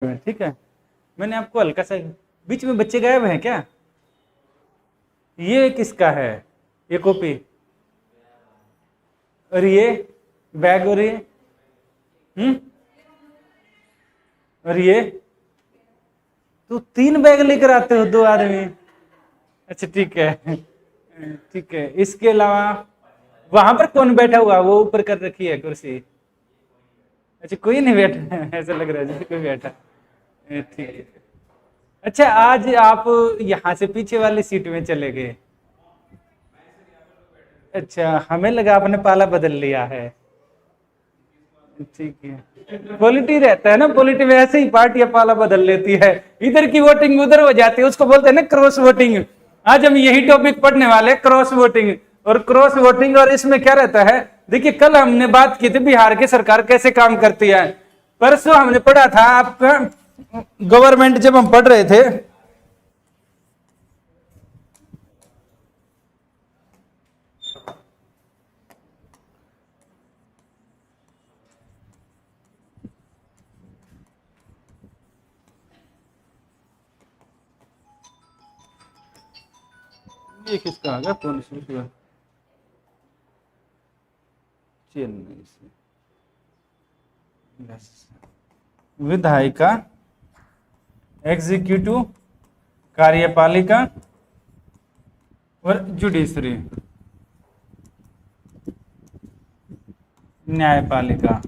ठीक है। मैंने आपको हल्का सा, बीच में बच्चे गायब हैं क्या? ये किसका है? ये कॉपी, और ये बैग, और ये और ये तो 3 बैग लेकर आते हो 2 आदमी। अच्छा ठीक है, ठीक है। इसके अलावा वहां पर कौन बैठा हुआ? वो ऊपर कर रखी है कुर्सी। अच्छा कोई नहीं बैठा है, ऐसा लग रहा है जैसे कोई बैठा। ठीक है। अच्छा आज आप यहाँ से पीछे वाली सीट में चले गए। अच्छा हमें लगा आपने पाला बदल लिया है। ठीक है, पॉलिटी रहता है ना, पॉलिटी में ऐसे ही पार्टियां पाला बदल लेती है, इधर की वोटिंग उधर हो जाती है, उसको बोलते हैं ना क्रॉस वोटिंग। आज हम यही टॉपिक पढ़ने वाले, क्रॉस वोटिंग। और क्रॉस वोटिंग, और इसमें क्या रहता है, देखिए कल हमने बात की थी बिहार की सरकार कैसे काम करती है। परसों हमने पढ़ा था आपका गवर्नमेंट, जब हम पढ़ रहे थे, ये किसका आ गया फोन? चेन्नई से विधायिका, एग्जीक्यूटिव, कार्यपालिका और जुडिशरी, न्यायपालिका।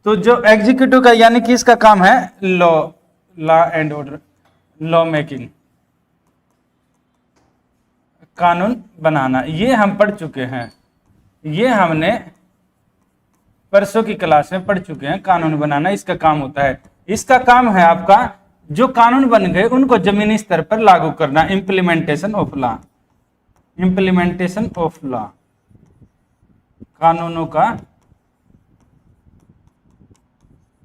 तो जो एग्जीक्यूटिव का यानी कि इसका काम है law, law and order, law making, कानून बनाना, ये हम पढ़ चुके हैं। ये हमने परसों की क्लास में पढ़ चुके हैं। कानून बनाना इसका काम होता है। इसका काम है आपका, जो कानून बन गए उनको जमीनी स्तर पर लागू करना, implementation of law, implementation of law, कानूनों का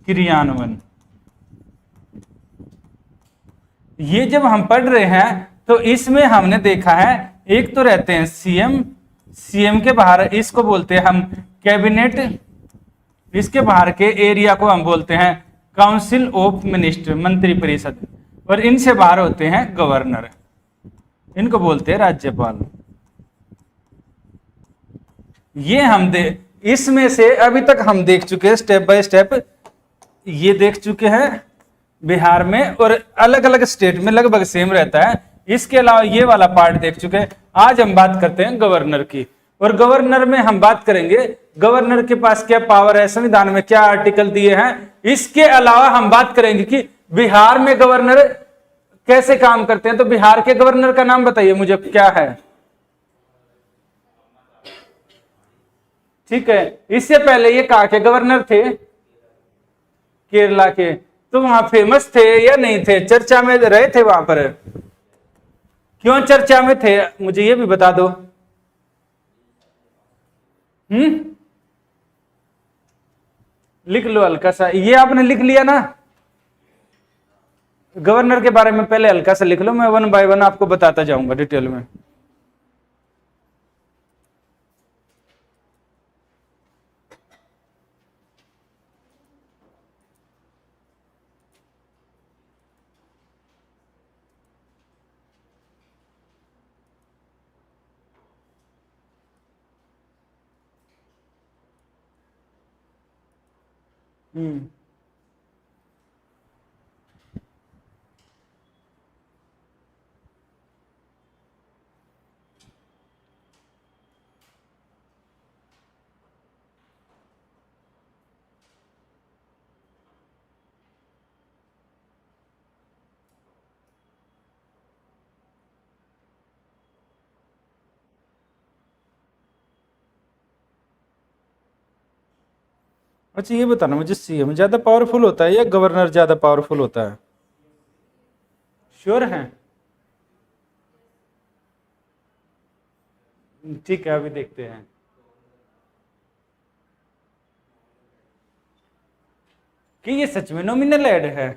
क्रियान्वयन। ये जब हम पढ़ रहे हैं तो इसमें हमने देखा है, एक तो रहते हैं सीएम, सीएम के बाहर इसको बोलते हैं हम कैबिनेट, इसके बाहर के एरिया को हम बोलते हैं काउंसिल ऑफ मिनिस्टर, मंत्रिपरिषद, और इनसे बाहर होते हैं गवर्नर, इनको बोलते हैं राज्यपाल। ये हम इसमें से अभी तक हम देख चुके हैं स्टेप बाय स्टेप, ये देख चुके हैं बिहार में, और अलग अलग स्टेट में लगभग सेम रहता है। इसके अलावा ये वाला पार्ट देख चुके हैं। आज हम बात करते हैं गवर्नर की, और गवर्नर में हम बात करेंगे गवर्नर के पास क्या पावर है, संविधान में क्या आर्टिकल दिए हैं। इसके अलावा हम बात करेंगे कि बिहार में गवर्नर कैसे काम करते हैं। तो बिहार के गवर्नर का नाम बताइए मुझे, क्या है? ठीक है, इससे पहले ये कहाँ के गवर्नर थे? केरला के। तो वहां फेमस थे या नहीं थे, चर्चा में रहे थे वहां पर? क्यों चर्चा में थे, मुझे ये भी बता दो। लिख लो हल्का सा, ये आपने लिख लिया ना? गवर्नर के बारे में पहले हल्का सा लिख लो, मैं 1 बाय 1 आपको बताता जाऊंगा डिटेल में। हम्म अच्छा ये बताना मुझे, सीएम ज्यादा पावरफुल होता है या गवर्नर ज्यादा पावरफुल होता है? श्योर हैं? ठीक है, अभी देखते हैं कि ये सच में नॉमिनल एड है।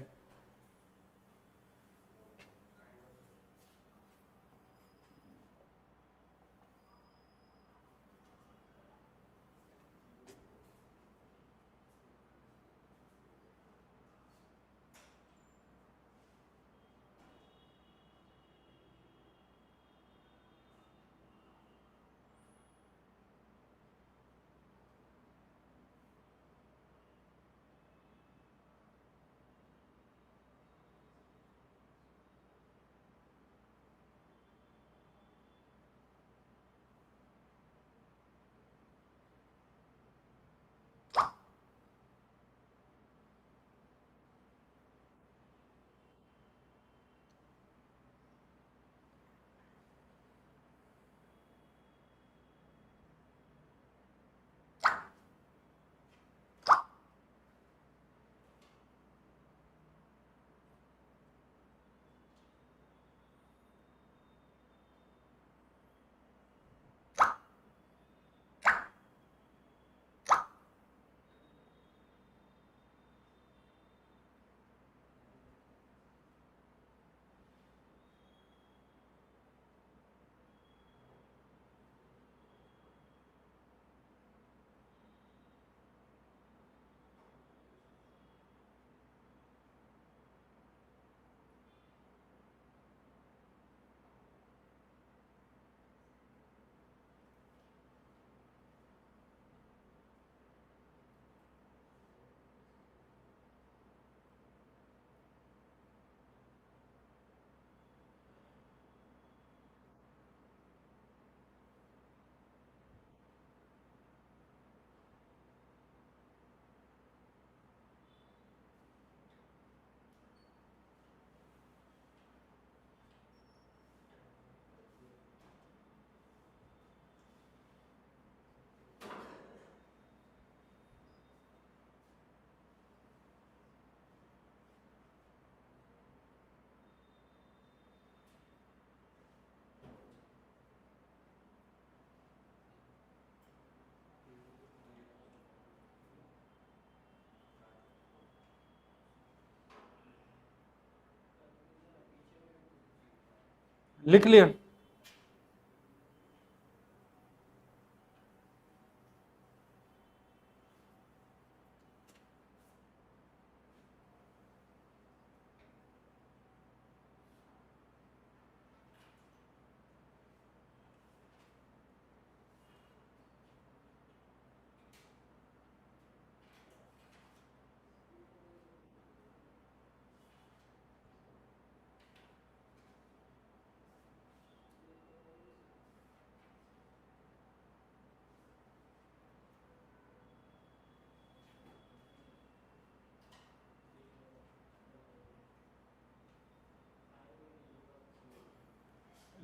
लिख लिया।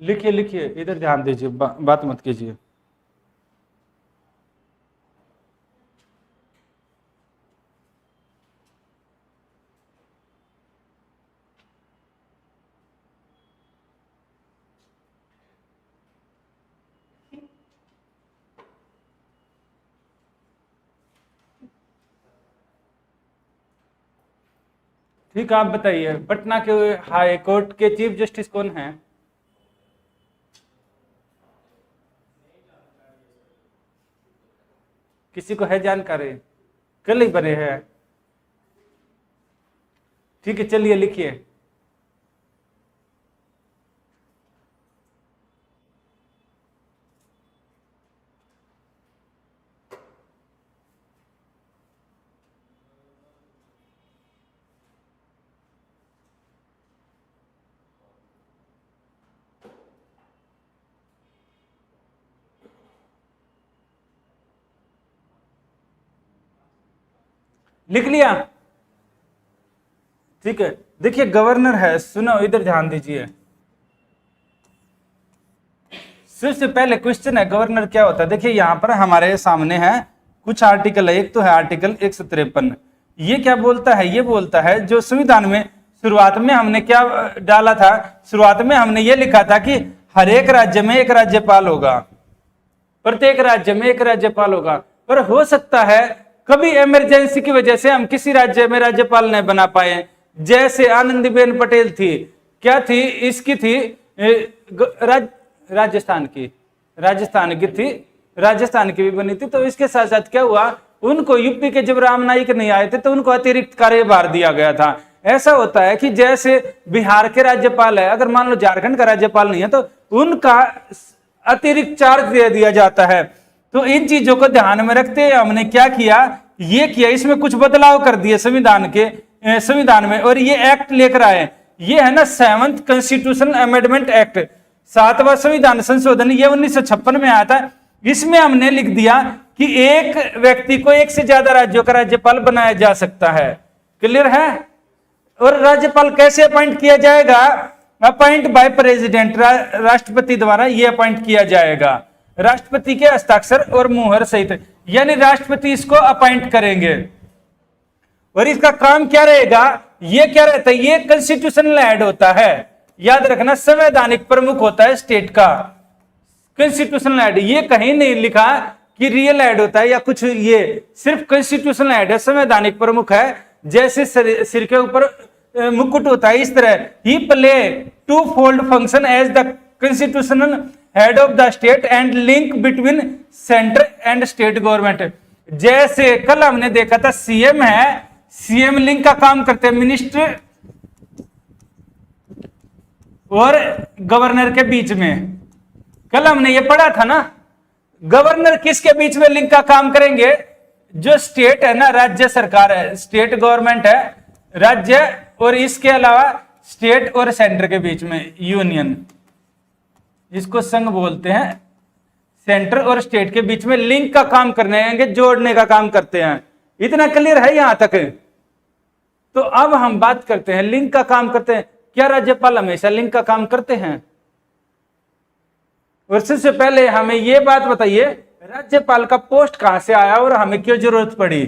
लिखिए लिखिए, इधर ध्यान दीजिए, बात मत कीजिए। ठीक है, आप बताइए, पटना के हाई कोर्ट के चीफ जस्टिस कौन हैं? किसी को है जानकारी? कल ही बने हैं। ठीक है, चलिए लिखिए। लिख लिया? ठीक है, देखिए गवर्नर है, सुनो इधर ध्यान दीजिए। सबसे पहले क्वेश्चन है गवर्नर क्या होता है। देखिए यहां पर हमारे सामने है कुछ आर्टिकल है। एक तो है आर्टिकल 153। ये क्या बोलता है? ये बोलता है जो संविधान में शुरुआत में हमने क्या डाला था, शुरुआत में हमने ये लिखा था कि हर एक राज्य में एक राज्यपाल होगा, प्रत्येक राज्य में एक राज्यपाल होगा। पर हो सकता है कभी इमरजेंसी की वजह से हम किसी राज्य में राज्यपाल नहीं बना पाए। जैसे आनंदीबेन पटेल थी, क्या थी, इसकी थी राजस्थान की थी, राजस्थान की भी बनी थी। तो इसके साथ साथ क्या हुआ, उनको यूपी के जब राम नाईक नहीं आए थे तो उनको अतिरिक्त कार्यभार दिया गया था। ऐसा होता है कि जैसे बिहार के राज्यपाल है, अगर मान लो झारखंड का राज्यपाल नहीं है तो उनका अतिरिक्त चार्ज दे दिया जाता है। तो इन चीजों को ध्यान में रखते हुए हमने क्या किया, ये किया, इसमें कुछ बदलाव कर दिए संविधान में। और ये एक्ट लेकर आए, ये है ना 7th कॉन्स्टिट्यूशनल अमेंडमेंट एक्ट, 7वां संविधान संशोधन, ये 1956 में आया था। इसमें हमने लिख दिया कि एक व्यक्ति को एक से ज्यादा राज्यों का राज्यपाल बनाया जा सकता है। क्लियर है? और राज्यपाल कैसे अपॉइंट किया जाएगा? अपॉइंट बाय प्रेसिडेंट, राष्ट्रपति द्वारा ये अपॉइंट किया जाएगा, राष्ट्रपति के हस्ताक्षर और मुहर सहित, यानी राष्ट्रपति इसको अपॉइंट करेंगे। और इसका काम क्या रहेगा? ये क्या रहता है? ये कॉन्स्टिट्यूशनल हेड होता है, याद रखना, संवैधानिक प्रमुख होता है स्टेट का कॉन्स्टिट्यूशनल हेड। ये कहीं नहीं लिखा कि रियल हेड होता है या कुछ, ये सिर्फ कॉन्स्टिट्यूशनल हेड है, संवैधानिक प्रमुख है। जैसे सिर के ऊपर मुकुट होता है, इस तरह ही play two fold function as the constitutional head of the state and link between centre and state government. जैसे कल हमने देखा था सीएम है, सीएम लिंक का काम करते हैं मिनिस्टर और गवर्नर के बीच में। कल हमने ये पढ़ा था ना, गवर्नर किसके बीच में लिंक का काम करेंगे? जो स्टेट है ना, राज्य सरकार है, स्टेट गवर्नमेंट है, राज्य, और इसके अलावा स्टेट और सेंटर के बीच में यूनियन, इसको संघ बोलते हैं। सेंटर और स्टेट के बीच में लिंक का काम करने आएंगे, जोड़ने का काम करते हैं। इतना क्लियर है यहां तक? तो अब हम बात करते हैं लिंक का काम करते हैं। क्या राज्यपाल हमेशा लिंक का काम करते हैं? और सबसे पहले हमें यह बात बताइए, राज्यपाल का पोस्ट कहां से आया और हमें क्यों जरूरत पड़ी?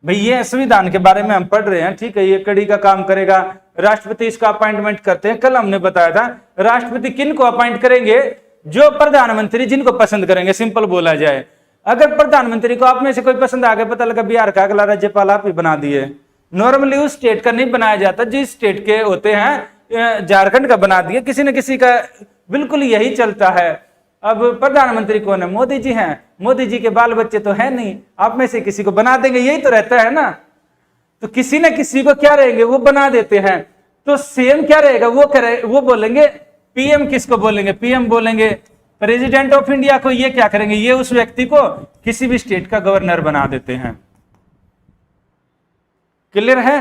भाई ये संविधान के बारे में हम पढ़ रहे हैं, ठीक है, ये कड़ी का काम करेगा, राष्ट्रपति इसका अपॉइंटमेंट करते हैं। कल हमने बताया था राष्ट्रपति किन को अपॉइंट करेंगे? जो प्रधानमंत्री जिनको पसंद करेंगे, सिंपल बोला जाए। अगर प्रधानमंत्री को आप में से कोई पसंद आ गया, पता लगा बिहार का अगला राज्यपाल आप ही बना दिए, नॉर्मली उस स्टेट का नहीं बनाया जाता, जिस स्टेट के होते हैं झारखंड का बना दिया, किसी न किसी का बिल्कुल यही चलता है। अब प्रधानमंत्री कौन है? मोदी जी हैं। मोदी जी के बाल बच्चे तो है नहीं, आप में से किसी को बना देंगे, यही तो रहता है ना। तो किसी न किसी को क्या रहेंगे, वो बना देते हैं। तो सीएम क्या रहेगा, वो बोलेंगे पीएम, किसको बोलेंगे? पीएम बोलेंगे। प्रेसिडेंट ऑफ इंडिया को ये क्या करेंगे, ये उस व्यक्ति को किसी भी स्टेट का गवर्नर बना देते हैं। क्लियर है?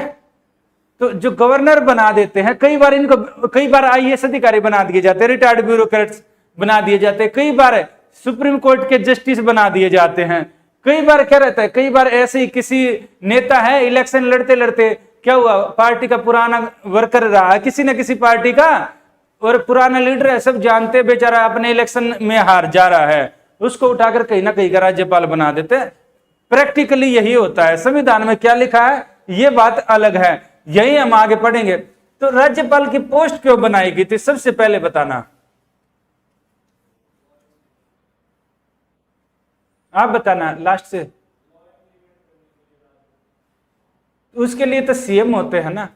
तो जो गवर्नर बना देते हैं, कई बार आईएएस अधिकारी बना दिए जाते हैं, रिटायर्ड ब्यूरोक्रेट्स बना दिए जाते हैं, कई बार सुप्रीम कोर्ट के जस्टिस बना दिए जाते हैं। कई बार क्या रहता है, कई बार ऐसे ही किसी नेता है, इलेक्शन लड़ते लड़ते क्या हुआ, पार्टी का पुराना वर्कर रहा है किसी न किसी पार्टी का, और पुराना लीडर है, सब जानते, बेचारा अपने इलेक्शन में हार जा रहा है, उसको उठाकर कहीं ना कहीं का राज्यपाल बना देते हैं। प्रैक्टिकली यही होता है। संविधान में क्या लिखा है ये बात अलग है, यही हम आगे पढ़ेंगे। तो राज्यपाल की पोस्ट क्यों बनाई गई थी, सबसे पहले बताना, आप बताना लास्ट से। उसके लिए तो सीएम होते हैं ना,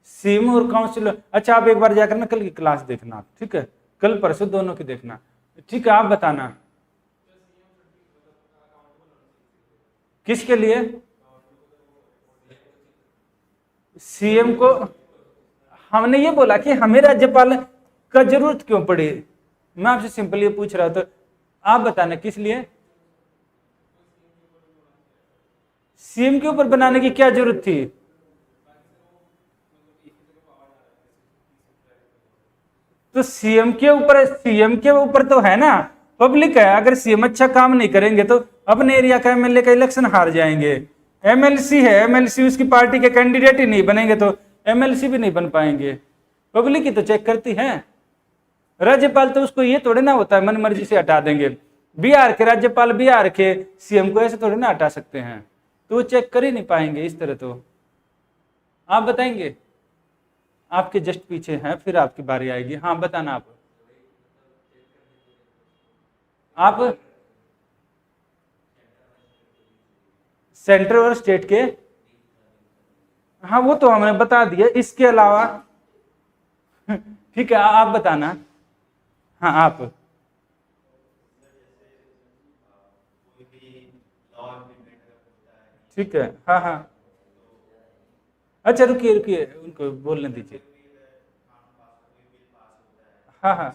सीएम और काउंसिलर। अच्छा, आप एक बार जाकर ना कल की क्लास देखना, ठीक है, कल परसों दोनों की देखना, ठीक है। आप बताना किसके लिए सीएम को, हमने ये बोला कि हमें राज्यपाल का जरूरत क्यों पड़ी, मैं आपसे सिंपल ये पूछ रहा हूं, तो आप बताना किस लिए सीएम के ऊपर बनाने की क्या जरूरत थी। तो सीएम के ऊपर तो है ना, पब्लिक है। अगर सीएम अच्छा काम नहीं करेंगे तो अपने एरिया का एमएलए का इलेक्शन हार जाएंगे। एमएलसी है, एमएलसी उसकी पार्टी के कैंडिडेट ही नहीं बनेंगे तो एमएलसी भी नहीं बन पाएंगे। पब्लिक ही तो चेक करती है। राज्यपाल तो उसको ये थोड़े ना होता है मन मर्जी से हटा देंगे। बिहार के राज्यपाल बिहार के सीएम को ऐसे थोड़े ना हटा सकते हैं, तो वो चेक कर ही नहीं पाएंगे इस तरह। तो आप बताएंगे, आपके जस्ट पीछे हैं, फिर आपकी बारी आएगी। हाँ बताना आप सेंटर और स्टेट के, हाँ वो तो हमने बता दिया, इसके अलावा ठीक है आप बताना। हाँ आप ठीक है। हाँ हाँ, अच्छा रुकिए रुकिए, उनको बोलने दीजिए। हाँ हाँ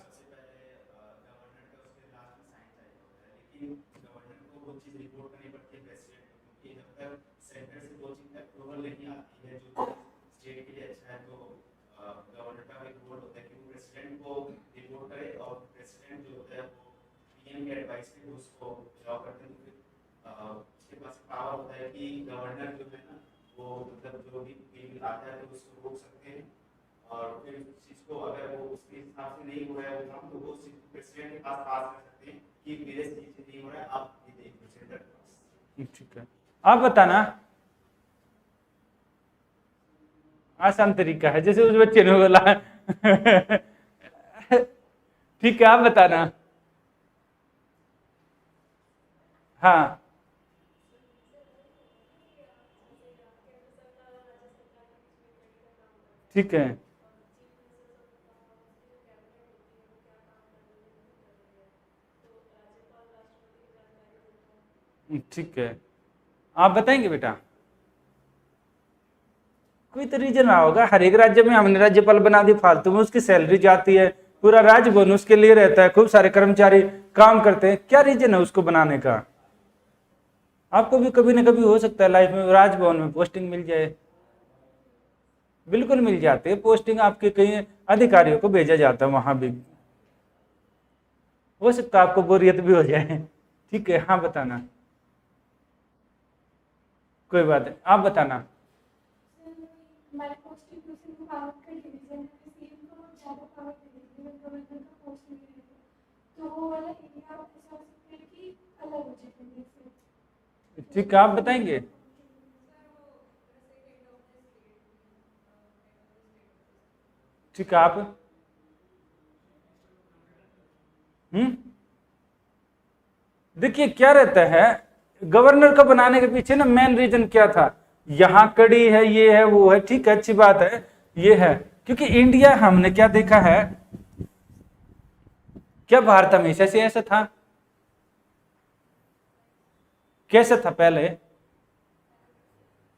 ठीक है, आप बताना। आसान तरीका है, जैसे उस बच्चे ने बोला ठीक है आप बताना। हाँ ठीक है, ठीक है आप बताएंगे बेटा। कोई तो रीजन रहा होगा, हर एक राज्य में हमने राज्यपाल बना दी, फालतू में उसकी सैलरी जाती है, पूरा राजभवन उसके लिए रहता है, खूब सारे कर्मचारी काम करते हैं, क्या रीजन है उसको बनाने का। आपको भी कभी ना कभी हो सकता है लाइफ में राजभवन में पोस्टिंग मिल जाए, बिल्कुल मिल जाती है पोस्टिंग, आपके कई अधिकारियों को भेजा जाता है, वहां भी हो सकता है आपको बोरियत भी हो जाए। ठीक है हाँ बताना, कोई बात नहीं आप बताना। ठीक है आप बताएंगे। ठीक है आप देखिए क्या रहता है, गवर्नर को बनाने के पीछे ना मेन रीजन क्या था, यहाँ कड़ी है, ये है, वो है, ठीक है, अच्छी बात है, ये है। क्योंकि इंडिया हमने क्या देखा है, क्या भारत हमेशा से ऐसा था? कैसा था पहले?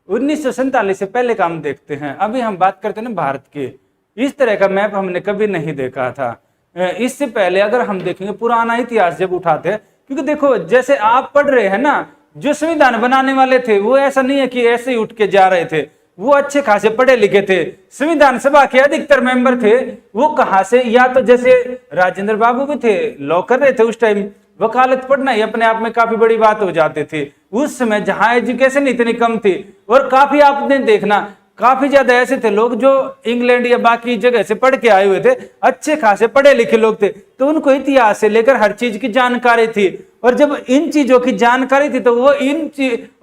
1947 से पहले का हम देखते हैं। अभी हम बात करते हैं ना भारत की, इस तरह का मैप हमने कभी नहीं देखा था। इससे पहले अगर हम देखेंगे पुराना इतिहास जब उठाते हैं, क्योंकि देखो जैसे आप पढ़ रहे हैं ना, जो संविधान बनाने वाले थे वो ऐसा नहीं है कि ऐसे ही उठ के जा रहे थे, वो अच्छे खासे पढ़े लिखे थे। संविधान सभा के अधिकतर मेंबर थे, वो कहां से, या तो जैसे राजेंद्र बाबू भी थे, लॉ कर रहे थे उस टाइम, वकालत पढ़ना ही अपने आप में काफी बड़ी बात हो जाती थी उस समय, जहां एजुकेशन इतनी कम थी। और काफी आपने देखना काफी ज्यादा ऐसे थे लोग जो इंग्लैंड या बाकी जगह से पढ़ के आए हुए थे, अच्छे खासे पढ़े लिखे लोग थे, तो उनको इतिहास से लेकर हर चीज की जानकारी थी। और जब इन चीजों की जानकारी थी तो वो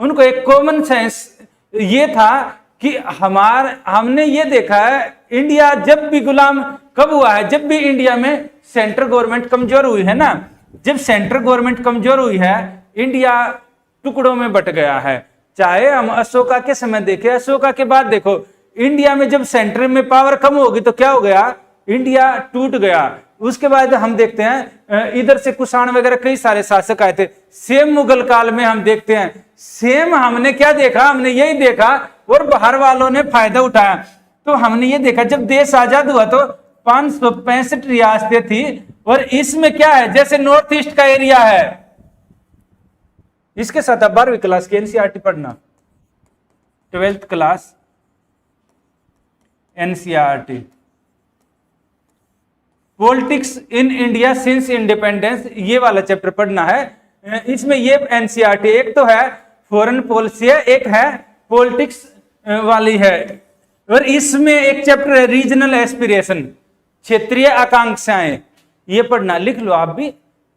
उनको एक कॉमन सेंस ये था कि हमने ये देखा है, इंडिया जब भी गुलाम कब हुआ है, जब भी इंडिया में सेंट्रल गवर्नमेंट कमजोर हुई है ना, जब सेंट्रल गवर्नमेंट कमजोर हुई है, इंडिया टुकड़ों में बट गया है। चाहे हम अशोका के समय देखें, अशोका के बाद देखो, इंडिया में जब सेंटर में पावर कम होगी तो क्या हो गया, इंडिया टूट गया। उसके बाद हम देखते हैं इधर से कुषाण वगैरह कई सारे शासक आए थे, सेम मुगल काल में हम देखते हैं, सेम हमने क्या देखा, हमने यही देखा, और बाहर वालों ने फायदा उठाया। तो हमने ये देखा जब देश आजाद हुआ तो 565 रियासतें थी, और इसमें क्या है, जैसे नॉर्थ ईस्ट का एरिया है, इसके साथ आप 12वीं क्लास की एनसीईआरटी पढ़ना, 12th class NCERT, politics in India since independence, ये वाला चैप्टर पढ़ना है। इसमें ये एनसीईआरटी एक तो है फॉरेन पॉलिसी है, एक है पॉलिटिक्स वाली है, और इसमें एक चैप्टर है रीजनल एस्पिरेशन, क्षेत्रीय आकांक्षाएं, ये पढ़ना, लिख लो आप भी।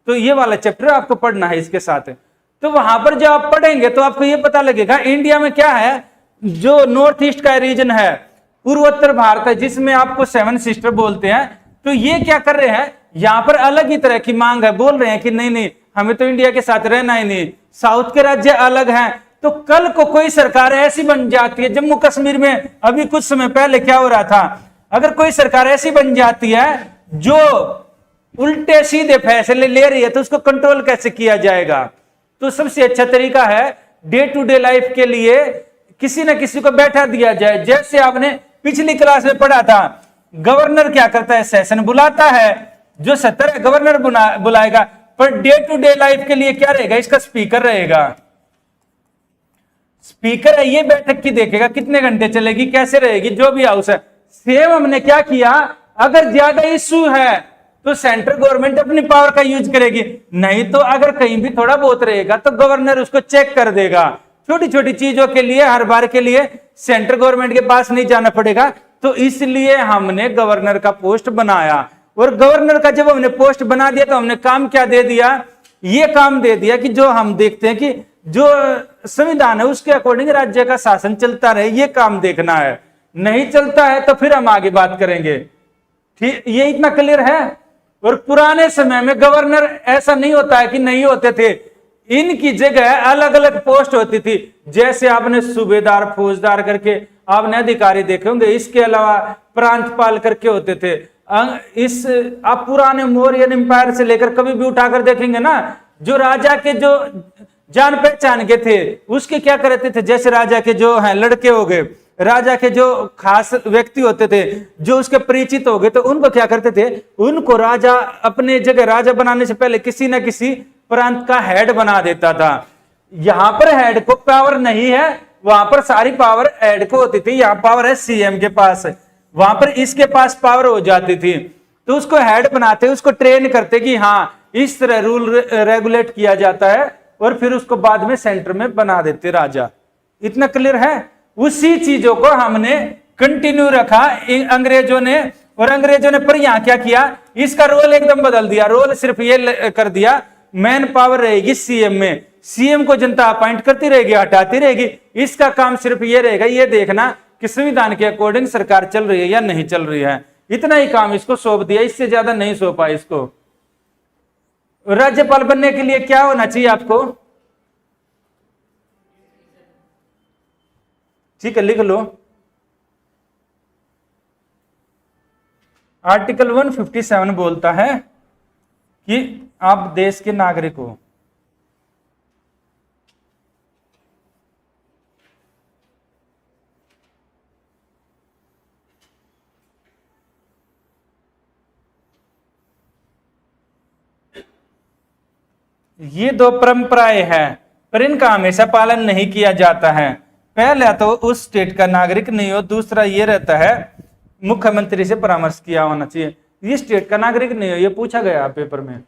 तो ये वाला चैप्टर आपको पढ़ना है इसके साथ। तो वहां पर जब आप पढ़ेंगे तो आपको ये पता लगेगा इंडिया में क्या है, जो नॉर्थ ईस्ट का रीजन है, पूर्वोत्तर भारत है, जिसमें आपको 7 सिस्टर बोलते हैं, तो ये क्या कर रहे हैं, यहां पर अलग ही तरह की मांग है, बोल रहे हैं कि नहीं नहीं हमें तो इंडिया के साथ रहना ही नहीं, साउथ के राज्य अलग हैं। तो कल को कोई सरकार ऐसी बन जाती है, जम्मू कश्मीर में अभी कुछ समय पहले क्या हो रहा था, अगर कोई सरकार ऐसी बन जाती है जो उल्टे सीधे फैसले ले रही है तो उसको कंट्रोल कैसे किया जाएगा? तो सबसे अच्छा तरीका है डे टू डे लाइफ के लिए किसी ना किसी को बैठा दिया जाए। जैसे आपने पिछली क्लास में पढ़ा था, गवर्नर क्या करता है, सेशन बुलाता है, जो सत्र है governor बुलाएगा, per day to day life के लिए क्या रहेगा, इसका स्पीकर रहेगा। स्पीकर है, ये बैठक की देखेगा कितने घंटे चलेगी, कैसे रहेगी, जो भी हाउस है। सेम हमने क्या किया, अगर ज्यादा इश्यू है तो सेंट्रल गवर्नमेंट अपनी पावर का यूज करेगी, नहीं तो अगर कहीं भी थोड़ा बहुत रहेगा तो गवर्नर उसको चेक कर देगा। छोटी छोटी चीजों के लिए हर बार के लिए सेंट्रल गवर्नमेंट के पास नहीं जाना पड़ेगा, तो इसलिए हमने गवर्नर का पोस्ट बनाया। और गवर्नर का जब हमने पोस्ट बना दिया तो हमने काम क्या दे दिया, ये काम दे दिया कि जो हम देखते हैं कि जो संविधान है उसके अकॉर्डिंग राज्य का शासन चलता रहे, ये काम देखना है। नहीं चलता है तो फिर हम आगे बात करेंगे। ठीक, ये इतना क्लियर है। और पुराने समय में गवर्नर ऐसा नहीं होता है कि नहीं होते थे, इनकी जगह अलग अलग पोस्ट होती थी। जैसे आपने सूबेदार, फौजदार करके आपने अधिकारी देखे होंगे, इसके अलावा प्रांतपाल करके होते थे। इस आप पुराने मौर्यन एम्पायर से लेकर कभी भी उठाकर देखेंगे ना, जो राजा के जो जान पहचान के थे उसके क्या करते थे, जैसे राजा के जो हैं लड़के हो गए, राजा के जो खास व्यक्ति होते थे, जो उसके परिचित हो गए, तो उनको क्या करते थे, उनको राजा अपने जगह राजा बनाने से पहले किसी ना किसी प्रांत का हेड बना देता था। यहां पर हेड को पावर नहीं है, वहां पर सारी पावर हेड को होती थी। यहां पावर है सीएम के पास, वहां पर इसके पास पावर हो जाती थी। तो उसको हेड बनाते, उसको ट्रेन करते कि हाँ इस तरह रूल रेगुलेट किया जाता है, और फिर उसको बाद में सेंटर में बना देते राजा। इतना क्लियर है। उसी चीजों को हमने कंटिन्यू रखा अंग्रेजों ने, और अंग्रेजों ने पर यहां क्या किया, इसका रोल एकदम बदल दिया। रोल सिर्फ ये कर दिया, मैन पावर रहेगी सीएम में, सीएम को जनता अपॉइंट करती रहेगी, हटाती रहेगी। इसका काम सिर्फ ये रहेगा, ये देखना कि संविधान के अकॉर्डिंग सरकार चल रही है या नहीं चल रही है। इतना ही काम इसको सौंप दिया, इससे ज्यादा नहीं सौंपा इसको। राज्यपाल बनने के लिए क्या होना चाहिए आपको, ठीक है, लिख लो। आर्टिकल 157 बोलता है कि आप देश के नागरिक हो। ये दो परंपराएं हैं, पर इनका हमेशा पालन नहीं किया जाता है। पहला तो उस स्टेट का नागरिक नहीं हो, दूसरा ये रहता है मुख्यमंत्री से परामर्श किया होना चाहिए। ये स्टेट का नागरिक नहीं हो, ये पूछा गया पेपर में।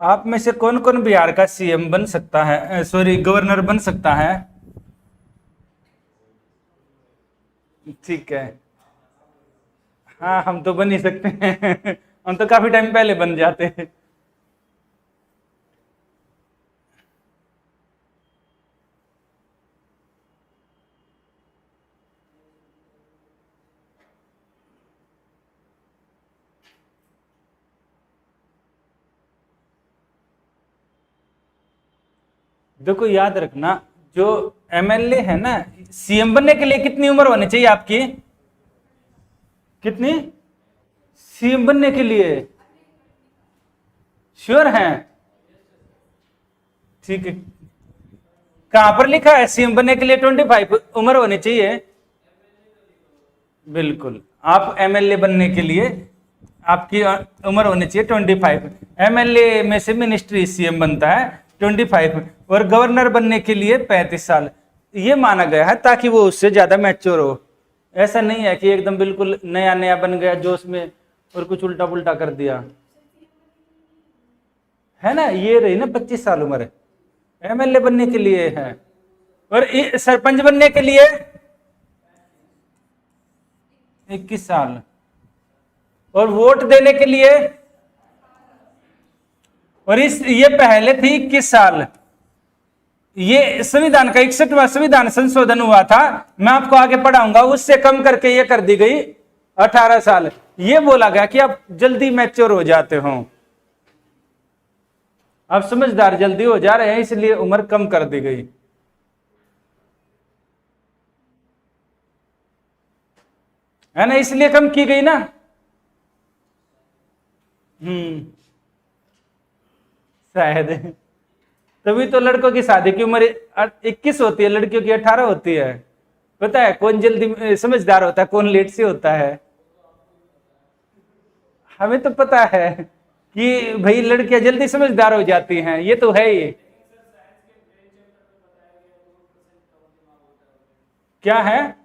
आप में से कौन कौन बिहार का सीएम बन सकता है, सॉरी गवर्नर बन सकता है? ठीक है, हाँ हम तो बन ही सकते हैं। हम तो काफी टाइम पहले बन जाते हैं। देखो याद रखना, जो एमएलए है ना, सीएम बनने के लिए कितनी उम्र होनी चाहिए आपकी? कितनी? सीएम बनने के लिए श्योर हैं? ठीक है, कहां पर लिखा है सीएम बनने के लिए 25 उम्र होनी चाहिए? बिल्कुल, आप एमएलए बनने के लिए आपकी उम्र होनी चाहिए 25। एमएलए में से मिनिस्ट्री सीएम बनता है 25, और गवर्नर बनने के लिए 35 साल ये माना गया है, ताकि वो उससे ज्यादा मैच्योर हो। ऐसा नहीं है कि एकदम बिल्कुल नया नया बन गया जोश में और कुछ उल्टा पुल्टा कर दिया, है ना। ये रही ना 25 साल उम्र एमएलए बनने के लिए है, और सरपंच बनने के लिए 21 साल, और वोट देने के लिए, और ये पहले थी 21 साल। ये संविधान का 61वां संविधान संशोधन हुआ था, मैं आपको आगे पढ़ाऊंगा, उससे कम करके ये कर दी गई 18 साल। ये बोला गया कि आप जल्दी मैच्योर हो जाते हो, आप समझदार जल्दी हो जा रहे हैं, इसलिए उम्र कम कर दी गई, है ना, इसलिए कम की गई ना। शायद तभी तो लड़कों की शादी की उम्र 21 होती है, लड़कियों की 18 होती है। पता है कौन जल्दी समझदार होता है, कौन लेट से होता है? हमें तो पता है कि भाई लड़कियां जल्दी समझदार हो जाती हैं, ये तो है ही। क्या है?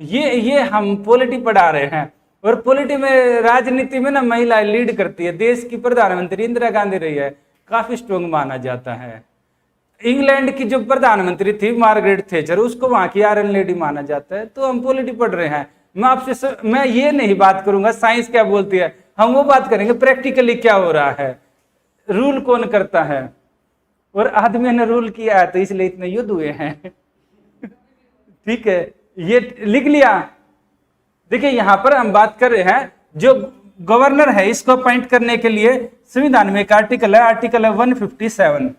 ये हम पॉलिटी पढ़ा रहे हैं, और पॉलिटी में, राजनीति में ना महिलाएं लीड करती है। देश की प्रधानमंत्री इंदिरा गांधी रही है, काफी स्ट्रोंग माना जाता है। इंग्लैंड की जो प्रधानमंत्री थी मार्गरेट थैचर, उसको वहां की आयरन लेडी माना जाता है। तो हम पॉलिटी पढ़ रहे हैं। मैं ये नहीं बात करूंगा साइंस क्या बोलती है, हम वो बात करेंगे प्रैक्टिकली क्या हो रहा है, रूल कौन करता है। और आदमी ने रूल किया है, तो इसलिए इतने युद्ध हुए हैं। ठीक है, ये लिख लिया। देखिए यहां पर हम बात कर रहे हैं, जो गवर्नर है इसको अपॉइंट करने के लिए संविधान में एक आर्टिकल है, आर्टिकल है 157।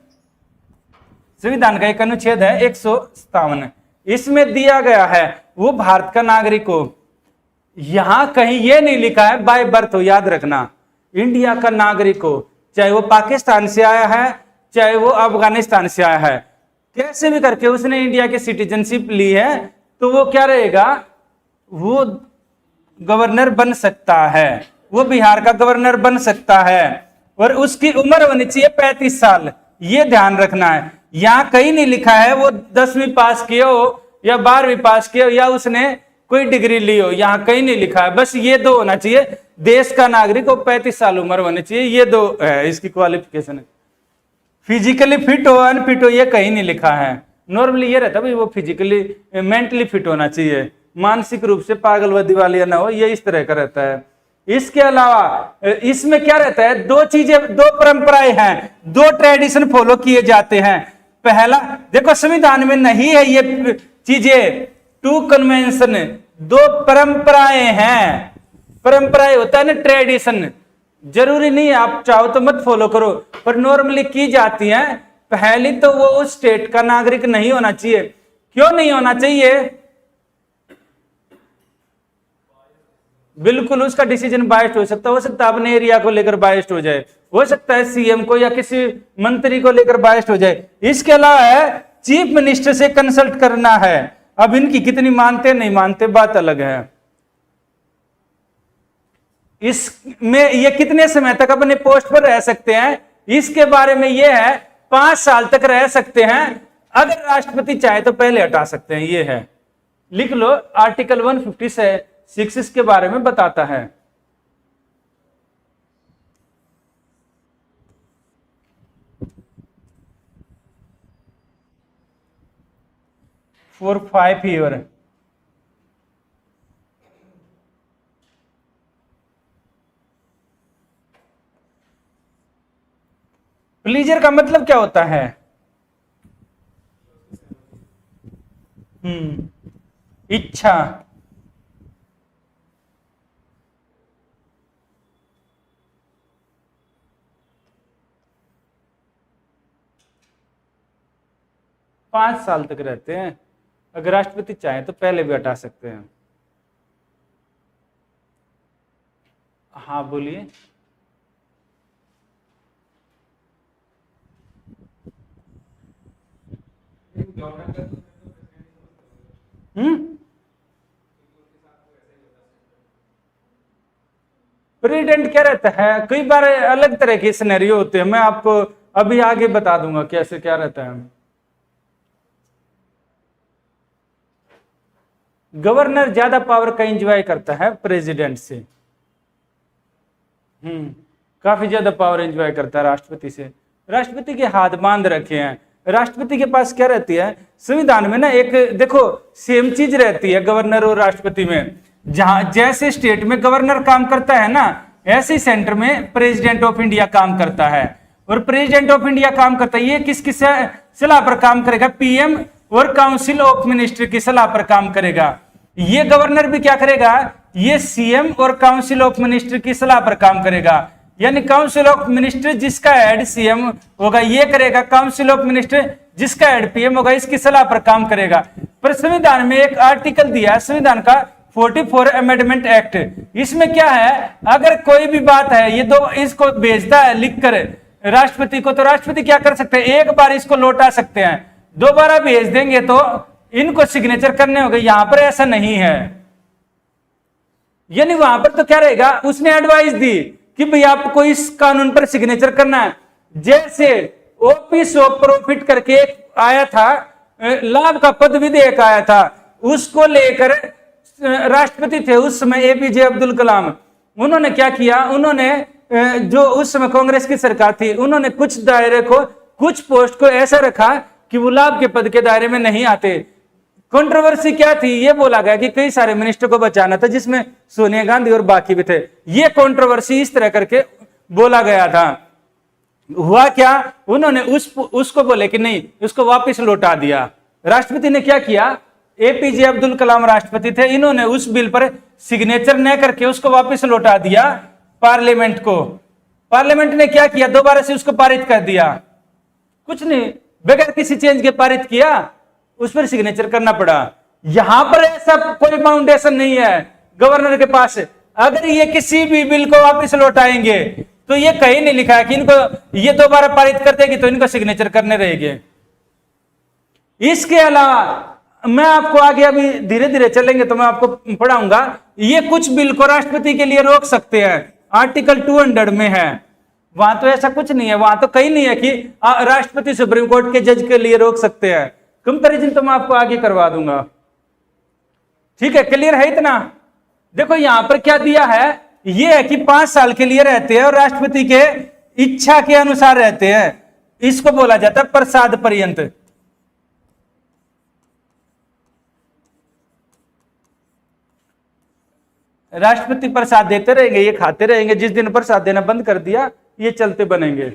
संविधान का एक अनुच्छेद है 157। इसमें दिया गया है वो भारत का नागरिक हो। यहां कहीं ये नहीं लिखा है बाय बर्थ हो, याद रखना। इंडिया का नागरिक हो, चाहे वो पाकिस्तान से आया है, चाहे वो अफगानिस्तान से आया है, कैसे भी करके उसने इंडिया की सिटीजनशिप ली है, तो वो क्या रहेगा, वो गवर्नर बन सकता है, वो बिहार का गवर्नर बन सकता है। और उसकी उम्र होनी चाहिए 35 साल, ये ध्यान रखना है। यहां कहीं नहीं लिखा है वो 10वीं पास किया हो या 12वीं पास किया हो या उसने कोई डिग्री ली हो, यहां कहीं नहीं लिखा है। बस ये दो होना चाहिए, देश का नागरिक हो, 35 साल उम्र होनी चाहिए, ये दो है इसकी क्वालिफिकेशन। फिजिकली फिट हो, अनफिट हो, ये कहीं नहीं लिखा है। नॉर्मली ये रहता है भाई वो फिजिकली मेंटली फिट होना चाहिए, मानसिक रूप से पागल व दिवालिया ना हो, ये इस तरह का रहता है। इसके अलावा इसमें क्या रहता है, दो चीजें, दो परंपराएं हैं, दो ट्रेडिशन फॉलो किए जाते हैं। पहला देखो संविधान में नहीं है ये चीजें, टू कन्वेंशन, दो परंपराएं हैं। परंपराएं होता है ना ट्रेडिशन, जरूरी नहीं है आप चाहो तो मत फॉलो करो, पर नॉर्मली की जाती हैं। पहली तो वो उस स्टेट का नागरिक नहीं होना चाहिए। क्यों नहीं होना चाहिए? बिल्कुल उसका डिसीजन बायस्ड हो सकता है, अपने एरिया को लेकर बायस्ड हो जाए, हो सकता है सीएम को या किसी मंत्री को लेकर बायस्ड हो जाए। इसके अलावा है चीफ मिनिस्टर से कंसल्ट करना है। अब इनकी कितनी मानते नहीं मानते बात अलग है। इसमें ये कितने समय तक अपने पोस्ट पर रह सकते हैं, इसके बारे में ये है 5 साल तक रह सकते हैं। अगर राष्ट्रपति चाहे तो पहले हटा सकते हैं, ये है, लिख लो। आर्टिकल 156 इसके बारे में बताता है। फॉर 5 ईयर प्लीजर का मतलब क्या होता है? इच्छा। पांच साल तक रहते हैं, अगर राष्ट्रपति चाहे तो पहले भी हटा सकते हैं। हाँ बोलिए। प्रेसिडेंट क्या रहता है, कई बार अलग तरह के सिनेरियो होते हैं, मैं आपको अभी आगे बता दूंगा कैसे क्या रहता है। गवर्नर ज्यादा पावर का एंजॉय करता है प्रेसिडेंट से, काफी ज्यादा पावर एंजॉय करता है राष्ट्रपति से। राष्ट्रपति के हाथ बांध रखे हैं। राष्ट्रपति के पास क्या रहती है संविधान में ना, एक देखो सेम चीज रहती है गवर्नर और राष्ट्रपति में। जहां जैसे स्टेट में गवर्नर काम करता है ना, ऐसे सेंटर में प्रेसिडेंट ऑफ इंडिया काम करता है। और प्रेसिडेंट ऑफ इंडिया काम करता है, ये किसकी सलाह पर काम करेगा? पीएम और काउंसिल ऑफ मिनिस्टर की सलाह पर काम करेगा। ये गवर्नर भी क्या करेगा? ये सीएम और काउंसिल ऑफ मिनिस्टर की सलाह पर काम करेगा। यानी काउंसिल ऑफ मिनिस्टर जिसका हेड सीएम होगा ये करेगा, काउंसिल ऑफ मिनिस्टर जिसका हेड पीएम होगा इसकी सलाह पर काम करेगा। पर संविधान में एक आर्टिकल दिया है संविधान का 44 अमेंडमेंट एक्ट। इसमें क्या है, अगर कोई भी बात है ये तो इसको भेजता है लिखकर राष्ट्रपति को, तो राष्ट्रपति क्या कर सकते हैं? एक बार इसको लौटा सकते हैं, दोबारा भेज देंगे तो इनको सिग्नेचर करने होंगे। यहां पर ऐसा नहीं है। यानी वहां पर तो क्या रहेगा, उसने एडवाइस दी कि भाई आपको इस कानून पर सिग्नेचर करना है। जैसे ऑफिस ऑफ प्रॉफिट करके एक आया था, लाभ का पद विधेयक आया था, उसको लेकर राष्ट्रपति थे उस समय एपीजे अब्दुल कलाम। उन्होंने क्या किया, उन्होंने जो उस समय कांग्रेस की सरकार थी, उन्होंने कुछ दायरे को, कुछ पोस्ट को ऐसा रखा कि वो लाभ के पद के दायरे में नहीं आते। कंट्रोवर्सी क्या थी, ये बोला गया कि कई सारे मिनिस्टर को बचाना था, जिसमें सोनिया गांधी और बाकी भी थे। ये कंट्रोवर्सी इस तरह करके बोला गया था। हुआ क्या, उन्होंने उसको बोले कि नहीं, उसको वापस लौटा दिया। राष्ट्रपति ने क्या किया, एपीजे अब्दुल कलाम राष्ट्रपति थे, इन्होंने उस बिल पर सिग्नेचर न करके उसको वापस लौटा दिया पार्लियामेंट को। पार्लियामेंट ने क्या किया, दोबारा से उसको पारित कर दिया। कुछ नहीं, बगैर किसी चेंज के पारित किया, उस पर सिग्नेचर करना पड़ा। यहां पर ऐसा कोई फाउंडेशन नहीं है गवर्नर के पास अगर ये किसी भी बिल को वापस लौटाएंगे तो ये कहीं नहीं लिखा है कि इनको ये दोबारा पारित कर देगी तो इनको सिग्नेचर करने रहेंगे। इसके अलावा मैं आपको आगे अभी धीरे धीरे चलेंगे तो मैं आपको पढ़ाऊंगा, ये कुछ बिल को राष्ट्रपति के लिए रोक सकते हैं, आर्टिकल 200 में है। वहां तो ऐसा कुछ नहीं है, वहां तो कहीं नहीं है कि राष्ट्रपति सुप्रीम कोर्ट के जज के लिए रोक सकते हैं। कंपैरिजन तो मैं आपको आगे करवा दूंगा, ठीक है, क्लियर है इतना। देखो यहां पर क्या दिया है, ये है कि 5 साल के लिए रहते हैं और राष्ट्रपति के इच्छा के अनुसार रहते हैं, इसको बोला जाता है प्रसाद पर्यंत। राष्ट्रपति प्रसाद देते रहेंगे, ये खाते रहेंगे, जिस दिन प्रसाद देना बंद कर दिया ये चलते बनेंगे,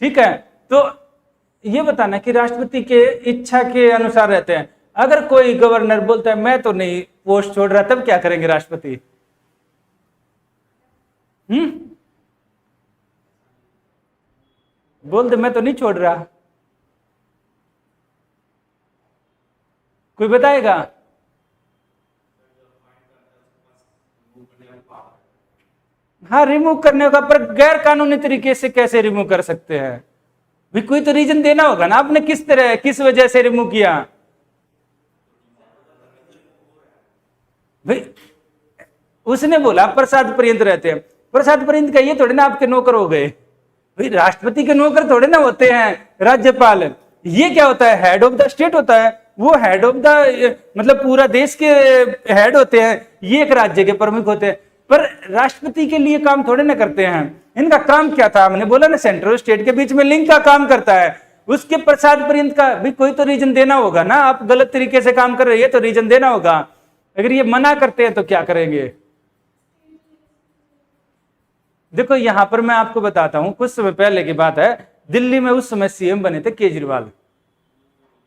ठीक है। तो ये बताना कि राष्ट्रपति के इच्छा के अनुसार रहते हैं। अगर कोई गवर्नर बोलता है मैं तो नहीं पोस्ट छोड़ रहा, तब क्या करेंगे राष्ट्रपति? बोल दे मैं तो नहीं छोड़ रहा, कोई बताएगा? हाँ, रिमूव करने का, पर गैर कानूनी तरीके से कैसे रिमूव कर सकते हैं? भी कोई तो रीजन देना होगा ना, आपने किस तरह किस वजह से रिमूव किया भाई? उसने बोला प्रसाद पर्यंत रहते हैं, प्रसाद पर्यंत का ये थोड़े ना आपके नौकर हो गए भाई, राष्ट्रपति के नौकर थोड़े ना होते हैं राज्यपाल। ये क्या होता है, हेड ऑफ द स्टेट होता है, वो हेड ऑफ द मतलब पूरा देश के हेड होते हैं, ये एक राज्य के प्रमुख होते हैं, पर राष्ट्रपति के लिए काम थोड़े ना करते हैं। इनका काम क्या था, हमने बोला ना सेंट्रल स्टेट के बीच में लिंक का काम करता है, उसके प्रसाद पर्यंत का भी कोई तो रीजन देना होगा ना। आप गलत तरीके से काम कर रहे हैं तो रीजन देना होगा, अगर ये मना करते हैं तो क्या करेंगे? देखो यहां पर मैं आपको बताता हूं, कुछ समय पहले की बात है, दिल्ली में उस समय सीएम बने थे केजरीवाल,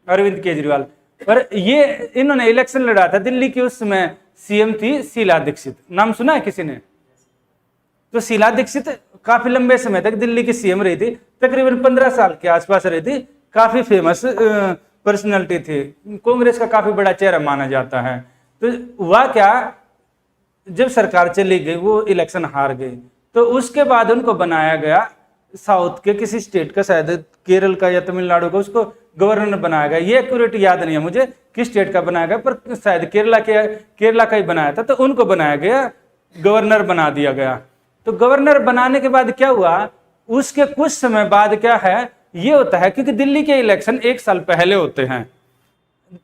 अरविंद केजरीवाल, और ये इन्होंने इलेक्शन लड़ा था। दिल्ली की उस समय सीएम थी शीला दीक्षित, नाम सुना है किसी ने? तो शीला दीक्षित काफी लंबे समय तक दिल्ली की सीएम रही थी, तकरीबन 15 साल के आसपास रही थी, काफी फेमस पर्सनालिटी थी, कांग्रेस का काफी बड़ा चेहरा माना जाता है। तो हुआ क्या, जब सरकार चली गई, वो इलेक्शन हार गई, तो उसके बाद उनको बनाया गया साउथ के किसी स्टेट का, शायद केरल का या तमिलनाडु का, उसको गवर्नर बनाया गया। ये एक्यूरेट याद नहीं है मुझे किस स्टेट का बनाया गया, पर शायद केरला का ही बनाया था। तो उनको बनाया गया, गवर्नर बना दिया गया। तो गवर्नर बनाने के बाद क्या हुआ, उसके कुछ समय बाद क्या है, ये होता है क्योंकि दिल्ली के इलेक्शन 1 साल पहले होते हैं,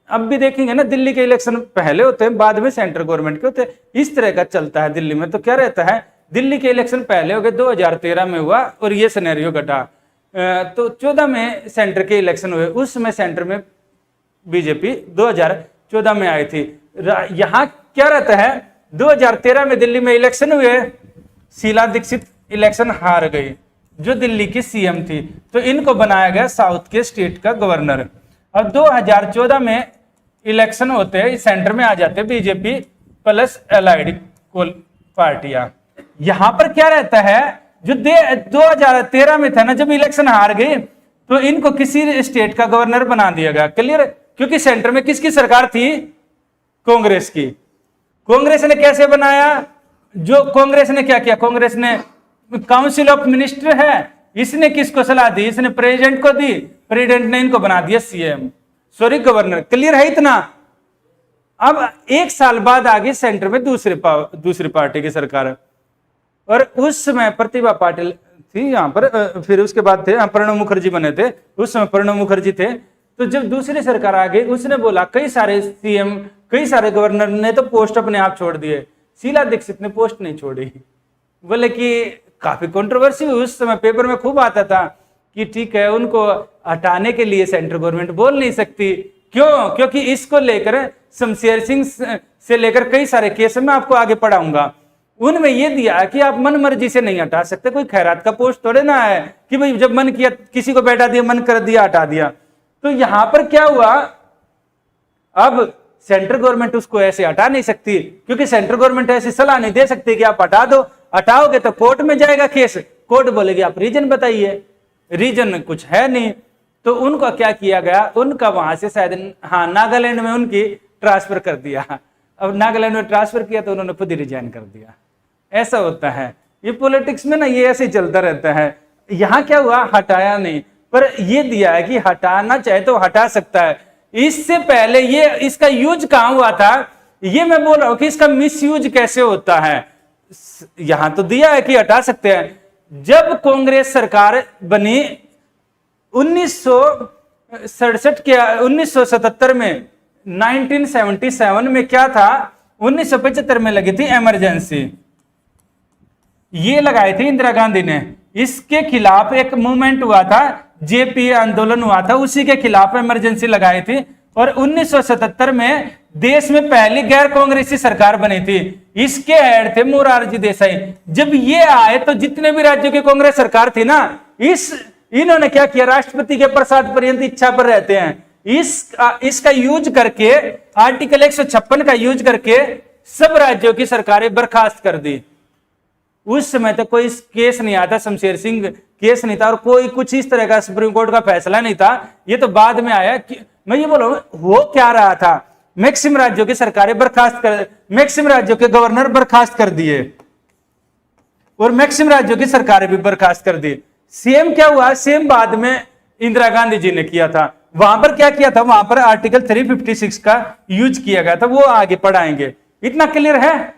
अब भी देखेंगे ना, दिल्ली के इलेक्शन पहले होते हैं, बाद में सेंट्रल गवर्नमेंट के होते हैं, इस तरह का चलता है दिल्ली में। तो क्या रहता है, दिल्ली के इलेक्शन पहले हो गए, 2013 में हुआ और ये सिनेरियो घटा। तो 14 में सेंटर के इलेक्शन हुए, उस समय सेंटर में बीजेपी 2014 में आई थी। यहाँ क्या रहता है, 2013 में दिल्ली में इलेक्शन हुए, शीला दीक्षित इलेक्शन हार गई जो दिल्ली की सीएम थी, तो इनको बनाया गया साउथ के स्टेट का गवर्नर। और 2014 में इलेक्शन होते हैं, सेंटर में आ जाते हैं बीजेपी प्लस एलाइड पार्टियां। यहां पर क्या रहता है, जो 2013 में था ना, जब इलेक्शन हार गए तो इनको किसी स्टेट का गवर्नर बना दिया गया, क्लियर? क्योंकि सेंटर में किसकी सरकार थी, कांग्रेस की। कांग्रेस ने कैसे बनाया, जो कांग्रेस ने क्या किया, कांग्रेस ने काउंसिल ऑफ मिनिस्टर है, इसने किसको सलाह दी, इसने प्रेसिडेंट को दी, प्रेसिडेंट ने इनको बना दिया सीएम, सॉरी गवर्नर, क्लियर है इतना? अब 1 साल बाद आ गई सेंटर में दूसरी पार्टी की सरकार, और उस समय प्रतिभा पाटिल थी यहाँ पर, फिर उसके बाद थे प्रणब मुखर्जी बने थे, उस समय प्रणब मुखर्जी थे। तो जब दूसरी सरकार आ गई, उसने बोला कई सारे सीएम, कई सारे गवर्नर ने तो पोस्ट अपने आप छोड़ दिए, शीला दीक्षित ने पोस्ट नहीं छोड़ी। बोले कि काफी कंट्रोवर्सी हुई, उस समय पेपर में खूब आता था कि ठीक है, उनको हटाने के लिए सेंट्रल गवर्नमेंट बोल नहीं सकती, क्यों? क्योंकि इसको लेकर शमशेर सिंह से लेकर कई सारे केस मैं आपको आगे पढ़ाऊंगा, उनमें यह दिया कि आप मन मर्जी से नहीं हटा सकते, कोई खैरात का पोस्ट थोड़े ना है कि भाई जब मन किया किसी को बैठा दिया, मन कर दिया हटा दिया। तो यहां पर क्या हुआ, अब सेंट्रल गवर्नमेंट उसको ऐसे हटा नहीं सकती, क्योंकि सेंट्रल गवर्नमेंट ऐसी सलाह नहीं दे सकती कि आप हटा दो, हटाओगे तो कोर्ट में जाएगा केस, कोर्ट बोलेगी आप रीजन बताइए, रीजन कुछ है नहीं। तो उनका क्या किया गया, उनका वहां से शायद हाँ नागालैंड में उनकी ट्रांसफर कर दिया, अब नागालैंड में ट्रांसफर किया तो उन्होंने खुद ही रिजाइन कर दिया। ऐसा होता है ये पॉलिटिक्स में ना, ये ऐसे ही चलता रहता है। यहाँ क्या हुआ, हटाया नहीं, पर ये दिया है कि हटाना चाहे तो हटा सकता है। इससे पहले ये इसका यूज कहां हुआ था, ये मैं बोल रहा हूं कि इसका मिस यूज कैसे होता है। यहां तो दिया है कि हटा सकते हैं। जब कांग्रेस सरकार बनी 1967 के 1977 में, 1977 में क्या था, 1975 में लगी थी इमरजेंसी, ये लगाई थी इंदिरा गांधी ने। इसके खिलाफ एक मूवमेंट हुआ था, जेपी आंदोलन हुआ था, उसी के खिलाफ इमरजेंसी लगाई थी। और 1977 में देश में पहली गैर कांग्रेसी सरकार बनी थी, इसके हेड थे मोरारजी देसाई। जब ये आए तो जितने भी राज्यों की कांग्रेस सरकार थी ना, इन्होंने क्या किया, राष्ट्रपति के प्रसाद पर्यंत इच्छा पर रहते हैं, इसका यूज करके, आर्टिकल 156 का यूज करके सब राज्यों की सरकारें बर्खास्त कर दी। उस समय तक कोई केस नहीं आता, शमशेर सिंह केस नहीं था, और कोई कुछ इस तरह का सुप्रीम कोर्ट का फैसला नहीं था। ये तो बाद में आया कि मैं ये बोल रहा हूं, हो क्या रहा था, मैक्सिमम राज्यों की सरकारें बर्खास्त कर, मैक्सिमम राज्यों के गवर्नर बर्खास्त कर दिए और मैक्सिमम राज्यों की सरकारें भी बर्खास्त कर दी। सेम क्या हुआ, सेम बाद में इंदिरा गांधी जी ने किया था। वहां पर क्या किया था, वहां पर आर्टिकल 356 का यूज किया गया था, वो आगे पढ़ाएंगे। इतना क्लियर है।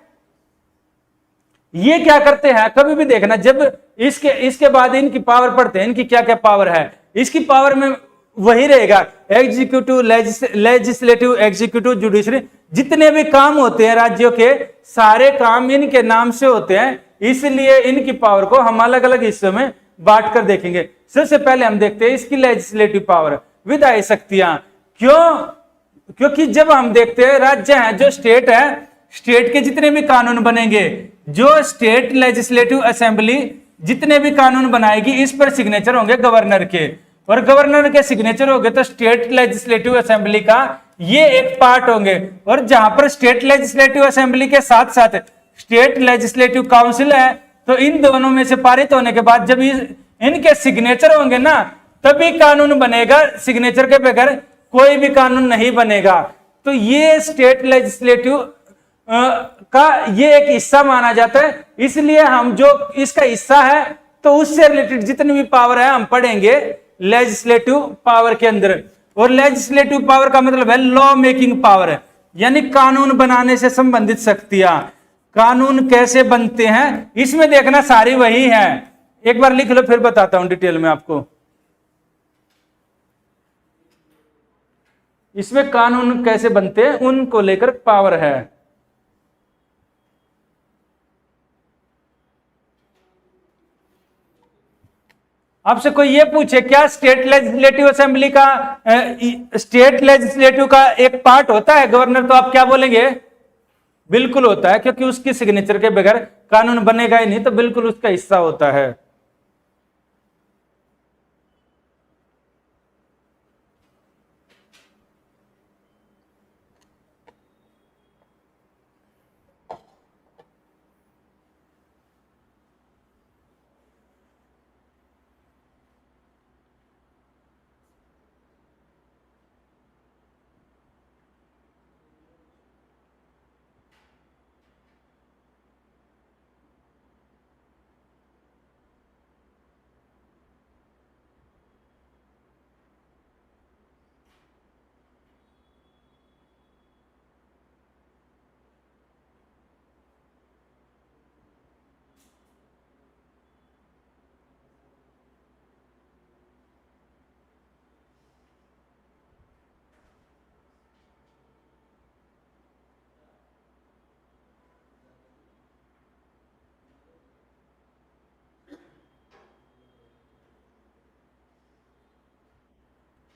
ये क्या करते हैं, कभी भी देखना, जब इसके बाद इनकी पावर पढ़ते हैं, इनकी क्या क्या पावर है। इसकी पावर में वही रहेगा, एग्जीक्यूटिव, लेजिस्लेटिव, एग्जीक्यूटिव, जुडिशरी, जितने भी काम होते हैं राज्यों के, सारे काम इनके नाम से होते हैं। इसलिए इनकी पावर को हम अलग अलग हिस्सों में बांट कर देखेंगे। सबसे पहले हम देखते हैं इसकी लेजिस्लेटिव पावर, विधायी शक्तियां। क्यों? क्योंकि जब हम देखते हैं राज्य हैं, जो स्टेट है, स्टेट के जितने भी कानून बनेंगे, जो स्टेट लेजिस्लेटिव असेंबली जितने भी कानून बनाएगी, इस पर सिग्नेचर होंगे गवर्नर के, और गवर्नर के सिग्नेचर होंगे तो स्टेट लेजिस्लेटिव असेंबली का ये एक पार्ट होंगे। और जहां पर स्टेट लेजिस्लेटिव असेंबली के साथ साथ स्टेट लेजिस्लेटिव काउंसिल है, तो इन दोनों में से पारित होने के बाद जब इनके सिग्नेचर होंगे ना, तभी कानून बनेगा। सिग्नेचर के बगैर कोई भी कानून नहीं बनेगा। तो ये स्टेट लेजिस्लेटिव का ये एक हिस्सा माना जाता है। इसलिए हम जो इसका हिस्सा है, तो उससे रिलेटेड जितनी भी पावर है हम पढ़ेंगे लेजिस्लेटिव पावर के अंदर। और लेजिस्लेटिव पावर का मतलब है लॉ मेकिंग पावर, यानी कानून बनाने से संबंधित शक्तियां। कानून कैसे बनते हैं, इसमें देखना सारी वही है। एक बार लिख लो, फिर बताता हूं डिटेल में आपको। इसमें कानून कैसे बनते हैं उनको लेकर पावर है। आपसे कोई ये पूछे क्या स्टेट लेजिस्लेटिव असेंबली का, स्टेट लेजिस्लेटिव का एक पार्ट होता है गवर्नर, तो आप क्या बोलेंगे? बिल्कुल होता है, क्योंकि उसकी सिग्नेचर के बगैर कानून बनेगा ही नहीं, तो बिल्कुल उसका हिस्सा होता है।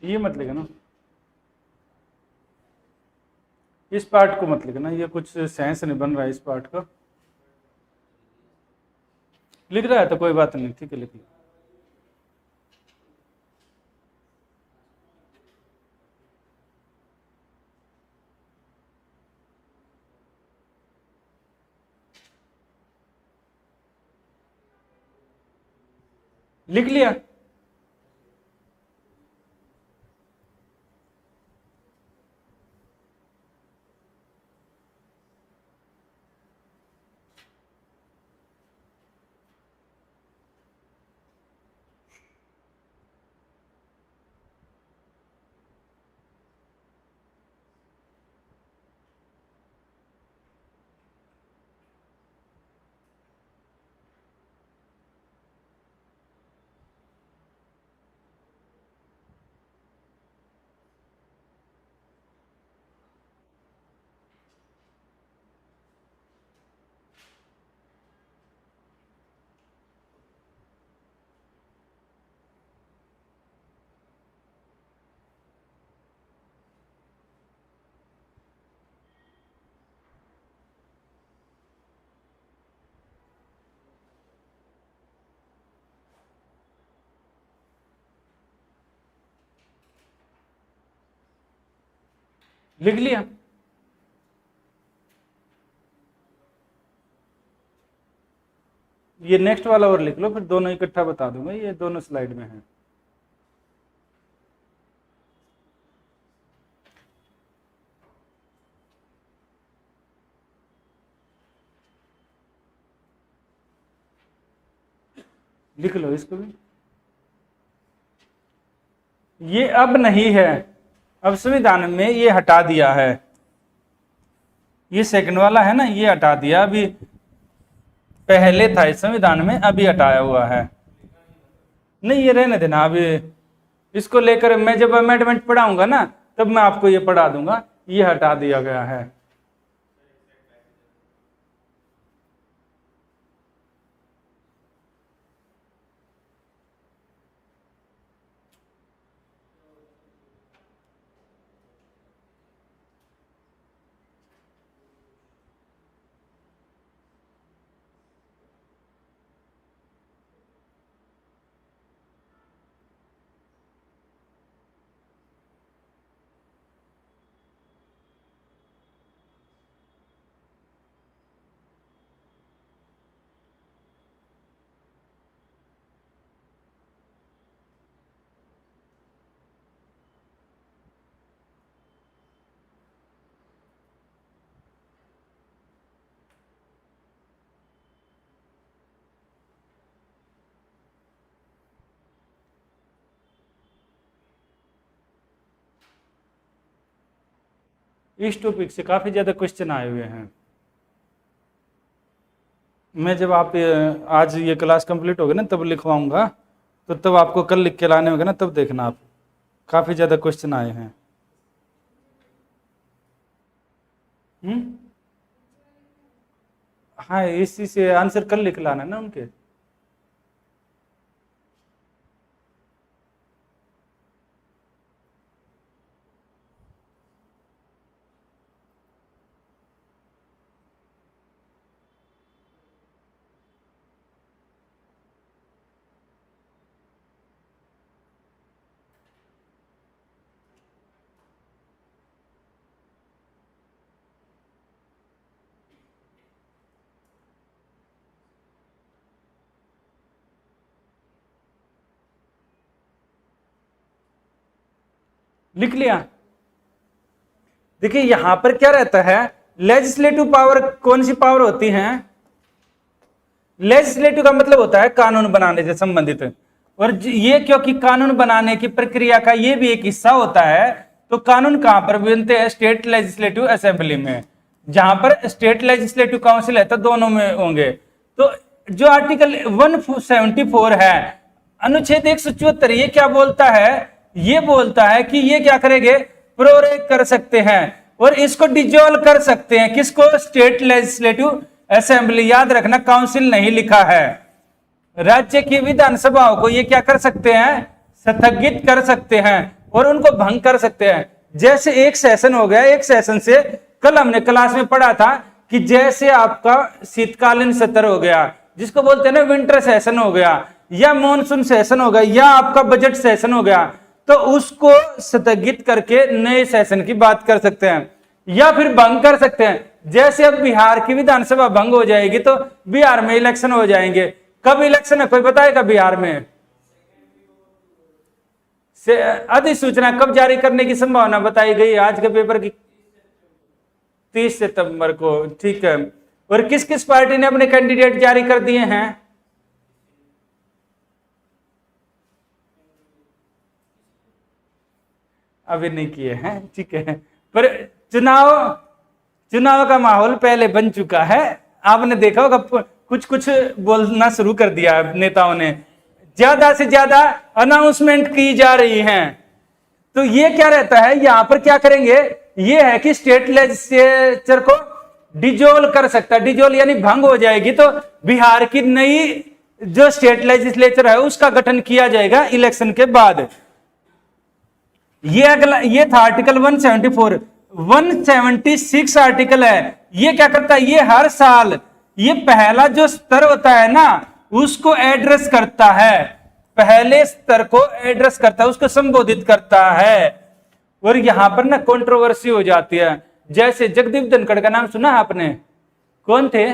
ये मत लिखना, इस पार्ट को मत लिखना, ये कुछ सेंस नहीं बन रहा है इस पार्ट का। लिख रहा है तो कोई बात नहीं, ठीक है, लिख लो। लिख लिया? लिख लिया। ये नेक्स्ट वाला और लिख लो, फिर दोनों इकट्ठा बता दूंगा, ये दोनों स्लाइड में है। लिख लो इसको भी। ये अब नहीं है, अब संविधान में ये हटा दिया है, ये सेकंड वाला है ना, ये हटा दिया, अभी पहले था इस संविधान में, अभी हटाया हुआ है। नहीं, ये रहने देना अभी, इसको लेकर मैं जब अमेंडमेंट पढ़ाऊंगा ना तब मैं आपको ये पढ़ा दूंगा, ये हटा दिया गया है। इस टॉपिक से काफी ज्यादा क्वेश्चन आए हुए हैं। मैं जब आप आज ये क्लास कंप्लीट होगी ना तब लिखवाऊंगा, तो तब आपको कल लिख के लाने होंगे ना, तब देखना आप, काफी ज्यादा क्वेश्चन आए हैं। हाँ, इसी से आंसर कल लिख लाना ना उनके। लिख लिया। देखिए यहां पर क्या रहता है, लेजिस्लेटिव पावर कौन सी पावर होती है? लेजिस्लेटिव का मतलब होता है कानून बनाने से संबंधित, और ये क्योंकि कानून बनाने की प्रक्रिया का ये भी एक हिस्सा होता है, तो कानून कहां पर बनते हैं? स्टेट लेजिस्लेटिव असेंबली में। जहां पर स्टेट लेजिस्लेटिव काउंसिल है तो दोनों में होंगे। तो जो आर्टिकल 174 है, अनुच्छेद 174, ये क्या बोलता है? ये बोलता है कि ये क्या करेंगे? प्रोरेग कर सकते हैं और इसको डिजोल्व कर सकते हैं। किसको? State legislative assembly. याद रखना, काउंसिल नहीं लिखा है। राज्य की विधानसभाओं को ये क्या कर सकते हैं? स्थगित कर सकते हैं और उनको भंग कर सकते हैं। जैसे एक सेशन हो गया, एक सेशन से कल हमने क्लास में पढ़ा था कि जैसे आपका शीतकालीन सत्र हो गया, जिसको बोलते हैं ना विंटर सेशन हो गया, या मॉनसून सेशन हो गया, या आपका बजट सेशन हो गया, तो उसको स्थगित करके नए सेशन की बात कर सकते हैं या फिर भंग कर सकते हैं। जैसे अब बिहार की विधानसभा भंग हो जाएगी तो बिहार में इलेक्शन हो जाएंगे। कब इलेक्शन है कोई बताएगा बिहार में? अधिसूचना कब जारी करने की संभावना बताई गई आज के पेपर की? 30 सितंबर को। ठीक है। और किस किस पार्टी ने अपने कैंडिडेट जारी कर दिए हैं? अभी नहीं किए हैं, ठीक है। पर चुनाव का माहौल पहले बन चुका है। आपने देखा होगा कुछ कुछ बोलना शुरू कर दिया नेताओं ने, ज्यादा से ज्यादा अनाउंसमेंट की जा रही हैं। तो ये क्या रहता है, यहां पर क्या करेंगे? ये है कि स्टेट लेजिस्लेचर को डिजोल्व कर सकता है। डिजोल्व यानी भंग हो जाएगी तो बिहार की नई जो स्टेट लेजिस्लेचर है उसका गठन किया जाएगा इलेक्शन के बाद। ये अगला, ये था आर्टिकल 174। 176 आर्टिकल है, ये क्या करता है? ये हर साल ये पहला जो स्तर होता है ना उसको एड्रेस करता है, पहले स्तर को एड्रेस करता है, उसको संबोधित करता है। और यहाँ पर ना कंट्रोवर्सी हो जाती है। जैसे जगदीप धनखड़ का नाम सुना है आपने? कौन थे?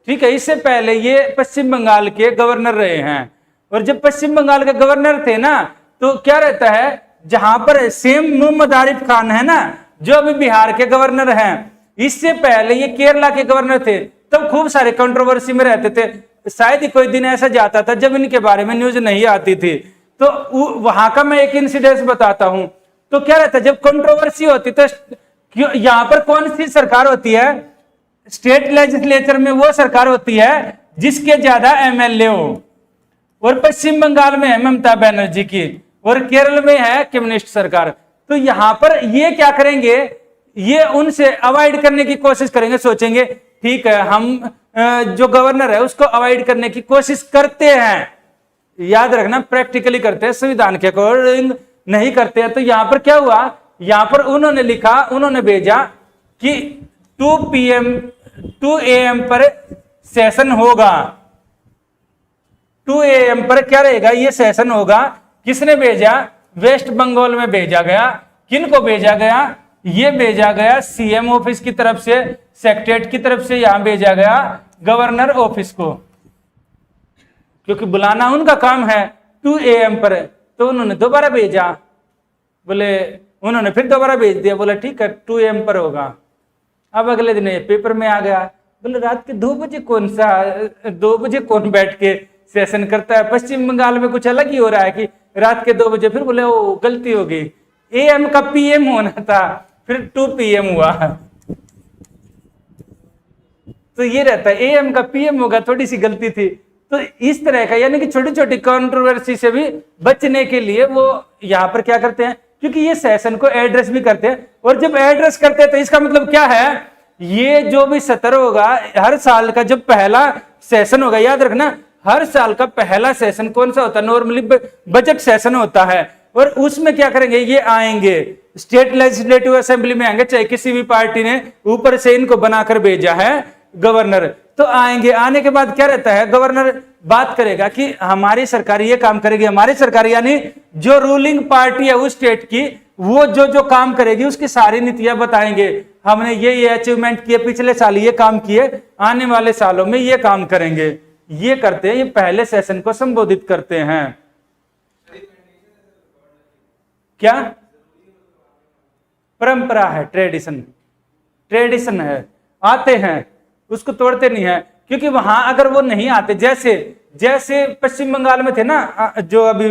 ठीक है, इससे पहले ये पश्चिम बंगाल के गवर्नर रहे हैं। और जब पश्चिम बंगाल के गवर्नर थे ना, तो क्या रहता है, जहां पर सेम मोहम्मद आरिफ खान है ना, जो अभी बिहार के गवर्नर हैं, इससे पहले ये केरला के गवर्नर थे, तब खूब सारे कंट्रोवर्सी में रहते थे। शायद ही कोई दिन ऐसा जाता था जब इनके बारे में न्यूज नहीं आती थी। तो वहां का मैं एक इंसिडेंस बताता हूं। तो क्या रहता है, जब कंट्रोवर्सी होती तो यहां पर कौन सी सरकार होती है? स्टेट लेजिस्लेचर में वो सरकार होती है जिसके ज्यादा एमएलए हो। और पश्चिम बंगाल में है ममता बनर्जी की, और केरल में है कम्युनिस्ट सरकार। तो यहां पर ये क्या करेंगे, ये उनसे अवॉइड करने की कोशिश करेंगे, सोचेंगे ठीक है हम जो गवर्नर है उसको अवॉइड करने की कोशिश करते हैं। याद रखना, प्रैक्टिकली करते हैं, संविधान के अकॉर्डिंग नहीं करते हैं। तो यहां पर क्या हुआ, यहां पर उन्होंने लिखा, उन्होंने भेजा कि 2 AM पर सेशन होगा। 2 AM पर क्या रहेगा, ये सेशन होगा। किसने भेजा? वेस्ट बंगाल में भेजा गया। किनको भेजा गया? ये भेजा गया सीएम ऑफिस की तरफ से, सेक्रेटरीट की तरफ से यहां भेजा गया गवर्नर ऑफिस को, क्योंकि बुलाना उनका काम है 2 AM पर। तो उन्होंने दोबारा भेजा, बोले उन्होंने फिर दोबारा भेज दिया, बोला ठीक है 2 AM पर होगा। अब अगले दिन पेपर में आ गया, बोले रात के 2 बजे कौन सा 2 बजे कौन बैठ के सेशन करता है? पश्चिम बंगाल में कुछ अलग ही हो रहा है कि रात के 2 बजे। फिर बोले ओ गलती हो गई, AM का PM होना था, फिर 2 PM हुआ। तो ये रहता है, AM का PM होगा, थोड़ी सी गलती थी। तो इस तरह का, यानी कि छोटी छोटी कंट्रोवर्सी से भी बचने के लिए वो यहाँ पर क्या करते हैं, क्योंकि ये सेशन को एड्रेस भी करते हैं। और जब एड्रेस करते हैं तो इसका मतलब क्या है, ये जो भी सत्र होगा, हर साल का जब पहला सेशन होगा, याद रखना हर साल का पहला सेशन कौन सा होता है? नॉर्मली बजट सेशन होता है। और उसमें क्या करेंगे, ये आएंगे स्टेट लेजिस्लेटिव असेंबली में आएंगे, चाहे किसी भी पार्टी ने ऊपर से इनको बनाकर भेजा है गवर्नर, तो आएंगे। आने के बाद क्या रहता है, गवर्नर बात करेगा कि हमारी सरकार ये काम करेगी, हमारी सरकार यानी जो रूलिंग पार्टी है उस स्टेट की, वो जो जो काम करेगी उसकी सारी नीतियां बताएंगे। हमने ये अचीवमेंट किए, पिछले साल ये काम किए, आने वाले सालों में ये काम करेंगे। ये करते हैं, ये पहले सेशन को संबोधित करते हैं। क्या परंपरा है, ट्रेडिशन है, आते हैं, उसको तोड़ते नहीं है। क्योंकि वहां अगर वो नहीं आते, जैसे पश्चिम बंगाल में थे ना, जो अभी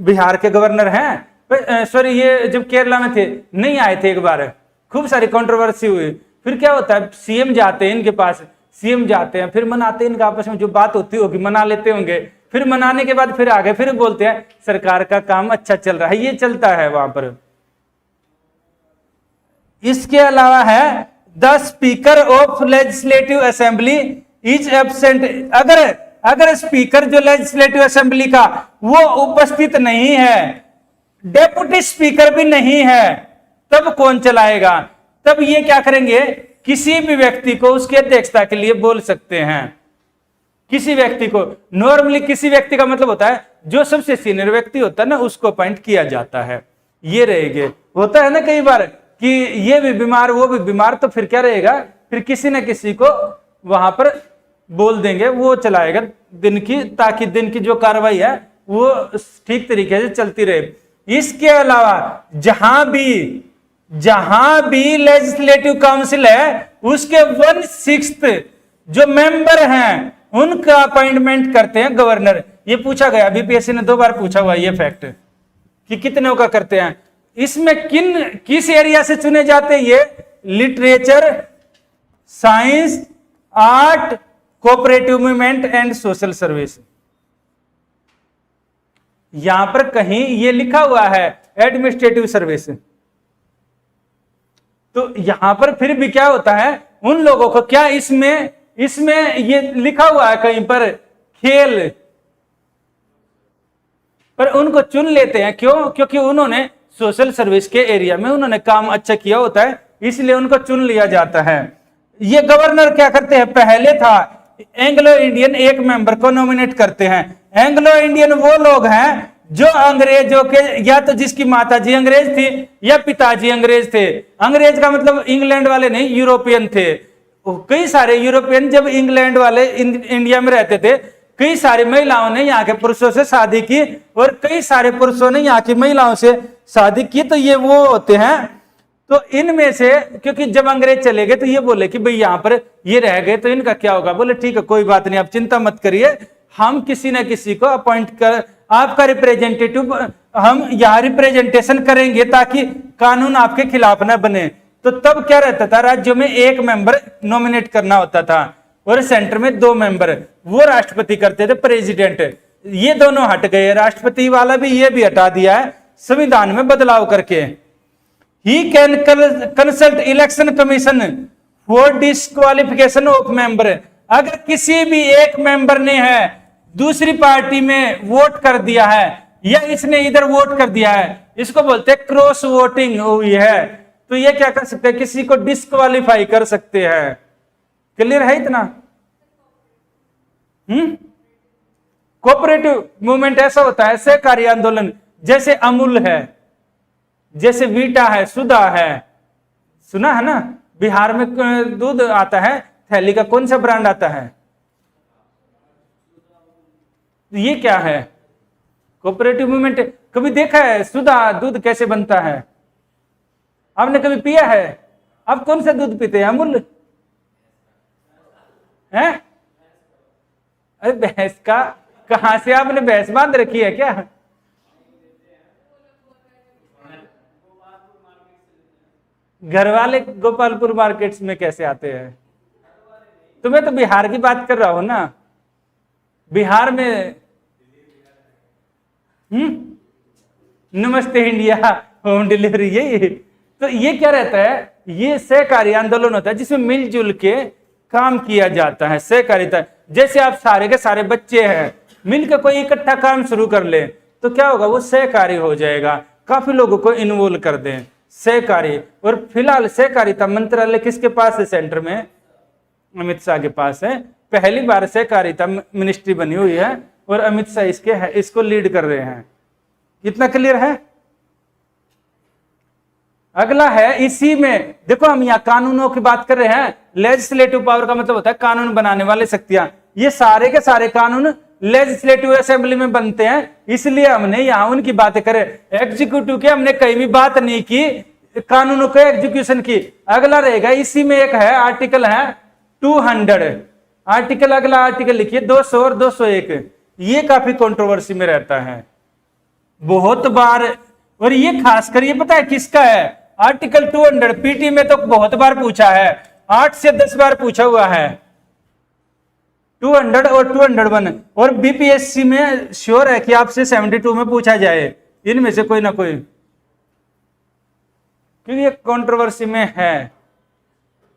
बिहार के गवर्नर हैं, सॉरी ये जब केरला में थे, नहीं आए थे, एक बार खूब सारी कंट्रोवर्सी हुई। फिर क्या होता है, सीएम जाते हैं इनके पास, सीएम जाते हैं, फिर मनाते हैं, इनका आपस में जो बात होती होगी मना लेते होंगे। फिर मनाने के बाद फिर आगे फिर बोलते हैं सरकार का काम अच्छा चल रहा है, ये चलता है वहां पर। इसके अलावा है the speaker of legislative assembly is absent. अगर स्पीकर जो लेजिस्लेटिव असेंबली का वो उपस्थित नहीं है, डेप्यूटी स्पीकर भी नहीं है, तब कौन चलाएगा? तब ये क्या करेंगे, किसी भी व्यक्ति को उसकी अध्यक्षता के लिए बोल सकते हैं। किसी व्यक्ति को, नॉर्मली किसी व्यक्ति का मतलब होता है जो सबसे सीनियर व्यक्ति होता है ना, उसको अपॉइंट किया जाता है। ये रहेंगे, होता है ना कई बार कि ये भी बीमार वो भी बीमार, तो फिर क्या रहेगा, फिर किसी न किसी को वहां पर बोल देंगे, वो चलाएगा दिन की, ताकि दिन की जो कार्रवाई है वो ठीक तरीके से चलती रहे। इसके अलावा जहां भी लेजिस्लेटिव काउंसिल है उसके 1/6 जो मेंबर हैं उनका अपॉइंटमेंट करते हैं गवर्नर। ये पूछा गया, बीपीएससी ने 2 बार पूछा हुआ ये फैक्ट कि कितने का करते हैं। इसमें किस एरिया से चुने जाते हैं? ये literature, science, art, cooperative movement and social service. यहां पर कहीं ये लिखा हुआ है एडमिनिस्ट्रेटिव सर्विस, तो यहां पर फिर भी क्या होता है, उन लोगों को क्या इसमें ये लिखा हुआ है कहीं पर खेल, पर उनको चुन लेते हैं। क्यों? क्योंकि उन्होंने सोशल सर्विस के एरिया में उन्होंने काम अच्छा किया होता है, इसलिए उनको चुन लिया जाता है। ये गवर्नर क्या करते हैं, पहले था एंग्लो इंडियन एक मेंबर को नॉमिनेट करते हैं। एंग्लो इंडियन वो लोग हैं जो अंग्रेजों के, या तो जिसकी माता जी अंग्रेज थी या पिताजी अंग्रेज थे। अंग्रेज का मतलब इंग्लैंड वाले नहीं, यूरोपियन थे। कई सारे यूरोपियन जब इंग्लैंड वाले इंडिया में रहते थे, कई सारी महिलाओं ने यहाँ के पुरुषों से शादी की और कई सारे पुरुषों ने यहाँ की महिलाओं से शादी की। तो ये वो होते हैं। तो इनमें से, क्योंकि जब अंग्रेज चले गए तो ये बोले कि भाई यहाँ पर ये रह गए तो इनका क्या होगा। बोले ठीक है, कोई बात नहीं, आप चिंता मत करिए, हम किसी ना किसी को अपॉइंट कर, आपका रिप्रेजेंटेटिव हम यहाँ रिप्रेजेंटेशन करेंगे ताकि कानून आपके खिलाफ ना बने। तो तब क्या रहता था, राज्यों में एक मेंबर नॉमिनेट करना होता था और सेंटर में 2 मेंबर, वो राष्ट्रपति करते थे, प्रेसिडेंट। ये दोनों हट गए, राष्ट्रपति वाला भी ये भी हटा दिया है संविधान में बदलाव करके। He can consult election commission for disqualification of member। अगर किसी भी एक मेंबर ने है दूसरी पार्टी में वोट कर दिया है या इसने इधर वोट कर दिया है, इसको बोलते हैं क्रॉस वोटिंग हुई है, तो ये क्या कर सकते हैं, किसी को डिस्क्वालीफाई कर सकते हैं। क्लियर है इतना? कोऑपरेटिव मूवमेंट ऐसा होता है, सहकारी आंदोलन, जैसे अमूल है, जैसे वीटा है, सुधा है, सुना है ना? बिहार में दूध आता है, थैली का कौन सा ब्रांड आता है? ये क्या है? Cooperative movement. कभी देखा है सुधा दूध कैसे बनता है? आपने कभी पिया है? आप कौन सा दूध पीते हैं, अमूल है? अरे भैंस का, कहां से आपने भैंस बांध रखी है क्या? घर वाले गोपालपुर मार्केट्स में कैसे आते हैं? तो मैं तो बिहार की बात कर रहा हूं ना, बिहार में। नमस्ते इंडिया होम डिलीवरी, यही। तो ये क्या रहता है, ये सहकारी आंदोलन होता है जिसमें मिलजुल के काम किया जाता है, सहकारिता। जैसे आप सारे के सारे बच्चे हैं, मिलकर कोई इकट्ठा काम शुरू कर ले तो क्या होगा, वो सहकारी हो जाएगा। काफी लोगों को इन्वॉल्व कर दें, सहकारी। और फिलहाल सहकारिता मंत्रालय किसके पास है सेंटर में? अमित शाह के पास है। पहली बार सहकारिता मिनिस्ट्री बनी हुई है और अमित शाह इसको लीड कर रहे हैं। इतना क्लियर है? अगला है, इसी में देखो, हम यहाँ कानूनों की बात कर रहे हैं। लेजिस्लेटिव पावर का मतलब होता है कानून बनाने वाले शक्तियां। ये सारे के सारे कानून लेजिस्लेटिव असेंबली में बनते हैं, इसलिए हमने यहाँ उनकी बातें करे। एग्जीक्यूटिव की हमने कहीं भी बात नहीं की, कानूनों के एग्जीक्यूशन की। अगला रहेगा, इसी में एक है आर्टिकल है 200 आर्टिकल। अगला आर्टिकल लिखिए 200 और 201। ये काफी कंट्रोवर्सी में रहता है बहुत बार, और ये खासकर ये पता है किसका है? आर्टिकल 200 पीटी में तो बहुत बार पूछा है, 8 से 10 बार पूछा हुआ है। 200 और 201, और बीपीएससी में श्योर है कि आपसे 72 में पूछा जाए, इनमें से कोई ना कोई, क्योंकि ये कंट्रोवर्सी में है।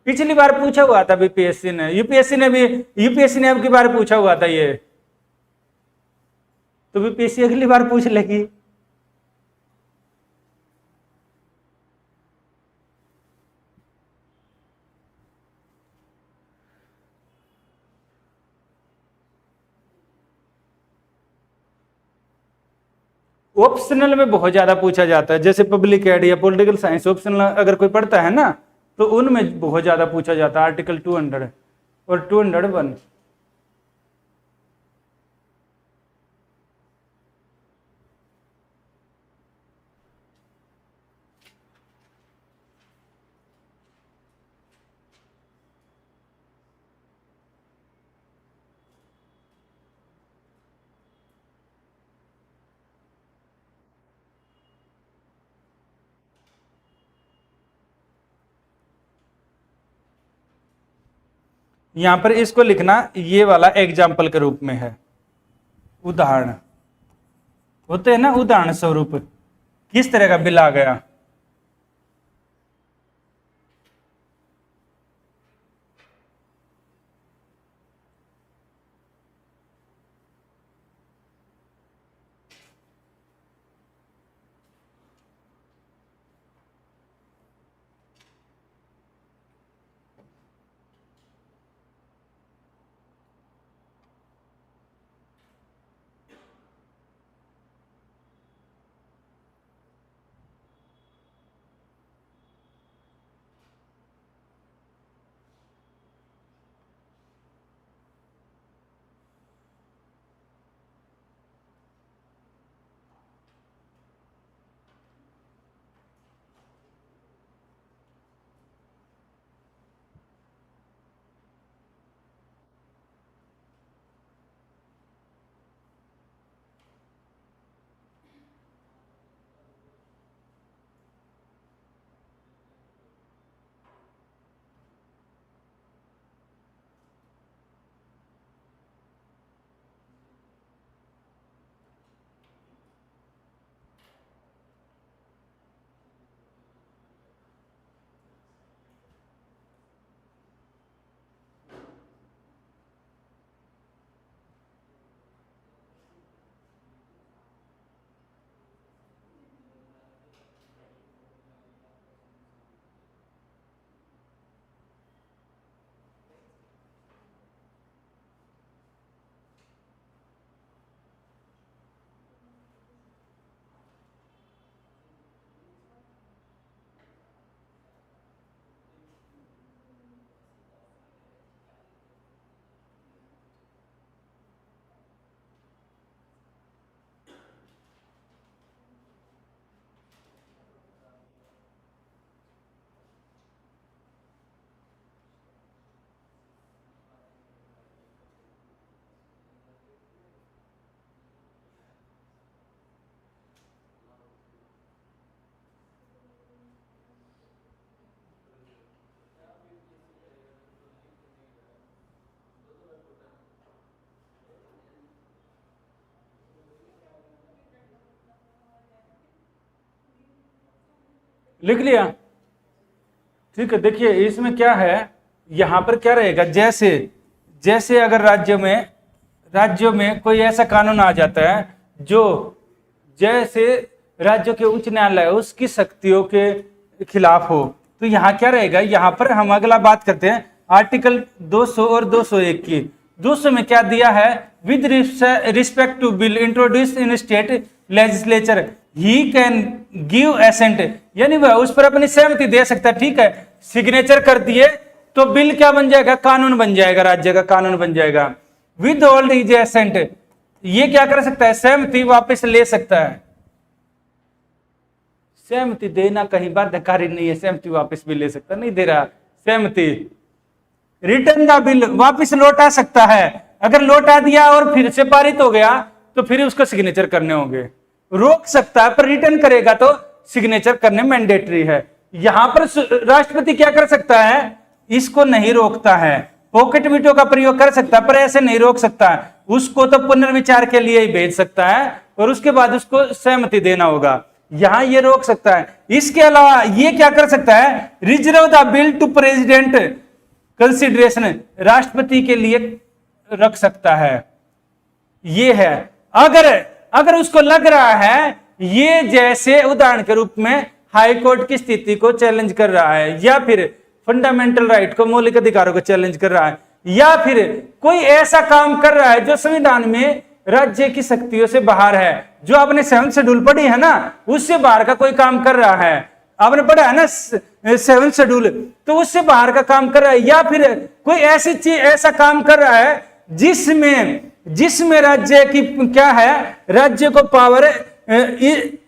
पिछली बार पूछा हुआ था बीपीएससी ने, यूपीएससी ने अब की बार पूछा हुआ था ये, तो बीपीएससी अगली बार पूछ लेगी। ऑप्शनल में बहुत ज्यादा पूछा जाता है, जैसे पब्लिक एड या पॉलिटिकल साइंस ऑप्शनल अगर कोई पढ़ता है ना, तो उनमें बहुत ज्यादा पूछा जाता है आर्टिकल 200 और 201। यहां पर इसको लिखना ये वाला एग्जाम्पल के रूप में है, उदाहरण होते हैं ना, उदाहरण स्वरूप किस तरह का बिल आ गया। लिख लिया, ठीक है। देखिए इसमें क्या है, यहां पर क्या रहेगा, जैसे जैसे अगर राज्यों में कोई ऐसा कानून आ जाता है जो जैसे राज्यों के उच्च न्यायालय उसकी शक्तियों के खिलाफ हो, तो यहाँ क्या रहेगा, यहाँ पर हम अगला बात करते हैं आर्टिकल 200 और 201 की। 200 में क्या दिया है, with respect to bill introduce in state legislature he can give assent, यानी वह उस पर अपनी सहमति दे सकता है, ठीक है। सिग्नेचर कर दिए तो बिल क्या बन जाएगा, कानून बन जाएगा, राज्य का कानून बन जाएगा। विद होल्ड इज एसेंट, ये क्या कर सकता है, सहमति वापस ले सकता है। सहमति देना कहीं बाध्यकारी नहीं है, सहमति वापस भी ले सकता, नहीं दे रहा सहमति। रिटर्न द बिल, वापस लौटा सकता है, अगर लौटा दिया और फिर से पारित हो गया तो फिर उसको सिग्नेचर करने होंगे। रोक सकता है पर रिटर्न करेगा तो सिग्नेचर करने मैंडेटरी है। यहां पर राष्ट्रपति क्या कर सकता है, इसको नहीं रोकता है, पॉकेट वीटो का प्रयोग कर सकता है पर ऐसे नहीं रोक सकता है, उसको तो पुनर्विचार के लिए ही भेज सकता है और उसके बाद उसको सहमति देना होगा। यहां ये रोक सकता है। इसके अलावा ये क्या कर सकता है, reserve the bill to president consideration, राष्ट्रपति के लिए रख सकता है। ये है अगर उसको लग रहा है ये जैसे उदाहरण के रूप में हाई कोर्ट की स्थिति को चैलेंज कर रहा है, या फिर फंडामेंटल राइट को, मौलिक अधिकारों को चैलेंज कर रहा है, या फिर कोई ऐसा काम कर रहा है जो संविधान में राज्य की शक्तियों से बाहर है, जो आपने 7th शेड्यूल पढ़ी है ना, उससे बाहर का कोई काम कर रहा है, आपने पढ़ा है ना 7th शेड्यूल, तो उससे बाहर का काम कर रहा है, या फिर कोई ऐसी चीज ऐसा काम कर रहा है जिसमें राज्य की क्या है, राज्य को पावर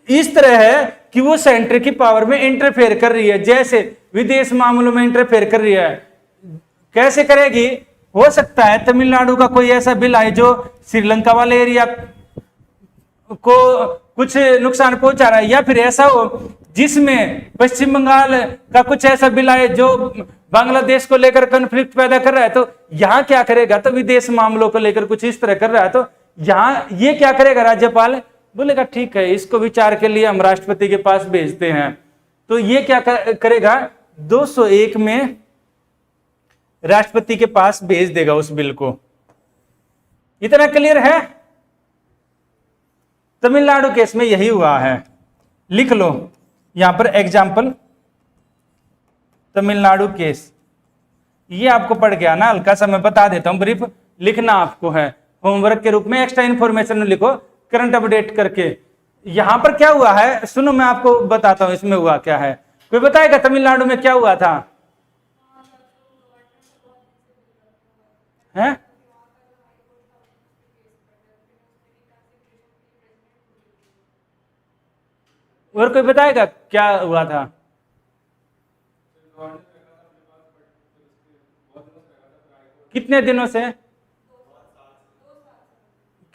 इस तरह है कि वो सेंटर की पावर में इंटरफेयर कर रही है, जैसे विदेश मामलों में इंटरफेयर कर रही है। कैसे करेगी, हो सकता है तमिलनाडु का कोई ऐसा बिल आए जो श्रीलंका वाले एरिया को कुछ नुकसान पहुंचा रहा है, या फिर ऐसा हो जिसमें पश्चिम बंगाल का कुछ ऐसा बिल आए जो बांग्लादेश को लेकर कॉन्फ्लिक्ट पैदा कर रहा है, तो यहां क्या करेगा, तो विदेश मामलों को लेकर कुछ इस तरह कर रहा है, तो यहां ये क्या करेगा, राज्यपाल बोलेगा ठीक है इसको विचार के लिए हम राष्ट्रपति के पास भेजते हैं, तो ये क्या करेगा, 201 में राष्ट्रपति के पास भेज देगा उस बिल को। इतना क्लियर है। तमिलनाडु केस में यही हुआ है, लिख लो यहां पर एग्जाम्पल, तमिलनाडु केस, ये आपको पढ़ गया ना, हल्का सा मैं बता देता हूं, ब्रीफ लिखना आपको है होमवर्क के रूप में, एक्स्ट्रा इन्फॉर्मेशन लिखो करंट अपडेट करके। यहां पर क्या हुआ है सुनो, मैं आपको बताता हूं इसमें हुआ क्या है। कोई बताएगा तमिलनाडु में क्या हुआ था, है? और कोई बताएगा क्या हुआ था? कितने दिनों से,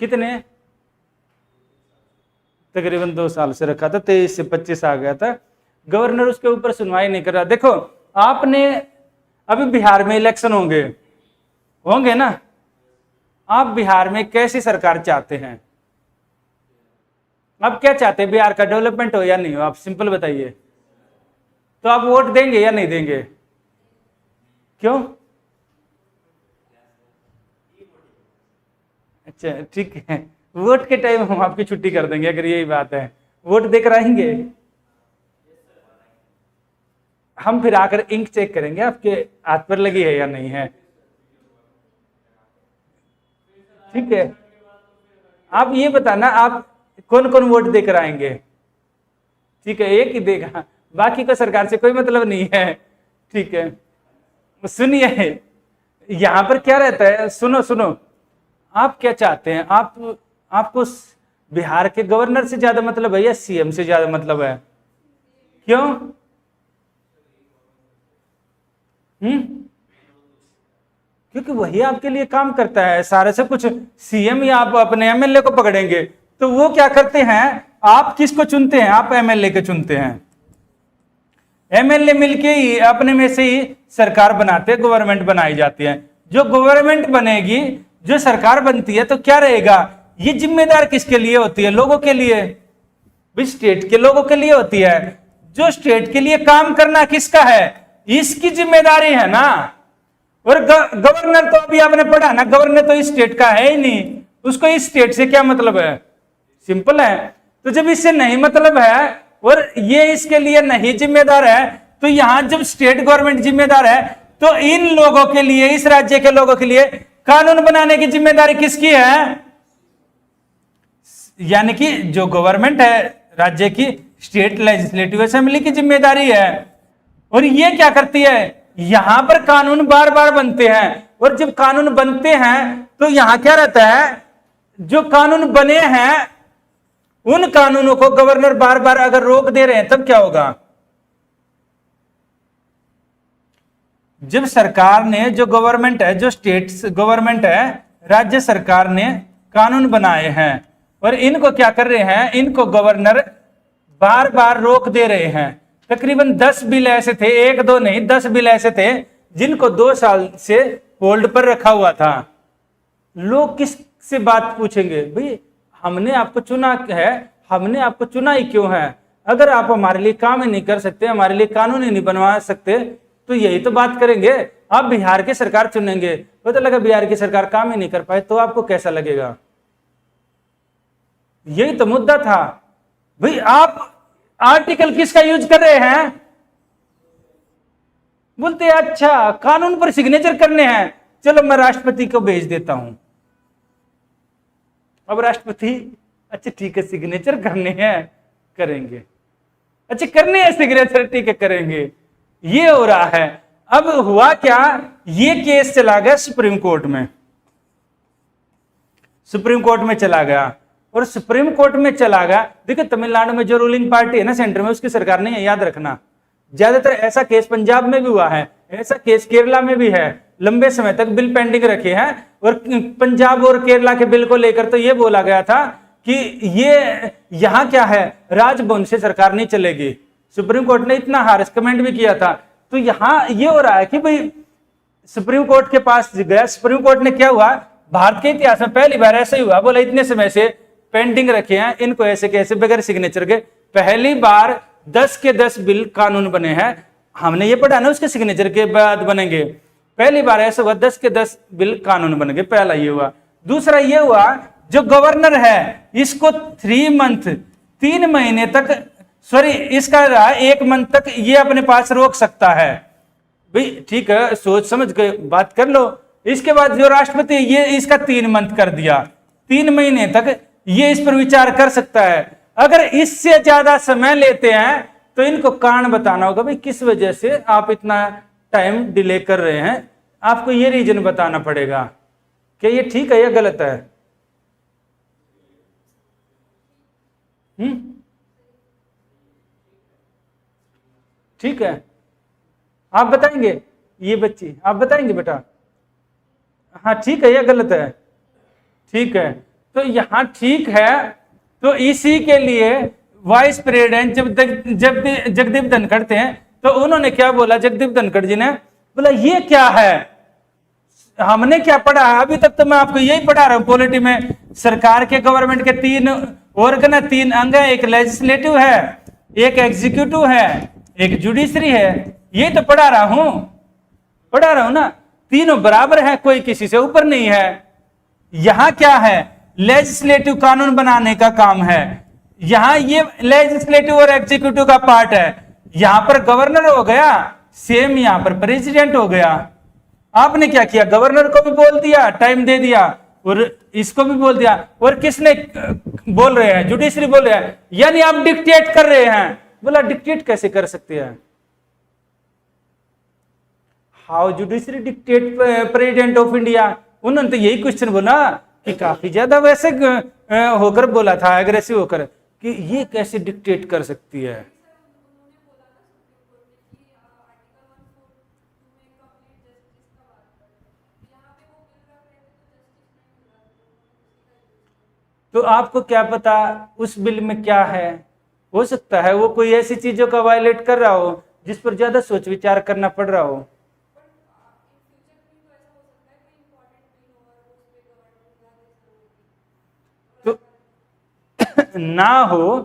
कितने, तकरीबन 2 साल से रखा था, 23 से 25 आ गया था। गवर्नर उसके ऊपर सुनवाई नहीं कर रहा। देखो आपने अभी बिहार में इलेक्शन होंगे ना, आप बिहार में कैसी सरकार चाहते हैं, आप क्या चाहते हैं, बिहार का डेवलपमेंट हो या नहीं हो, आप सिंपल बताइए। तो आप वोट देंगे या नहीं देंगे, क्यों? अच्छा ठीक है, वोट के टाइम हम आपकी छुट्टी कर देंगे अगर यही बात है। वोट देकर आएंगे हम, फिर आकर इंक चेक करेंगे आपके हाथ पर लगी है या नहीं है, ठीक है। आप ये बताना आप कौन कौन वोट देकर आएंगे, ठीक है, एक ही देगा, बाकी को सरकार से कोई मतलब नहीं है, ठीक है। सुनिए यहां पर क्या रहता है, सुनो आप क्या चाहते हैं, आपको बिहार के गवर्नर से ज्यादा मतलब है या सीएम से ज्यादा मतलब है, क्यों? क्योंकि वही आपके लिए काम करता है सारे से कुछ। सीएम या आप अपने एमएलए को पकड़ेंगे तो वो क्या करते हैं, आप किसको चुनते हैं, आप एमएलए को चुनते हैं, एमएलए मिलके ही अपने में से ही सरकार बनाते, गवर्नमेंट बनाई जाती है। जो गवर्नमेंट बनेगी, जो सरकार बनती है, तो क्या रहेगा, ये जिम्मेदार किसके लिए होती है, लोगों के लिए, भी स्टेट के लोगों के लिए होती है। जो स्टेट के लिए काम करना किसका है, इसकी जिम्मेदारी है ना। और गवर्नर तो अभी आपने पढ़ा ना, गवर्नर तो इस स्टेट का है ही नहीं, उसको इस स्टेट से क्या मतलब है, सिंपल है। तो जब इससे नहीं मतलब है और ये इसके लिए नहीं जिम्मेदार है, तो यहां जब स्टेट गवर्नमेंट जिम्मेदार है, तो इन लोगों के लिए, इस राज्य के लोगों के लिए कानून बनाने की जिम्मेदारी किसकी है, यानी कि जो गवर्नमेंट है राज्य की, स्टेट लेजिस्लेटिव असेंबली की जिम्मेदारी है। और ये क्या करती है, यहां पर कानून बार बार बनते हैं, और जब कानून बनते हैं तो यहां क्या रहता है, जो कानून बने हैं उन कानूनों को गवर्नर बार बार अगर रोक दे रहे हैं तब क्या होगा। जब सरकार ने, जो गवर्नमेंट है, जो स्टेट गवर्नमेंट है, राज्य सरकार ने कानून बनाए हैं और इनको क्या कर रहे हैं, इनको गवर्नर बार बार रोक दे रहे हैं। तकरीबन 10 बिल ऐसे थे, एक दो नहीं 10 बिल ऐसे थे जिनको 2 साल से होल्ड पर रखा हुआ था। लोग किससे बात पूछेंगे, भाई हमने आपको चुना है, हमने आपको चुना ही क्यों है, अगर आप हमारे लिए काम ही नहीं कर सकते, हमारे लिए कानून ही नहीं बनवा सकते, तो यही तो बात करेंगे। आप बिहार की सरकार चुनेंगे, पता लगा बिहार की सरकार काम ही नहीं कर पाए, तो आपको कैसा लगेगा। यही तो मुद्दा था। भाई आप आर्टिकल किसका यूज कर रहे हैं, बोलते हैं अच्छा कानून पर सिग्नेचर करने हैं, चलो मैं राष्ट्रपति को भेज देता हूं। अब राष्ट्रपति अच्छा ठीक है सिग्नेचर करने हैं, करेंगे, अच्छा करने हैं सिग्नेचर, ठीक है करेंगे, ये हो रहा है। अब हुआ क्या, ये केस चला गया सुप्रीम कोर्ट में, सुप्रीम कोर्ट में चला गया, और सुप्रीम कोर्ट में चला गया। देखिए तमिलनाडु में जो रूलिंग पार्टी है ना सेंटर में, उसकी सरकार नहीं है, याद रखना। ज्यादातर ऐसा केस पंजाब में भी हुआ है, ऐसा केस केरला में भी है, लंबे समय तक बिल पेंडिंग रखे हैं। और पंजाब और केरला के बिल को लेकर तो ये बोला गया था कि ये यहां क्या है, राजभवन से सरकार नहीं चलेगी। सुप्रीम कोर्ट ने इतना हार्श कमेंट भी किया था। तो यहां ये हो रहा है कि भाई सुप्रीम कोर्ट के पास गया, सुप्रीम कोर्ट ने क्या हुआ, भारत के इतिहास में पहली बार ऐसा ही हुआ, बोला इतने समय से पेंडिंग रखे हैं, इनको ऐसे कैसे बगैर सिग्नेचर के, पहली बार 10 के 10 बिल कानून बने हैं। हमने ये पढ़ा ना उसके सिग्नेचर के बाद बनेंगे, पहली बार ऐसा हुआ 10 के 10 बिल कानून बन गए, पहला ये हुआ। दूसरा ये हुआ, जो गवर्नर है इसको 3 मंथ 3 महीने तक, सॉरी इसका रहा 1 मंथ तक ये अपने पास रोक सकता है। भाई ठीक है, सोच समझ के बात कर लो। इसके बाद जो राष्ट्रपति ये इसका 3 मंथ कर दिया, 3 महीने तक ये इस पर विचार कर सकता है। अगर इससे ज्यादा समय लेते हैं तो इनको कारण बताना होगा, भाई किस वजह से आप इतना टाइम डिले कर रहे हैं, आपको ये रीजन बताना पड़ेगा कि ये ठीक है या गलत है। ठीक है, आप बताएंगे, ये बच्ची आप बताएंगे बेटा, हाँ ठीक है या गलत है, ठीक है। तो यहां ठीक है, तो इसी के लिए वाइस प्रेसिडेंट जब जगदीप धनखड़ थे, तो उन्होंने क्या बोला, जगदीप धनखड़ जी ने बोला ये क्या है, हमने क्या पढ़ा है, अभी तक तो मैं आपको यही पढ़ा रहा हूं पॉलिटी में, सरकार के गवर्नमेंट के 3 ऑर्गन है, 3 अंग है, एक लेजिस्लेटिव है, एक एग्जीक्यूटिव है, एक जुडिशरी है, ये तो पढ़ा रहा हूं ना, तीनों बराबर है, कोई किसी से ऊपर नहीं है। यहां क्या है, लेजिस्लेटिव कानून बनाने का काम है, यहां ये लेजिस्लेटिव और एग्जीक्यूटिव का पार्ट है। यहां पर गवर्नर हो गया, सेम यहां पर प्रेसिडेंट हो गया। आपने क्या किया, गवर्नर को भी बोल दिया, टाइम दे दिया, और इसको भी बोल दिया, और किसने बोल रहे हैं, जुडिशरी बोल रहे हैं, यानी आप डिक्टेट कर रहे हैं। बोला डिक्टेट कैसे कर सकते हैं, how judiciary dictate president of India. उन्होंने तो यही क्वेश्चन बोला कि काफी ज्यादा वैसे होकर बोला था, एग्रेसिव होकर, कि ये कैसे डिक्टेट कर सकती है। तो आपको क्या पता उस बिल में क्या है, हो सकता है वो कोई ऐसी चीजों का वायलेट कर रहा हो जिस पर ज्यादा सोच विचार करना पड़ रहा हो। तो ना हो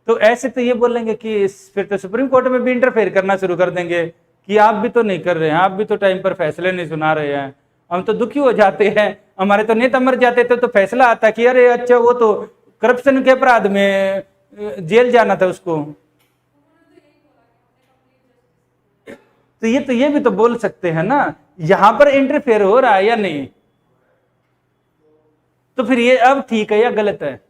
तो ऐसे तो ये बोलेंगे कि फिर तो सुप्रीम कोर्ट में भी इंटरफेयर करना शुरू कर देंगे कि आप भी तो नहीं कर रहे हैं, आप भी तो टाइम पर फैसले नहीं सुना रहे हैं, हम तो दुखी हो जाते हैं, हमारे तो नेता मर जाते थे तो फैसला आता कि अरे अच्छा वो तो करप्शन के अपराध में जेल जाना था उसको। तो ये भी तो बोल सकते हैं ना, यहां पर इंटरफेयर हो रहा है या नहीं, तो फिर ये अब ठीक है या गलत है?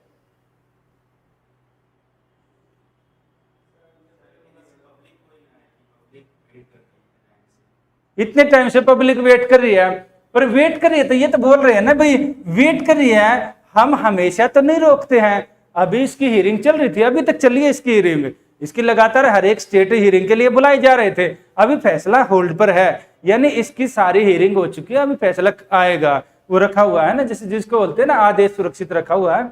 इतने टाइम से पब्लिक वेट कर रही है, पर वेट कर रही है तो ये तो बोल रहे हैं ना भाई वेट कर रही है, हम हमेशा तो नहीं रोकते हैं। अभी इसकी हियरिंग चल रही थी, अभी तक चली है इसकी हियरिंग, इसकी लगातार हर एक स्टेट हियरिंग के लिए बुलाए जा रहे थे, अभी फैसला होल्ड पर है, यानी इसकी सारी हियरिंग हो चुकी है, अभी फैसला आएगा, वो रखा हुआ है ना, जैसे जिसको बोलते हैं ना आदेश सुरक्षित रखा हुआ है।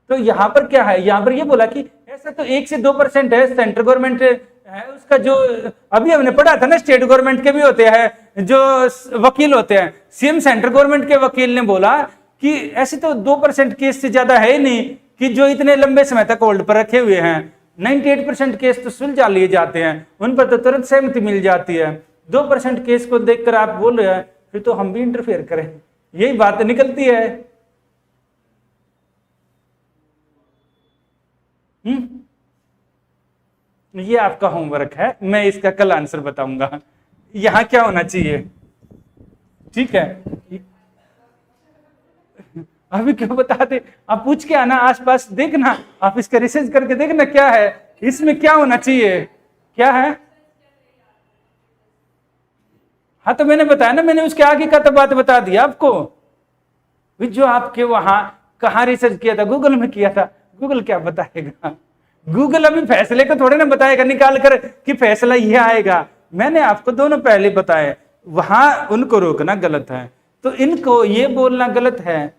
तो यहाँ पर क्या है, यहाँ पर ये बोला कि ऐसा तो 1 से 2% है, सेंट्रल गवर्नमेंट है उसका, जो अभी हमने पढ़ा था ना स्टेट गवर्नमेंट के भी होते हैं जो वकील होते हैं, सीएम सेंट्रल गवर्नमेंट के वकील ने बोला कि ऐसे तो 2% केस से ज्यादा है ही नहीं कि जो इतने लंबे समय तक होल्ड पर रखे हुए हैं, 98% केस तो सुलझा लिए जाते हैं, उन पर तो तुरंत सहमति मिल जाती है, 2% केस को देखकर आप बोल रहे हैं फिर तो हम भी इंटरफेयर करें, यही बात निकलती है। ये आपका होमवर्क है, मैं इसका कल आंसर बताऊंगा, यहां क्या होना चाहिए, ठीक है? अभी क्यों बता दे, आप पूछ के आना, आसपास देखना, आप इसका रिसर्च करके देखना क्या है इसमें, क्या होना चाहिए, क्या है। हाँ तो मैंने बताया ना, मैंने उसके आगे का तो बात बता दिया आपको, जो आपके वहां कहाँ रिसर्च किया था, गूगल में किया था, गूगल क्या बताएगा, गूगल अभी फैसले को थोड़े ना बताएगा निकाल कर कि फैसला ये आएगा, मैंने आपको दोनों पहले बताए, वहां उनको रोकना गलत है, तो इनको ये बोलना गलत है,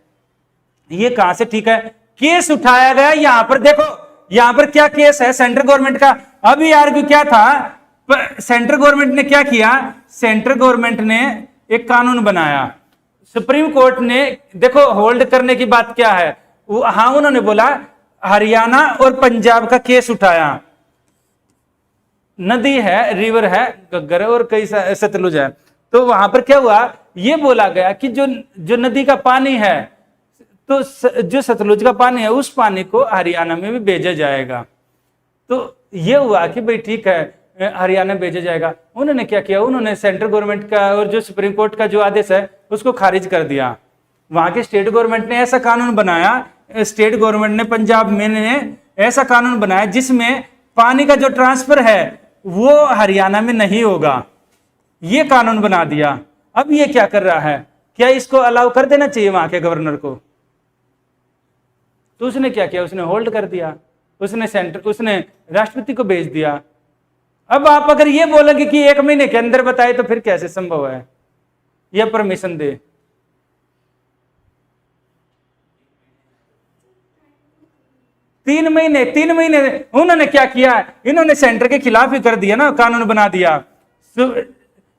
ये कहां से ठीक है। केस उठाया गया यहां पर, देखो यहां पर क्या केस है सेंट्रल गवर्नमेंट का, अभी आर्ग्यू क्या था, सेंट्रल गवर्नमेंट ने क्या किया, सेंट्रल गवर्नमेंट ने एक कानून बनाया, सुप्रीम कोर्ट ने देखो होल्ड करने की बात क्या है, हाँ उन्होंने बोला हरियाणा और पंजाब का केस उठाया, नदी है, रिवर है गग्गर और कई सतलुज है, तो वहां पर क्या हुआ, ये बोला गया कि जो नदी का पानी है, तो जो सतलुज का पानी है उस पानी को हरियाणा में भी भेजा जाएगा, तो ये हुआ कि भाई ठीक है हरियाणा भेजा जाएगा। उन्होंने क्या किया, उन्होंने सेंट्रल गवर्नमेंट का और जो सुप्रीम कोर्ट का जो आदेश है उसको खारिज कर दिया, वहां के स्टेट गवर्नमेंट ने ऐसा कानून बनाया, स्टेट गवर्नमेंट ने पंजाब में ने ऐसा कानून बनाया जिसमें पानी का जो ट्रांसफर है वो हरियाणा में नहीं होगा, ये कानून बना दिया। अब ये क्या कर रहा है, क्या इसको अलाउ कर देना चाहिए वहां के गवर्नर को, तो उसने क्या किया, उसने होल्ड कर दिया, उसने राष्ट्रपति को भेज दिया। अब आप अगर ये बोलेंगे कि 1 महीने के अंदर बताए तो फिर कैसे संभव है यह परमिशन दे, तीन महीने उन्होंने क्या किया, इन्होंने सेंटर के खिलाफ ही कर दिया ना, कानून बना दिया।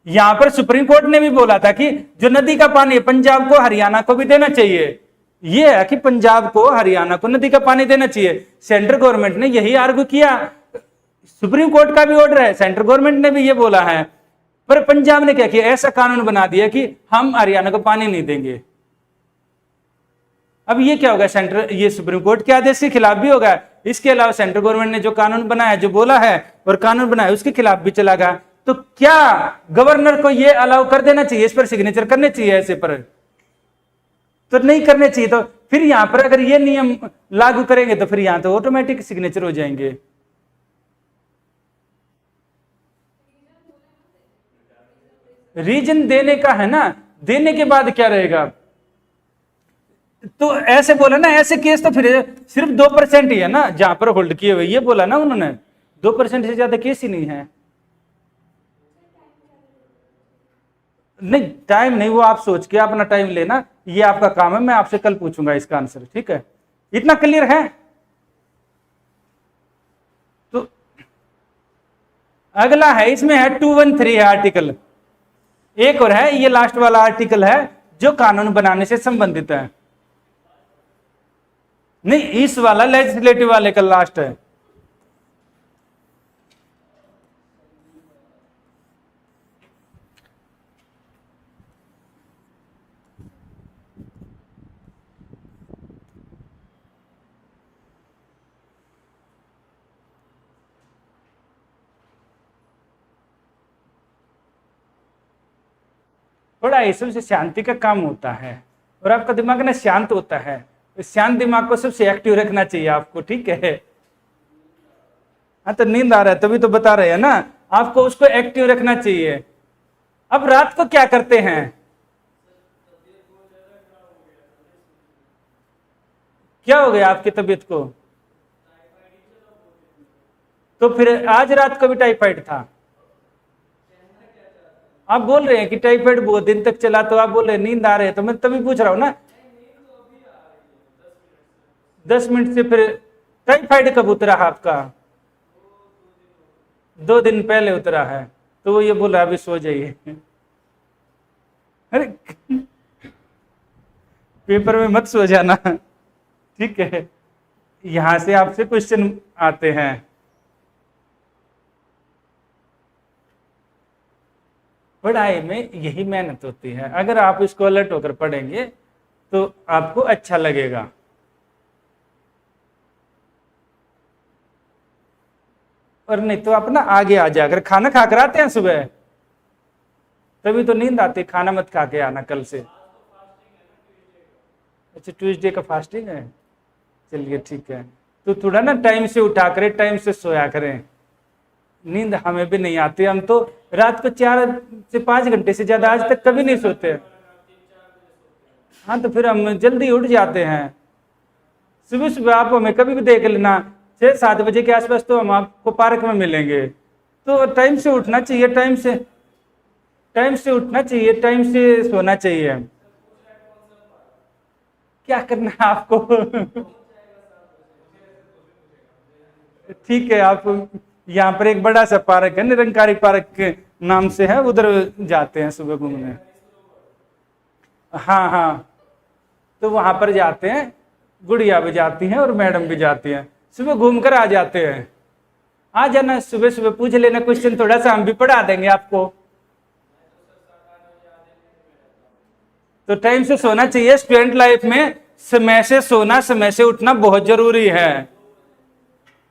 यहां पर सुप्रीम कोर्ट ने भी बोला था कि जो नदी का पानी पंजाब को हरियाणा को भी देना चाहिए, यह है कि पंजाब को हरियाणा को नदी का पानी देना चाहिए, सेंट्रल गवर्नमेंट ने यही आर्ग्यू किया, सुप्रीम कोर्ट का भी ऑर्डर है, सेंट्रल गवर्नमेंट ने भी ये बोला है, पर पंजाब ने क्या किया, ऐसा कानून बना दिया कि हम हरियाणा को पानी नहीं देंगे। अब ये क्या होगा, सेंट्रल ये सुप्रीम कोर्ट के आदेश के खिलाफ भी होगा, इसके अलावा सेंट्रल गवर्नमेंट ने जो कानून बनाया, जो बोला है और कानून बनाया उसके खिलाफ भी चला गया, तो क्या गवर्नर को ये अलाउ कर देना चाहिए, इस पर सिग्नेचर करने चाहिए, ऐसे पर तो नहीं करने चाहिए। तो फिर यहां पर अगर ये नियम लागू करेंगे तो फिर यहां तो ऑटोमेटिक सिग्नेचर हो जाएंगे। रीजन देने का है ना, देने के बाद क्या रहेगा, तो ऐसे बोला ना, ऐसे केस तो फिर सिर्फ 2% ही है ना जहां पर होल्ड किए हुए, ये बोला ना उन्होंने, 2% से ज्यादा केस ही नहीं है। नहीं टाइम नहीं, वो आप सोच के अपना टाइम लेना, ये आपका काम है, मैं आपसे कल पूछूंगा इसका आंसर, ठीक है? इतना क्लियर है? तो अगला है, इसमें है 213 है आर्टिकल, एक और है ये लास्ट वाला आर्टिकल है जो कानून बनाने से संबंधित है, नहीं इस वाला लेजिस्लेटिव वाले का लास्ट है, थोड़ा ऐसे से शांति का काम होता है और आपका दिमाग ना शांत होता है। शांत दिमाग को सबसे एक्टिव रखना चाहिए आपको, ठीक है। हाँ तो नींद आ रहा है तभी तो बता रहे हैं ना, आपको उसको एक्टिव रखना चाहिए। अब रात को क्या करते हैं? क्या हो गया आपकी तबीयत को? तो फिर आज रात को भी टाइफाइड था? आप बोल रहे हैं कि टाइफाइड बहुत दिन तक चला, तो आप बोल रहे हैं नींद आ रहे है, तो मैं तभी पूछ रहा हूं ना। 10 मिनट से फिर टाइफाइड कब उतरा आपका? 2 दिन पहले उतरा है, तो वो ये बोला अभी सो जाइए। अरे पेपर में मत सो जाना, ठीक है। यहां से आपसे क्वेश्चन आते हैं। पढ़ाई में यही मेहनत होती है, अगर आप इसको अलर्ट होकर पढ़ेंगे तो आपको अच्छा लगेगा। और नहीं तो आप ना आगे आ जाकर खाना खाकर आते हैं सुबह, तभी तो नींद आती। खाना मत खा के आना कल से। अच्छा ट्यूसडे का फास्टिंग है, चलिए ठीक है। तो थोड़ा ना टाइम से उठा करें, टाइम से सोया करें। नींद हमें भी नहीं आती, हम तो रात को 4 से 5 घंटे से ज्यादा आज तक कभी नहीं सोते। हाँ तो फिर हम जल्दी उठ जाते हैं। सुबह सुबह आप हमें कभी भी देख लेना 6-7 बजे के आसपास, तो हम आपको पार्क में मिलेंगे। तो टाइम से उठना चाहिए, टाइम से उठना चाहिए, टाइम से सोना चाहिए। क्या करना है आपको? ठीक है, आप यहाँ पर एक बड़ा सा पार्क है, निरंकारी पार्क के नाम से है, उधर जाते हैं सुबह घूमने। हाँ हाँ, तो वहां पर जाते हैं, गुड़िया भी जाती हैं और मैडम भी जाती हैं, सुबह घूम कर आ जाते हैं। आ जाना सुबह सुबह, पूछ लेना क्वेश्चन, थोड़ा सा हम भी पढ़ा देंगे आपको। तो टाइम से सोना चाहिए। स्टूडेंट लाइफ में समय से सोना, समय से उठना बहुत जरूरी है।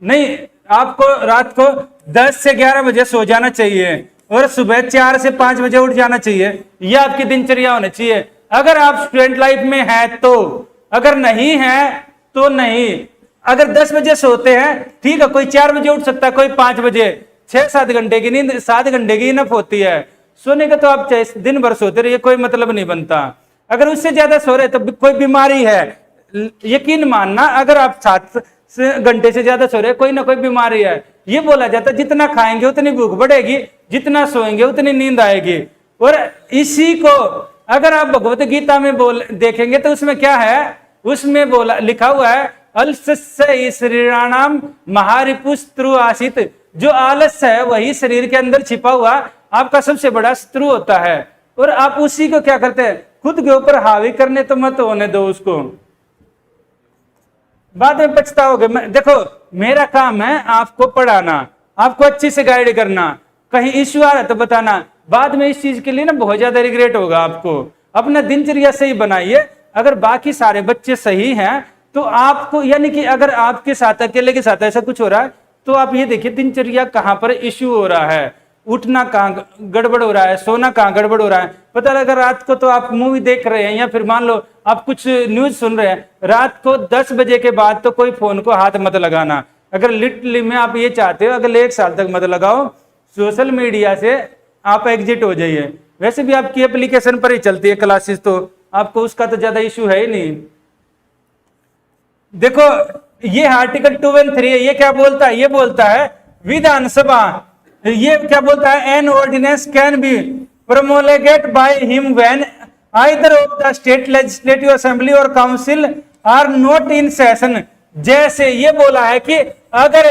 नहीं, आपको रात को 10 से 11 बजे सो जाना चाहिए और सुबह 4 से 5 बजे उठ जाना चाहिए। यह आपकी दिनचर्या होनी चाहिए, अगर आप स्टूडेंट लाइफ में हैं तो। अगर नहीं है तो नहीं। अगर 10 बजे सोते हैं ठीक है, कोई 4 बजे उठ सकता है, कोई 5 बजे। 6-7 घंटे की नींद 7 घंटे की इनफ होती है। सोने का तो आप चाहे दिन भर सोते रहिए, कोई मतलब नहीं बनता। अगर उससे ज्यादा सो रहे तो कोई बीमारी है, यकीन मानना। अगर आप 7 घंटे से ज्यादा सो रहे, कोई ना कोई बीमारी है। ये बोला जाता है जितना खाएंगे उतनी भूख बढ़ेगी, जितना सोएंगे उतनी नींद आएगी। और इसी को अगर आप भगवत गीता में देखेंगे तो उसमें क्या है, उसमें लिखा हुआ है अलस्य शरीराणाम महारिपुस्त्रु आसित। जो आलस्य है वही शरीर के अंदर छिपा हुआ आपका सबसे बड़ा शत्रु होता है। और आप उसी को क्या करते हैं, खुद के ऊपर हावी करने तो मत होने दो उसको, बाद में पछताओगे। देखो मेरा काम है आपको पढ़ाना, आपको अच्छे से गाइड करना, कहीं इश्यू आ रहा तो बताना। बाद में इस चीज के लिए ना बहुत ज्यादा रिग्रेट होगा आपको। अपना दिनचर्या सही बनाइए। अगर बाकी सारे बच्चे सही हैं तो आपको, यानी कि अगर आपके साथ अकेले के साथ ऐसा कुछ हो रहा है तो आप ये देखिए दिनचर्या कहाँ पर इश्यू हो रहा है, उठना कहाँ गड़बड़ हो रहा है, सोना कहाँ गड़बड़ हो रहा है। पता लगा रात को तो आप मूवी देख रहे हैं या फिर मान लो आप कुछ न्यूज सुन रहे हैं, रात को 10 बजे के बाद तो कोई फोन को हाथ मत लगाना। अगर लिटरली में आप ये चाहते हो अगले 1 साल तक मत लगाओ, सोशल मीडिया से आप एग्जिट हो जाइए। वैसे भी आपकी एप्लीकेशन पर ही चलती है क्लासेस, तो आपको उसका तो ज्यादा इश्यू है ही नहीं। देखो ये आर्टिकल 213 है, ये क्या बोलता है, ये बोलता है विधानसभा, ये क्या बोलता है, an ordinance can be promulgated by him when either of the state legislative assembly or council are not in session। जैसे ये बोला है कि अगर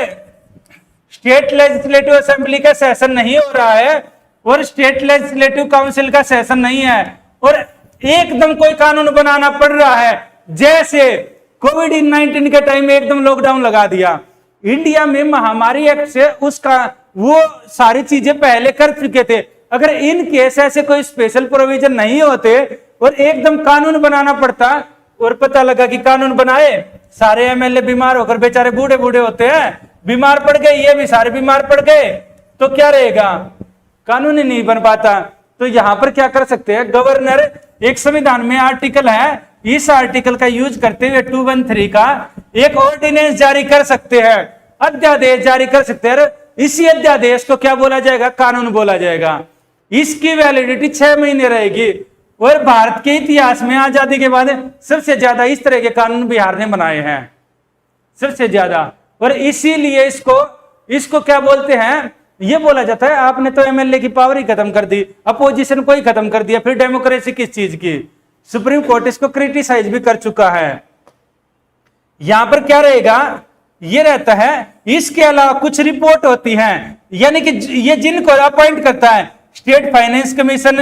स्टेट लेजिस्लेटिव असेंबली का सेशन नहीं हो रहा है और स्टेट लेजिस्लेटिव काउंसिल का सेशन नहीं है और एकदम कोई कानून बनाना पड़ रहा है, जैसे कोविड-19 के टाइम में एकदम लॉकडाउन लगा दिया इंडिया में महामारी एक्ट से, उसका वो सारी चीजें पहले कर चुके थे। अगर इन केस ऐसे कोई स्पेशल प्रोविजन नहीं होते और एकदम कानून बनाना पड़ता और पता लगा कि कानून बनाए, सारे एमएलए बीमार होकर बेचारे बूढ़े बूढ़े होते हैं, बीमार पड़ गए, ये भी सारे बीमार पड़ गए, तो क्या रहेगा, कानून ही नहीं बन पाता। तो यहां पर क्या कर सकते हैं, गवर्नर एक संविधान में आर्टिकल है, इस आर्टिकल का यूज करते हुए 213 का एक ऑर्डिनेंस जारी कर सकते हैं, अध्यादेश जारी कर सकते हैं। इसी अध्यादेश को क्या बोला जाएगा, कानून बोला जाएगा। इसकी वैलिडिटी 6 महीने रहेगी। और भारत के इतिहास में आजादी के बाद सबसे ज्यादा इस तरह के कानून बिहार ने बनाए हैं, सबसे ज्यादा। और इसीलिए इसको क्या बोलते हैं, ये बोला जाता है आपने तो एमएलए की पावर ही खत्म कर दी, अपोजिशन को ही खत्म कर दिया, फिर डेमोक्रेसी किस चीज की। सुप्रीम कोर्ट इसको क्रिटिसाइज भी कर चुका है। यहां पर क्या रहेगा, ये रहता है, इसके अलावा कुछ रिपोर्ट होती हैं, यानी कि ये जिनको अपॉइंट करता है state finance commission,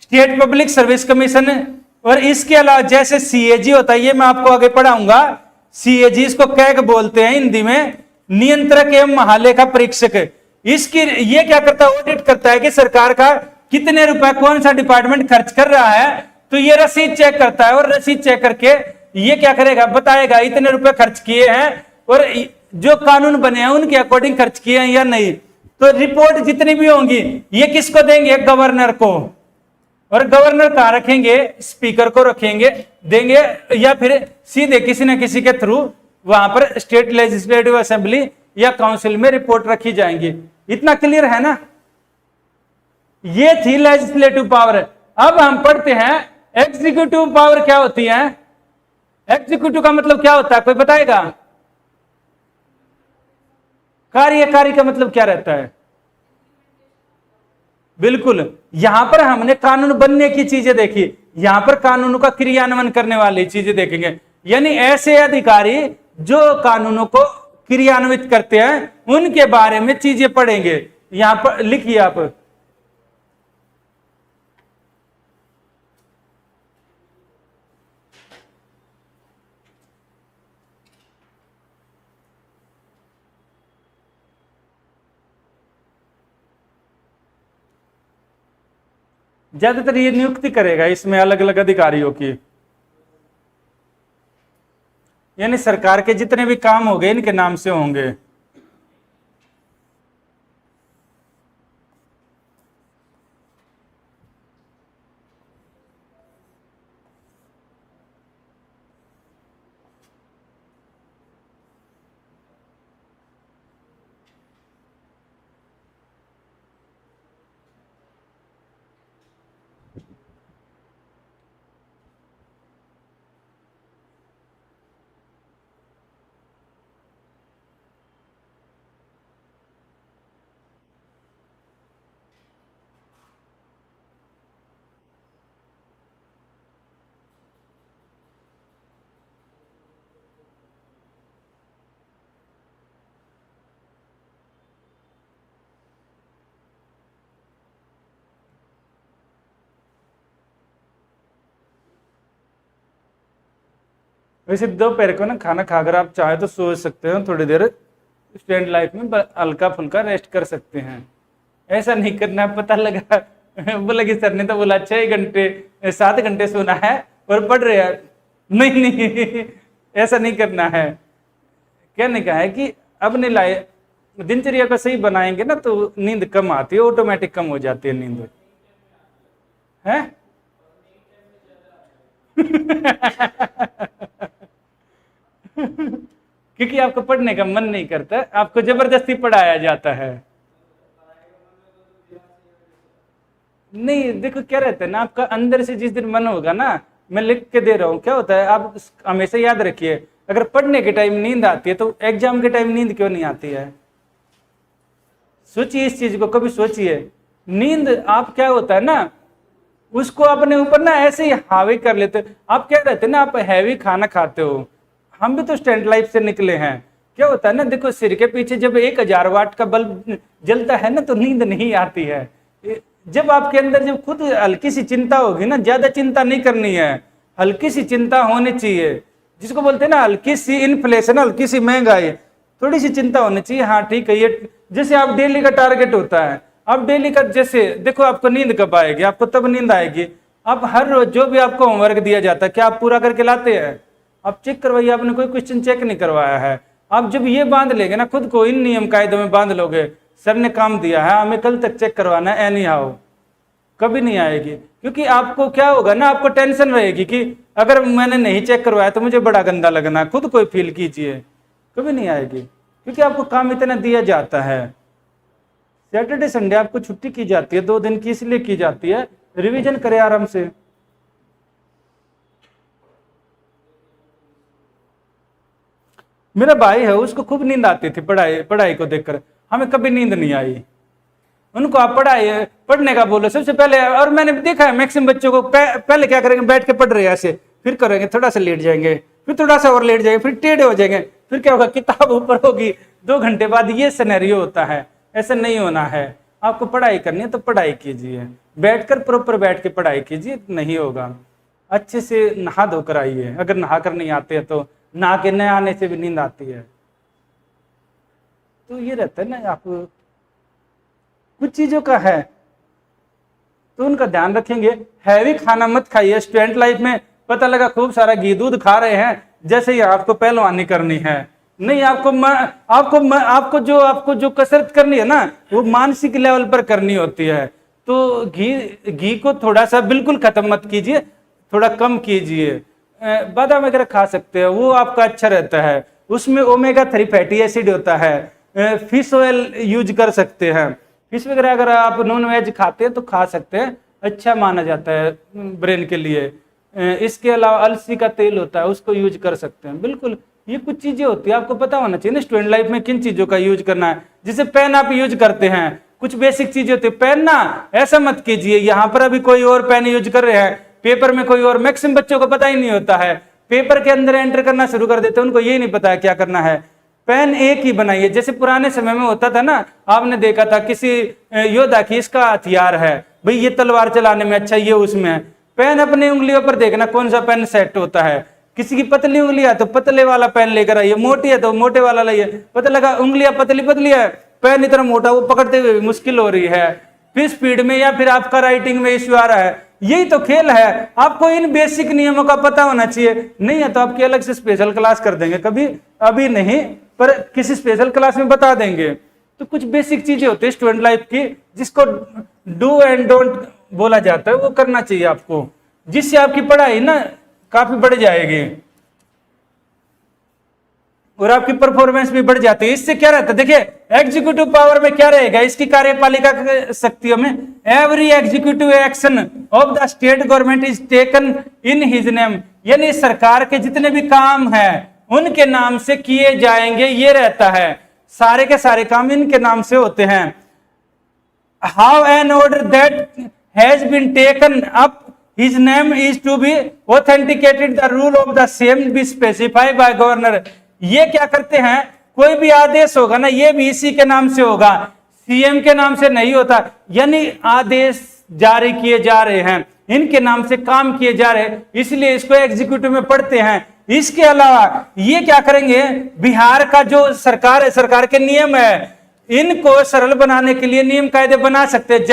state public service commission, और इसके अलावा जैसे सीएजी होता है, ये मैं आपको आगे पढ़ाऊंगा। सीएजी इसको कैग बोलते हैं हिंदी में, नियंत्रक एवं महालेखा परीक्षक। इसकी ये क्या करता है, ऑडिट करता है कि सरकार का कितने रुपए कौन सा डिपार्टमेंट खर्च कर रहा है। तो ये रसीद चेक करता है, और रसीद चेक करके ये क्या करेगा, बताएगा इतने रुपए खर्च किए हैं और जो कानून बने हैं उनके अकॉर्डिंग खर्च किए हैं या नहीं। तो रिपोर्ट जितनी भी होंगी ये किसको देंगे, गवर्नर को। और गवर्नर कहां रखेंगे, स्पीकर को रखेंगे, देंगे, या फिर सीधे किसी न किसी के थ्रू वहां पर स्टेट लेजिस्लेटिव असेंबली या काउंसिल में रिपोर्ट रखी जाएंगी। इतना क्लियर है ना। ये थी लेजिस्लेटिव पावर। अब हम पढ़ते हैं एग्जीक्यूटिव पावर क्या होती है। एग्जीक्यूटिव का मतलब क्या होता है, कोई बताएगा। कार्यकारी का मतलब क्या रहता है, बिल्कुल। यहां पर हमने कानून बनने की चीजें देखी, यहां पर कानूनों का क्रियान्वयन करने वाली चीजें देखेंगे, यानी ऐसे अधिकारी जो कानूनों को क्रियान्वित करते हैं उनके बारे में चीजें पढ़ेंगे। यहां पर लिखिए आप, ज्यादातर ये नियुक्ति करेगा इसमें अलग अलग अधिकारियों की, यानी सरकार के जितने भी काम होंगे इनके नाम से होंगे। वैसे दोपहर को ना खाना खाकर आप चाहे तो सो सकते हो, थोड़ी देर स्टूडेंट लाइफ में हल्का फुल्का रेस्ट कर सकते हैं। ऐसा नहीं करना, पता लगा बोला कि सर ने तो बोला 6 घंटे 7 घंटे सोना है और पढ़ रहे हैं। नहीं नहीं, ऐसा नहीं करना है। कहने का है कि अपने लाइफ दिनचर्या को सही बनाएंगे ना तो नींद कम आती है, ऑटोमेटिक कम हो जाती है नींद है। क्योंकि आपको पढ़ने का मन नहीं करता, आपको जबरदस्ती पढ़ाया जाता है। नहीं देखो क्या रहता है ना, आपका अंदर से जिस दिन मन होगा ना, मैं लिख के दे रहा हूं, क्या होता है आप हमेशा याद रखिए, अगर पढ़ने के टाइम नींद आती है तो एग्जाम के टाइम नींद क्यों नहीं आती है। सोचिए इस चीज को, कभी सोचिए। नींद आप क्या होता है ना, उसको अपने ऊपर ना ऐसे ही हावी कर लेते हो। आप क्या रहते हैं ना, आप हैवी खाना खाते हो, हम भी तो स्टूडेंट लाइफ से निकले हैं। क्या होता है ना, देखो सिर के पीछे जब 1000 वाट का बल्ब जलता है ना तो नींद नहीं आती है। जब आपके अंदर जब खुद हल्की सी चिंता होगी ना, ज्यादा चिंता नहीं करनी है, हल्की सी चिंता होनी चाहिए, जिसको बोलते हैं ना हल्की सी इन्फ्लेशन, हल्की सी महंगाई, थोड़ी सी चिंता होनी चाहिए। हाँ ठीक है, ये जैसे आप डेली का टारगेट होता है, आप डेली का जैसे देखो आपको नींद कब आएगी, आपको तब नींद आएगी। आप हर रोज जो भी आपको होमवर्क दिया जाता है क्या आप पूरा करके लाते हैं? आप चेक करवाइए, आपने कोई क्वेश्चन चेक नहीं करवाया है। आप जब ये बांध लेंगे ना खुद को, इन नियम कायदों में बांध लोगे, सर ने काम दिया है हमें कल तक चेक करवाना है, एनी हाउ कभी नहीं आएगी, क्योंकि आपको क्या होगा ना, आपको टेंशन रहेगी कि अगर मैंने नहीं चेक करवाया तो मुझे बड़ा गंदा लगना। खुद कोई फील कीजिए, कभी नहीं आएगी, क्योंकि आपको काम इतना दिया जाता है। सैटरडे संडे आपको छुट्टी की जाती है, 2 दिन की, इसलिए की जाती है, रिवीजन करें आराम से। मेरा भाई है, उसको खूब नींद आती थी पढ़ाई को देखकर, हमें कभी नींद नहीं आई। उनको आप पढ़ने का बोलो सबसे पहले, और मैंने देखा है मैक्सिमम बच्चों को पहले क्या करेंगे, बैठ के पढ़ रहे हैं ऐसे, फिर करेंगे थोड़ा सा लेट जाएंगे, फिर थोड़ा सा और लेट जाएंगे, फिर टेढ़े हो जाएंगे, फिर क्या होगा, किताब ऊपर होगी, 2 घंटे बाद ये सिनेरियो होता है। ऐसा नहीं होना है, आपको पढ़ाई करनी है तो पढ़ाई कीजिए, बैठकर प्रॉपर बैठ के पढ़ाई कीजिए, नहीं होगा। अच्छे से नहा धोकर आइए, अगर नहा कर नहीं आते हैं तो नहा के न आने से भी नींद आती है। तो ये रहता है ना, आप कुछ चीजों का है तो उनका ध्यान रखेंगे। हैवी खाना मत खाइए स्टूडेंट लाइफ में। पता लगा खूब सारा घी दूध खा रहे हैं, जैसे ही आपको पहलवानी करनी है, नहीं, आपको जो कसरत करनी है ना, वो मानसिक लेवल पर करनी होती है। तो घी को थोड़ा सा बिल्कुल खत्म मत कीजिए, थोड़ा कम कीजिए। बादाम वगैरह खा सकते हैं, वो आपका अच्छा रहता है, उसमें ओमेगा 3 फैटी एसिड होता है। फिश ऑयल यूज कर सकते हैं, फिश वगैरह अगर आप नॉन वेज खाते हैं तो खा सकते हैं, अच्छा माना जाता है ब्रेन के लिए। इसके अलावा अलसी का तेल होता है, उसको यूज कर सकते हैं। बिल्कुल, ये कुछ चीजें होती है, आपको पता होना चाहिए ना स्टूडेंट लाइफ में किन चीजों का यूज करना है। जैसे पेन आप यूज करते हैं, कुछ बेसिक चीजें होती है। पेन ना ऐसा मत कीजिए, यहाँ पर अभी कोई और पेन यूज कर रहे हैं, पेपर में कोई और। मैक्सिमम बच्चों को पता ही नहीं होता है, पेपर के अंदर एंटर करना शुरू कर देते हैं, उनको ये नहीं पता है क्या करना है। पेन एक ही बनाइए, जैसे पुराने समय में होता था ना, आपने देखा था किसी योद्धा की इसका हथियार है, भाई ये तलवार चलाने में अच्छा, ये उसमें है। पेन अपनी उंगलियों पर देखना कौन सा पेन सेट होता है। किसी की पतली उंगली है तो पतले वाला पेन लेकर आइए, मोटी है तो मोटे वाला लाइए। पता लगा उंगलियां पतली पतली है, पेन इतना मोटा, वो पकड़ते हुए मुश्किल हो रही है, फिर स्पीड में या फिर आपका राइटिंग में इश्यू आ रहा है। यही तो खेल है, आपको इन बेसिक नियमों का पता होना चाहिए। नहीं है तो आपकी अलग से स्पेशल क्लास कर देंगे, कभी अभी नहीं पर किसी स्पेशल क्लास में बता देंगे। तो कुछ बेसिक चीजें होती है स्टूडेंट लाइफ की, जिसको डू एंड डोंट बोला जाता है, वो करना चाहिए आपको, जिससे आपकी पढ़ाई ना काफी बढ़ जाएगी और आपकी परफॉर्मेंस भी बढ़ जाती है। इससे क्या रहता है, देखिए एग्जीक्यूटिव पावर में क्या रहेगा, इसकी कार्यपालिका शक्तियों में, every executive action of the state government is taken in his name, यानी सरकार के जितने भी काम हैं उनके नाम से किए जाएंगे, ये रहता है। सारे के सारे काम इनके नाम से होते हैं। How an order that has been taken up his name is to be authenticated, the rule of the same be specified by governor. ये क्या करते हैं, कोई भी आदेश होगा ना, ये भी इसी के नाम से होगा, सीएम के नाम से नहीं होता। यानी आदेश जारी किए जा रहे हैं, इनके नाम से काम किए जा रहे हैं, इसलिए इसको एग्जीक्यूटिव में पढ़ते हैं। इसके अलावा ये क्या करेंगे, बिहार का जो सरकार है, सरकार के नियम है, इनको सरल बनाने के लिए नियम कायदे बना सकते हैं।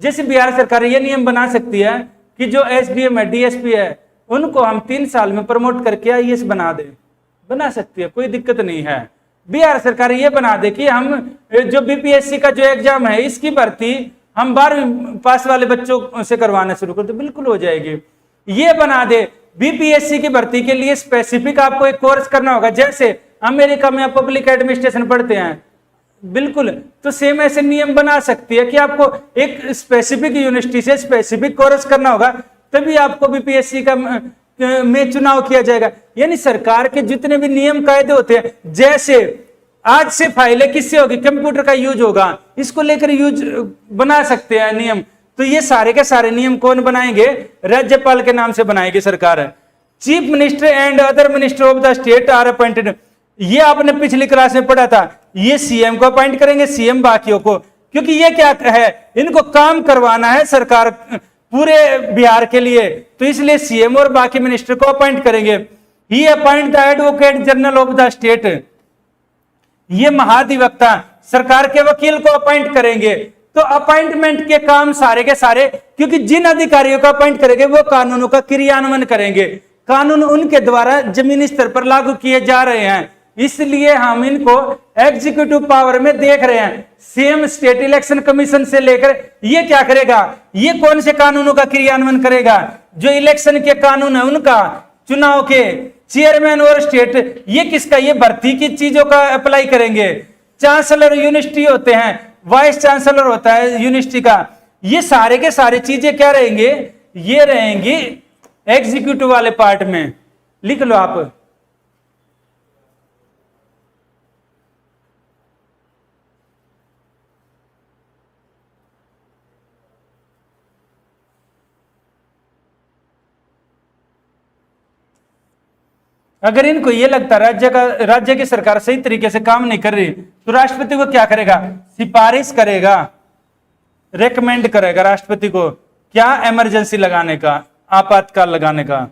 जैसे बिहार सरकार ये नियम बना सकती है कि जो एसडीएम है, डीएसपी है, उनको हम 3 साल में प्रमोट करके आईएएस बना सकती है, कोई दिक्कत नहीं है। बिहार सरकार ये बना दे कि हम जो बीपीएससी का जो एग्जाम है, इसकी भर्ती हम 12वीं पास वाले बच्चों से करवाना शुरू कर दे, बिल्कुल हो जाएगी। ये बना दे बीपीएससी की भर्ती के लिए स्पेसिफिक आपको एक कोर्स करना होगा, जैसे अमेरिका में आप पब्लिक एडमिनिस्ट्रेशन पढ़ते हैं, बिल्कुल तो सेम ऐसे नियम बना सकती है कि आपको एक स्पेसिफिक यूनिवर्सिटी से स्पेसिफिक कोर्स करना होगा, तभी आपको बीपीएससी का में चुनाव किया जाएगा। यानी सरकार के जितने भी नियम कायदे होते हैं, जैसे आज से फाइलें किससे होगी, कंप्यूटर का यूज होगा, इसको लेकर यूज बना सकते हैं नियम। तो ये सारे के सारे नियम कौन बनाएंगे, राज्यपाल के नाम से बनाएगी सरकार। Chief minister and other minister of the state are appointed, ये आपने पिछली क्लास में पढ़ा था, ये सीएम को अपॉइंट करेंगे, सीएम बाकियों को, क्योंकि ये क्या है, इनको काम करवाना है सरकार पूरे बिहार के लिए, तो इसलिए सीएम और बाकी मिनिस्टर को अपॉइंट करेंगे। He appoint the advocate general of the state, ये महाधिवक्ता सरकार के वकील को अपॉइंट करेंगे। तो अपॉइंटमेंट के काम सारे के सारे, क्योंकि जिन अधिकारियों को अपॉइंट करेंगे वो कानूनों का क्रियान्वयन करेंगे, कानून उनके द्वारा जमीनी स्तर पर लागू किए जा रहे हैं, इसलिए हम इनको एग्जीक्यूटिव पावर में देख रहे हैं। सेम स्टेट इलेक्शन कमीशन से लेकर ये क्या करेगा, ये कौन से कानूनों का क्रियान्वयन करेगा, जो इलेक्शन के कानून है उनका, चुनाव के, चेयरमैन और स्टेट ये किसका, ये भर्ती की चीजों का अप्लाई करेंगे। चांसलर यूनिवर्सिटी होते हैं, वाइस चांसलर होता है यूनिवर्सिटी का, ये सारे के सारे चीजें क्या रहेंगे, ये रहेंगी एग्जीक्यूटिव वाले पार्ट में। लिख लो आप। अगर इनको ये लगता राज्य की सरकार सही तरीके से काम नहीं कर रही तो राष्ट्रपति को क्या करेगा, सिफारिश करेगा, रेकमेंड करेगा राष्ट्रपति को क्या, इमरजेंसी लगाने का, आपातकाल लगाने का।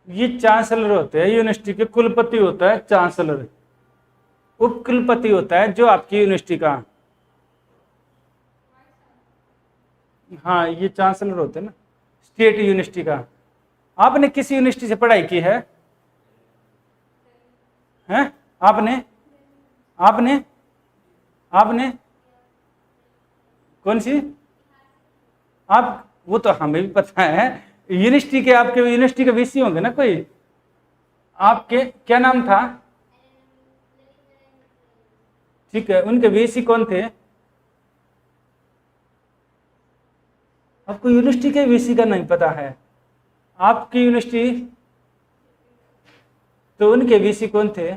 ये चांसलर होते हैं यूनिवर्सिटी के, कुलपति होता है चांसलर, उप कुलपति होता है जो आपकी यूनिवर्सिटी का, हाँ ये चांसलर होते हैं ना स्टेट यूनिवर्सिटी का। आपने किस यूनिवर्सिटी से पढ़ाई की है, हैं? आपने आपने आपने कौन सी, आप, वो तो हमें भी पता है, यूनिवर्सिटी के, आपके यूनिवर्सिटी के वीसी होंगे ना कोई, आपके क्या नाम था, ठीक है, उनके वीसी कौन थे, आपको यूनिवर्सिटी के वीसी का नहीं पता है, आपकी यूनिवर्सिटी, तो उनके वीसी कौन थे,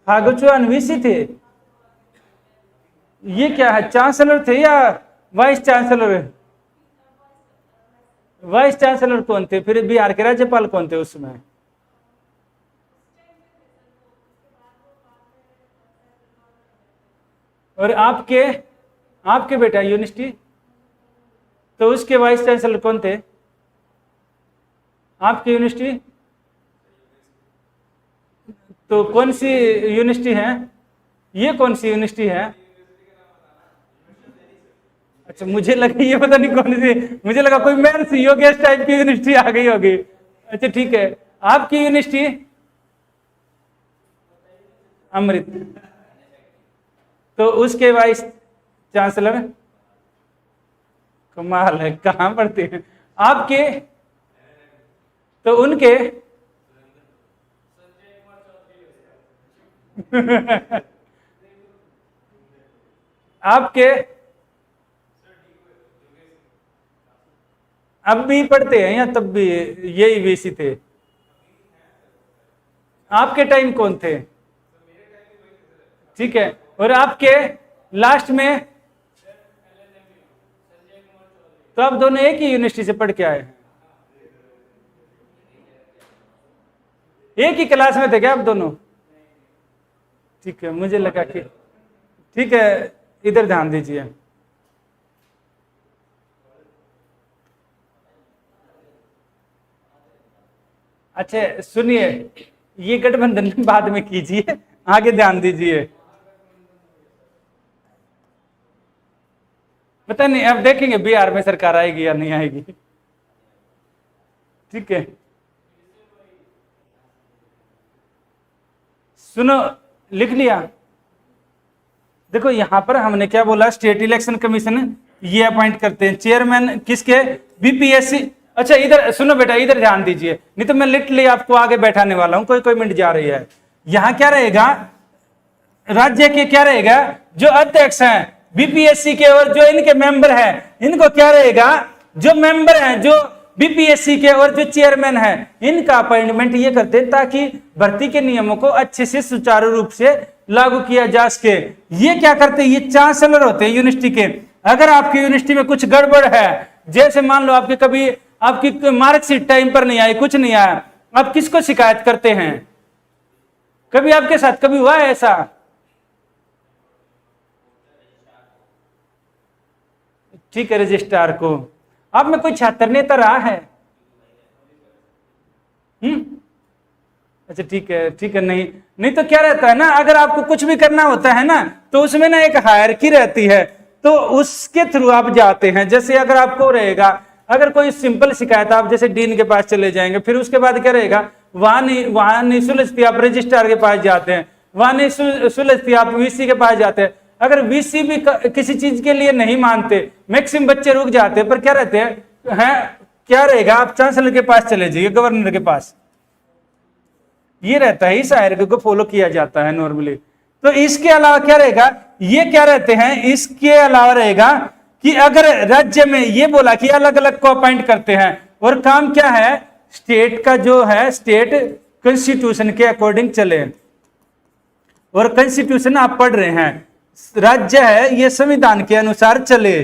फागु चौहान वीसी थे। ये क्या है, चांसलर थे या वाइस चांसलर, वाइस चांसलर कौन थे, फिर बिहार के राज्यपाल कौन थे उसमें, और आपके बेटा यूनिवर्सिटी, तो उसके वाइस चांसलर कौन थे, आपकी यूनिवर्सिटी, तो कौन सी यूनिवर्सिटी है, ये कौन सी यूनिवर्सिटी है, अच्छा मुझे लगा ये पता नहीं कौन सी, मुझे लगा कोई मेंस योगेश टाइप की यूनिवर्सिटी आ गई होगी। अच्छा ठीक है, आपकी यूनिवर्सिटी अमृत, तो उसके वाइस चांसलर, कमाल है, कहाँ पढ़ते हैं आपके, तो उनके आपके अब भी पढ़ते हैं या तब भी यही वीसी थे, आपके टाइम कौन थे, ठीक है, और आपके लास्ट में, तो आप दोनों एक ही यूनिवर्सिटी से पढ़ के आए, एक ही क्लास में थे क्या आप दोनों, ठीक है, मुझे लगा कि, ठीक है, इधर ध्यान दीजिए। अच्छा सुनिए, ये गठबंधन बाद में कीजिए, आगे ध्यान दीजिए। पता नहीं, अब देखेंगे बिहार में सरकार आएगी या नहीं आएगी, ठीक है। सुनो, लिख लिया, देखो यहां पर हमने क्या बोला, स्टेट इलेक्शन कमीशन ये अपॉइंट करते हैं, चेयरमैन किसके, बीपीएससी। अच्छा इधर सुनो बेटा, इधर ध्यान दीजिए, नहीं तो मैं लिटरली आपको आगे बैठाने वाला हूं, कोई मिनट जा रही है। यहां क्या रहेगा, राज्य के क्या रहेगा, जो अध्यक्ष हैं बीपीएससी के और जो इनके मेंबर हैं इनको क्या रहेगा, जो मेंबर हैं जो बीपीएससी के और जो चेयरमैन है इनका अपॉइंटमेंट ये करते हैं ताकि भर्ती के नियमों को अच्छे से सुचारू रूप से लागू किया जा सके। ये क्या करते हैं, ये चांसलर होते हैं यूनिवर्सिटी के। अगर आपकी यूनिवर्सिटी में कुछ गड़बड़ है, जैसे मान लो आपके कभी आपकी मार्कशीट टाइम पर नहीं आई, कुछ नहीं आया, आप किसको शिकायत करते हैं? कभी आपके साथ कभी हुआ है ऐसा? ठीक है, रजिस्ट्रार को। आप में कोई छात्र नेता रहा है? अच्छा ठीक है, नहीं तो क्या रहता है ना, अगर आपको कुछ भी करना होता है ना तो उसमें ना एक हायरार्की रहती है, तो उसके थ्रू आप जाते हैं। जैसे अगर आपको रहेगा, अगर कोई सिंपल शिकायत, आप जैसे डीन के पास चले जाएंगे, फिर उसके बाद क्या रहेगा, वहां नहीं सुलझती आप रजिस्ट्रार के पास जाते हैं, वहां नहीं सुलझती आप वीसी के पास जाते हैं। अगर वीसी भी किसी चीज के लिए नहीं मानते, मैक्सिमम बच्चे रुक जाते हैं, पर क्या रहते हैं क्या रहेगा, आप चांसलर के पास चले जाइए, गवर्नर के पास। ये रहता है, इस हायरार्की को फॉलो किया जाता है नॉर्मली। तो इसके अलावा क्या रहेगा, ये क्या रहते हैं, इसके अलावा रहेगा कि अगर राज्य में ये बोला कि अलग अलग को अपॉइंट करते हैं, और काम क्या है, स्टेट का जो है, स्टेट कॉन्स्टिट्यूशन के अकॉर्डिंग चले। और कॉन्स्टिट्यूशन आप पढ़ रहे हैं, राज्य है ये संविधान के अनुसार चले।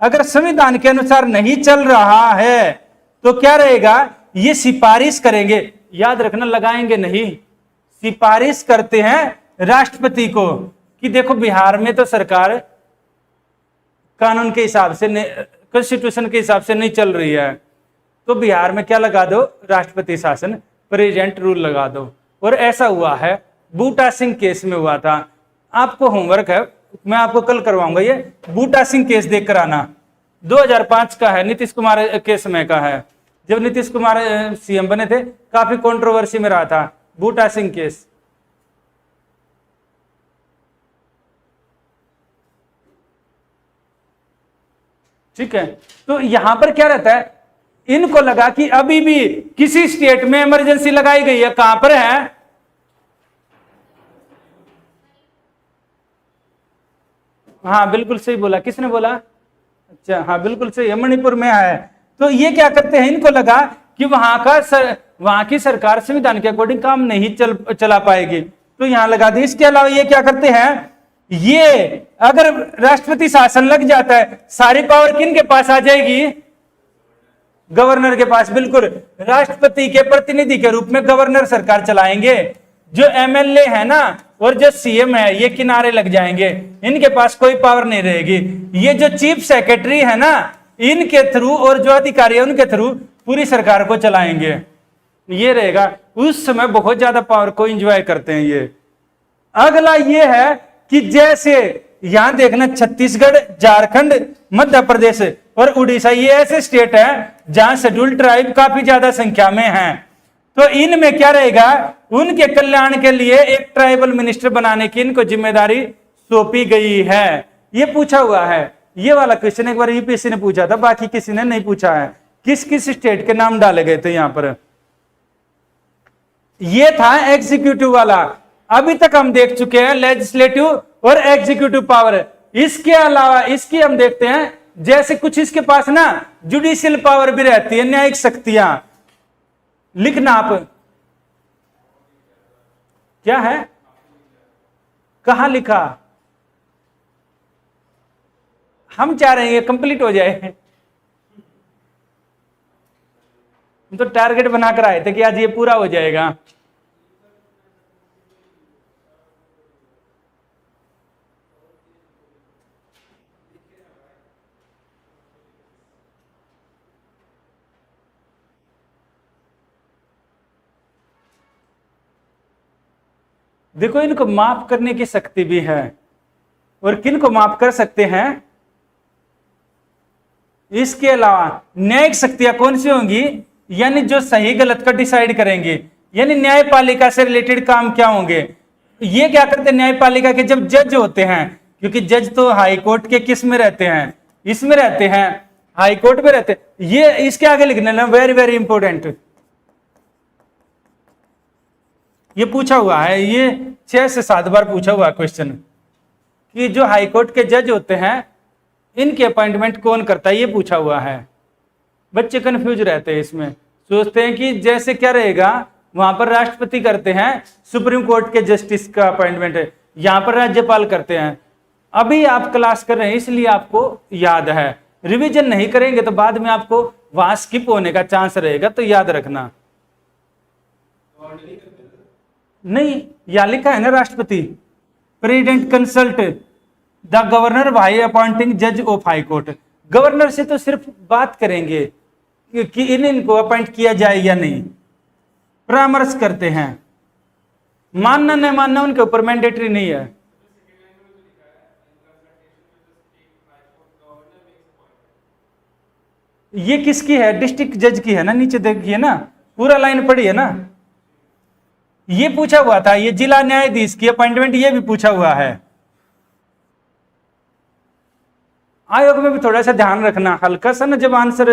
अगर संविधान के अनुसार नहीं चल रहा है तो क्या रहेगा, ये सिफारिश करेंगे, याद रखना, लगाएंगे नहीं, सिफारिश करते हैं राष्ट्रपति को कि देखो बिहार में तो सरकार कानून के हिसाब से, कॉन्स्टिट्यूशन के हिसाब से नहीं चल रही है, तो बिहार में क्या लगा दो, राष्ट्रपति शासन, प्रेजेंट रूल लगा दो। और ऐसा हुआ है, बूटा सिंह केस में हुआ था। आपको होमवर्क है, मैं आपको कल करवाऊंगा, ये बूटा सिंह केस देख कर आना, 2005 का है, नीतीश कुमार के समय का है, जब नीतीश कुमार सीएम बने थे, काफी कंट्रोवर्सी में रहा था बूटा सिंह केस। ठीक है, तो यहां पर क्या रहता है, इनको लगा कि अभी भी किसी स्टेट में इमरजेंसी लगाई गई है, कहां पर है, हाँ बिल्कुल सही बोला, किसने बोला, अच्छा हाँ बिल्कुल सही है, मणिपुर में है। तो ये क्या करते हैं, इनको लगा कि वहां की सरकार संविधान के अकॉर्डिंग काम नहीं चला पाएगी, तो यहां लगा दी। इसके अलावा ये क्या करते हैं, ये अगर राष्ट्रपति शासन लग जाता है, सारी पावर किन के पास आ जाएगी, गवर्नर के पास। बिल्कुल, राष्ट्रपति के प्रतिनिधि के रूप में गवर्नर सरकार चलाएंगे, जो एमएलए है ना और जो सीएम है ये किनारे लग जाएंगे, इनके पास कोई पावर नहीं रहेगी। ये जो चीफ सेक्रेटरी है ना, इनके थ्रू और जो अधिकारी है उनके थ्रू पूरी सरकार को चलाएंगे, ये रहेगा। उस समय बहुत ज्यादा पावर को एंजॉय करते हैं ये। अगला ये है कि जैसे यहां देखना, छत्तीसगढ़, झारखंड, मध्य प्रदेश और उड़ीसा, ये ऐसे स्टेट है जहां शेड्यूल ट्राइब काफी ज्यादा संख्या में हैं। तो इनमें क्या रहेगा, उनके कल्याण के लिए एक ट्राइबल मिनिस्टर बनाने की इनको जिम्मेदारी सौंपी गई है। ये पूछा हुआ है, ये वाला क्वेश्चन एक बार यूपीएससी ने पूछा था, बाकी किसी ने नहीं पूछा है। किस किस स्टेट के नाम डाले गए थे यहां पर, ये था एग्जीक्यूटिव वाला। अभी तक हम देख चुके हैं लेजिस्लेटिव और एग्जीक्यूटिव पावर। इसके अलावा इसकी हम देखते हैं, जैसे कुछ इसके पास ना जुडिशियल पावर भी रहती है, न्यायिक शक्तियां। लिखना आप, क्या है, कहां लिखा, हम चाह रहे हैं ये कंप्लीट हो जाए। हम तो टारगेट बनाकर आए थे कि आज ये पूरा हो जाएगा। देखो, इनको माफ करने की शक्ति भी है। और किन को माफ कर सकते हैं, इसके अलावा न्यायिक शक्तियां कौन सी होंगी, यानी जो सही गलत का डिसाइड करेंगे, यानी न्यायपालिका से रिलेटेड काम क्या होंगे। ये क्या करते हैं, न्यायपालिका के जब जज होते हैं, क्योंकि जज तो हाई कोर्ट के किस में रहते हैं, इसमें रहते हैं, हाई कोर्ट में रहते हैं। ये इसके आगे लिखने ना, वेरी वेरी इंपॉर्टेंट, ये पूछा हुआ है, ये 6 से 7 बार पूछा हुआ क्वेश्चन कि जो हाईकोर्ट के जज होते हैं इनकी अपॉइंटमेंट कौन करता है, ये पूछा हुआ है। बच्चे कंफ्यूज रहते हैं इसमें, सोचते हैं कि जैसे क्या रहेगा, वहां पर राष्ट्रपति करते हैं, सुप्रीम कोर्ट के जस्टिस का अपॉइंटमेंट है, यहां पर राज्यपाल करते हैं। अभी आप क्लास कर रहे हैं इसलिए आपको याद है, रिवीजन नहीं करेंगे तो बाद में आपको वहां स्किप होने का चांस रहेगा, तो याद रखना। नहीं, यहां लिखा है ना राष्ट्रपति, president consult the governor by appointing जज ऑफ हाई कोर्ट। गवर्नर से तो सिर्फ बात करेंगे कि इनको अपॉइंट किया जाए या नहीं, परामर्श करते हैं, मानना न मानना उनके ऊपर मैंडेटरी नहीं है। ये किसकी है, डिस्ट्रिक्ट जज की है ना, नीचे देखिए ना, पूरा लाइन पढ़ी है ना। ये पूछा हुआ था, ये जिला न्यायाधीश की अपॉइंटमेंट ये भी पूछा हुआ है। आयोग में भी थोड़ा सा ध्यान रखना, हल्का सा ना, जब आंसर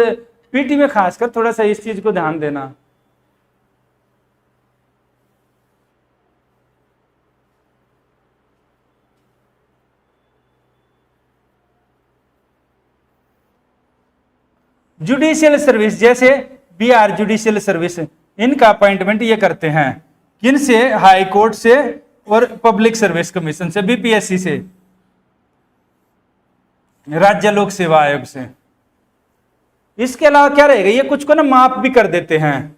पीटी में खासकर थोड़ा सा इस चीज को ध्यान देना। जुडिशियल सर्विस, जैसे बिहार जुडिशियल सर्विस, इनका अपॉइंटमेंट ये करते हैं किन से, हाई कोर्ट से और पब्लिक सर्विस कमीशन से, बीपीएससी से, राज्य लोक सेवा आयोग से। इसके अलावा क्या रहेगा, ये कुछ को ना माफ भी कर देते हैं।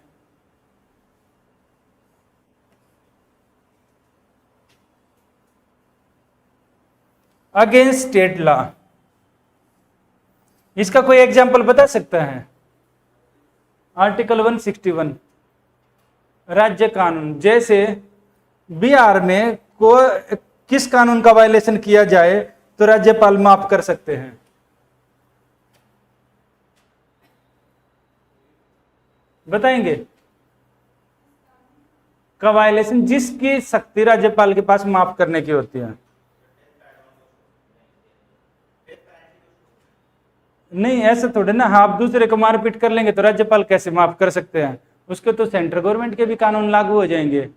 अगेंस्ट स्टेट लॉ, इसका कोई एग्जाम्पल बता सकता है? आर्टिकल 161 राज्य कानून, जैसे बिहार में किस कानून का वायलेशन किया जाए तो राज्यपाल माफ कर सकते हैं? बताएंगे? का वायलेशन जिसकी शक्ति राज्यपाल के पास माफ करने की होती है। नहीं, ऐसा थोड़े ना, आप दूसरे को मारपीट कर लेंगे तो राज्यपाल कैसे माफ कर सकते हैं? उसके तो सेंट्रल गवर्नमेंट के भी कानून लागू हो जाएंगे।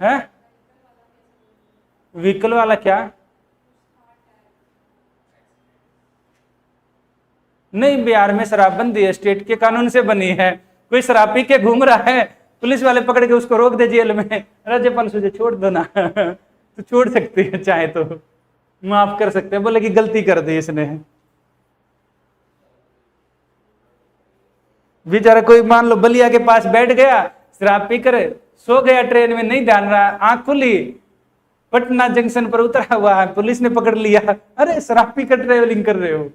हैं? व्हीकल वाला क्या? नहीं, बिहार में शराबबंदी है, स्टेट के कानून से बनी है। कोई शराब पी के घूम रहा है, पुलिस वाले पकड़ के उसको रोक दे जेल में, राज्यपाल सोचे छोड़ दो ना तो छोड़ सकते हैं, चाहे तो माफ कर सकते हैं, बोले कि गलती कर दी इसने। बेचारा कोई मान लो बलिया के पास बैठ गया, शराब पी कर सो गया, ट्रेन में नहीं ध्यान रहा, आंख खुली, पटना जंक्शन पर उतरा हुआ है, पुलिस ने पकड़ लिया, अरे शराब पी कर ट्रेवलिंग कर रहे हो।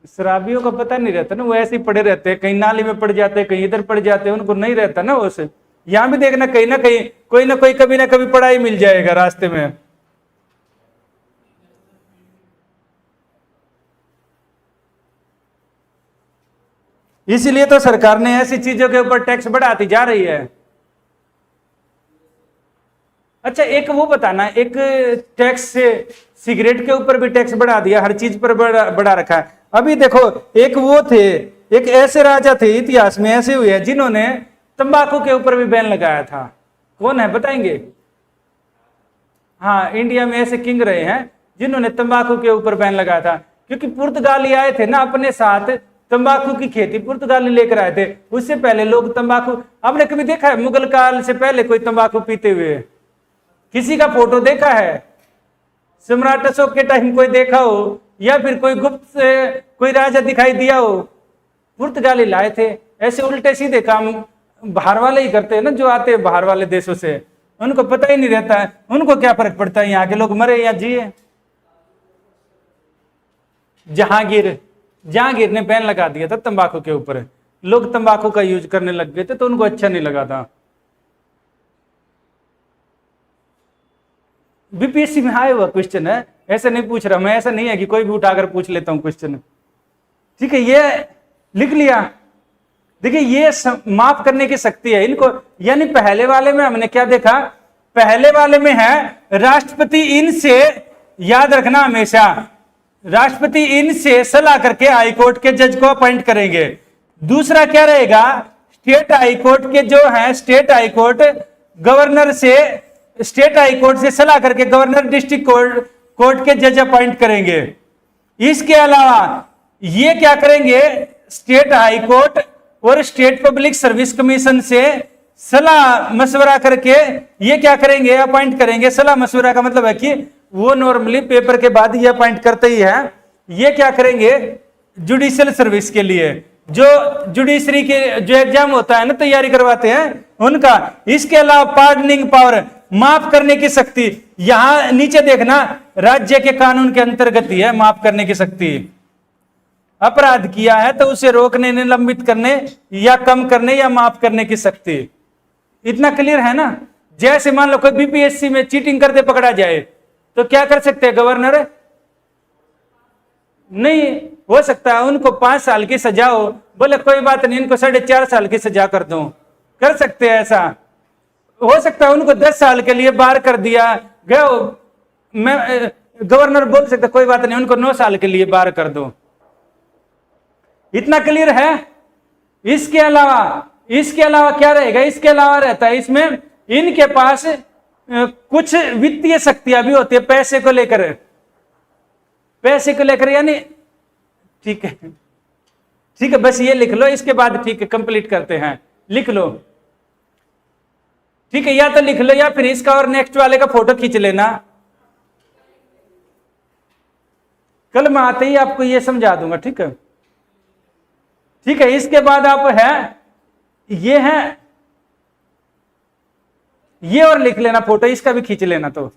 शराबियों का पता नहीं रहता ना, वो ऐसे ही पड़े रहते हैं, कहीं नाली में पड़ जाते हैं, कहीं इधर पड़ जाते हैं, उनको नहीं रहता ना उसे। यहां भी देखना, कहीं ना कहीं कोई ना कोई कभी ना कभी पड़ा ही मिल जाएगा रास्ते में। इसीलिए तो सरकार ने ऐसी चीजों के ऊपर टैक्स बढ़ाती जा रही है। अच्छा, एक वो बताना, एक टैक्स से सिगरेट के ऊपर भी टैक्स बढ़ा दिया, हर चीज पर बढ़ा रखा है। अभी देखो, एक वो थे, एक ऐसे राजा थे इतिहास में ऐसे हुए हैं जिन्होंने तंबाकू के ऊपर भी बैन लगाया था। कौन है बताएंगे? हाँ, इंडिया में ऐसे किंग रहे हैं जिन्होंने तंबाकू के ऊपर बैन लगाया था, क्योंकि पुर्तगाली आए थे ना अपने साथ, तंबाकू की खेती पुर्तगाली लेकर आए थे। उससे पहले लोग तंबाकू, आपने कभी देखा है मुगल काल से पहले कोई तंबाकू पीते हुए? किसी का फोटो देखा है? सम्राट अशोक के टाइम कोई देखा हो, या फिर कोई गुप्त से कोई राजा दिखाई दिया हो? पुर्तगाली लाए थे। ऐसे उल्टे सीधे काम बाहर वाले ही करते हैं ना, जो आते हैं बाहर वाले देशों से, उनको पता ही नहीं रहता है, उनको क्या फर्क पड़ता है यहाँ के लोग मरे या जिए। जहांगीर ने बैन लगा दिया था तंबाकू के ऊपर, लोग तंबाकू का यूज करने लग गए थे तो उनको अच्छा नहीं लगा था। बीपीएससी में आया हुआ क्वेश्चन है, ऐसा नहीं पूछ रहा मैं, ऐसा नहीं है कि कोई भी उठाकर पूछ लेता हूं क्वेश्चन। ठीक है, ये लिख लिया। देखिए, ये माफ करने की शक्ति है इनको। यानी पहले वाले में हमने क्या देखा, पहले वाले में है राष्ट्रपति इनसे, याद रखना हमेशा, राष्ट्रपति इनसे सलाह करके हाईकोर्ट के जज को अपॉइंट करेंगे। दूसरा क्या रहेगा, स्टेट हाईकोर्ट के जो है, स्टेट हाईकोर्ट गवर्नर से, स्टेट हाईकोर्ट से सलाह करके गवर्नर डिस्ट्रिक्ट कोर्ट के जज अपॉइंट करेंगे। इसके अलावा ये क्या करेंगे, स्टेट हाईकोर्ट और स्टेट पब्लिक सर्विस कमीशन से सलाह मशवरा करके ये क्या करेंगे, अपॉइंट करेंगे। सलाह मशवरा का मतलब है कि वो नॉर्मली पेपर के बाद ये अपॉइंट करते ही है। ये क्या करेंगे, जुडिशियल सर्विस के लिए, जो जुडिशरी के जो एग्जाम होता है ना, तैयारी करवाते हैं उनका। इसके अलावा पार्डनिंग पावर, माफ करने की शक्ति, यहां नीचे देखना, राज्य के कानून के अंतर्गत ही है माफ करने की शक्ति। अपराध किया है तो उसे रोकने, निलंबित करने या कम करने या माफ करने की शक्ति। इतना क्लियर है ना। जैसे मान लो कोई बीपीएससी में चीटिंग करते पकड़ा जाए तो क्या कर सकते हैं गवर्नर, नहीं हो सकता उनको 5 साल की सजा हो, बोले कोई बात नहीं इनको 4.5 साल की सजा कर दूं, कर सकते हैं ऐसा। हो सकता है उनको 10 साल के लिए बाहर कर दिया गया, मैं गवर्नर बोल सकता कोई बात नहीं उनको 9 साल के लिए बाहर कर दो। इतना क्लियर है। इसके अलावा क्या रहेगा, इसके अलावा रहता है इसमें इनके पास कुछ वित्तीय शक्तियां भी होती है पैसे को लेकर, यानी ठीक है बस ये लिख लो, इसके बाद ठीक है कंप्लीट करते हैं, लिख लो ठीक है, या तो लिख लो या फिर इसका और नेक्स्ट वाले का फोटो खींच लेना। कल मैं आते ही आपको ये समझा दूंगा, ठीक है। इसके बाद आप ये और लिख लेना फोटो, इसका भी खींच लेना। तो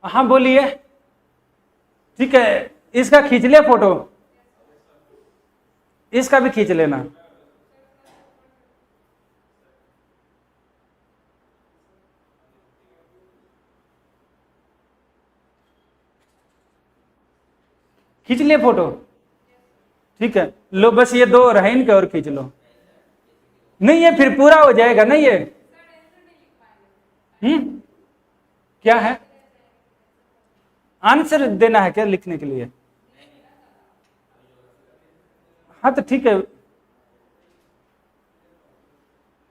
हाँ बोलिए, ठीक है, इसका खींच लिया फोटो, इसका भी खींच लेना। खींच लिए फोटो, ठीक है, लो बस ये 2 रहे, इनके और खींच लो। नहीं ये फिर पूरा हो जाएगा ना ये। क्या है, आंसर देना है क्या लिखने के लिए? हाँ तो ठीक है,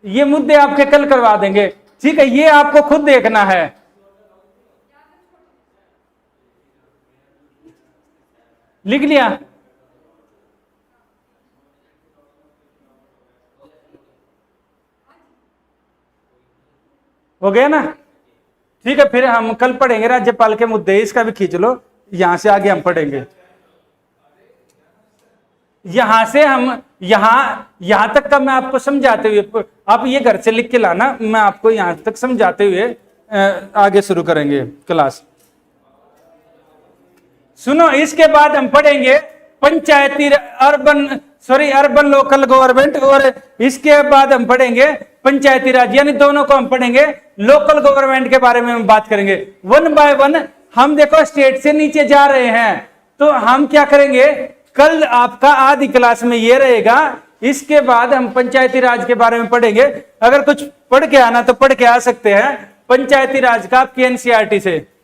ये मुद्दे आपके कल करवा देंगे, ठीक है। ये आपको खुद देखना है। लिख लिया, हो गया ना, ठीक है। फिर हम कल पढ़ेंगे राज्यपाल के मुद्दे, इसका भी खींच लो, यहां से आगे हम पढ़ेंगे। यहां से हम यहां तक का मैं आपको समझाते हुए, आप ये घर से लिख के लाना, मैं आपको यहां तक समझाते हुए आगे शुरू करेंगे क्लास। सुनो, इसके बाद हम पढ़ेंगे पंचायती अर्बन लोकल गवर्नमेंट, और इसके बाद हम पढ़ेंगे पंचायती राज, यानी दोनों को हम पढ़ेंगे। लोकल गवर्नमेंट के बारे में हम बात करेंगे 1 बाय 1। हम देखो स्टेट से नीचे जा रहे हैं, तो हम क्या करेंगे, कल आपका आधी क्लास में ये रहेगा। इसके बाद हम पंचायती राज के बारे में पढ़ेंगे। अगर कुछ पढ़ के आना तो पढ़ के आ सकते हैं पंचायती राज का आपकी एनसीईआरटी से।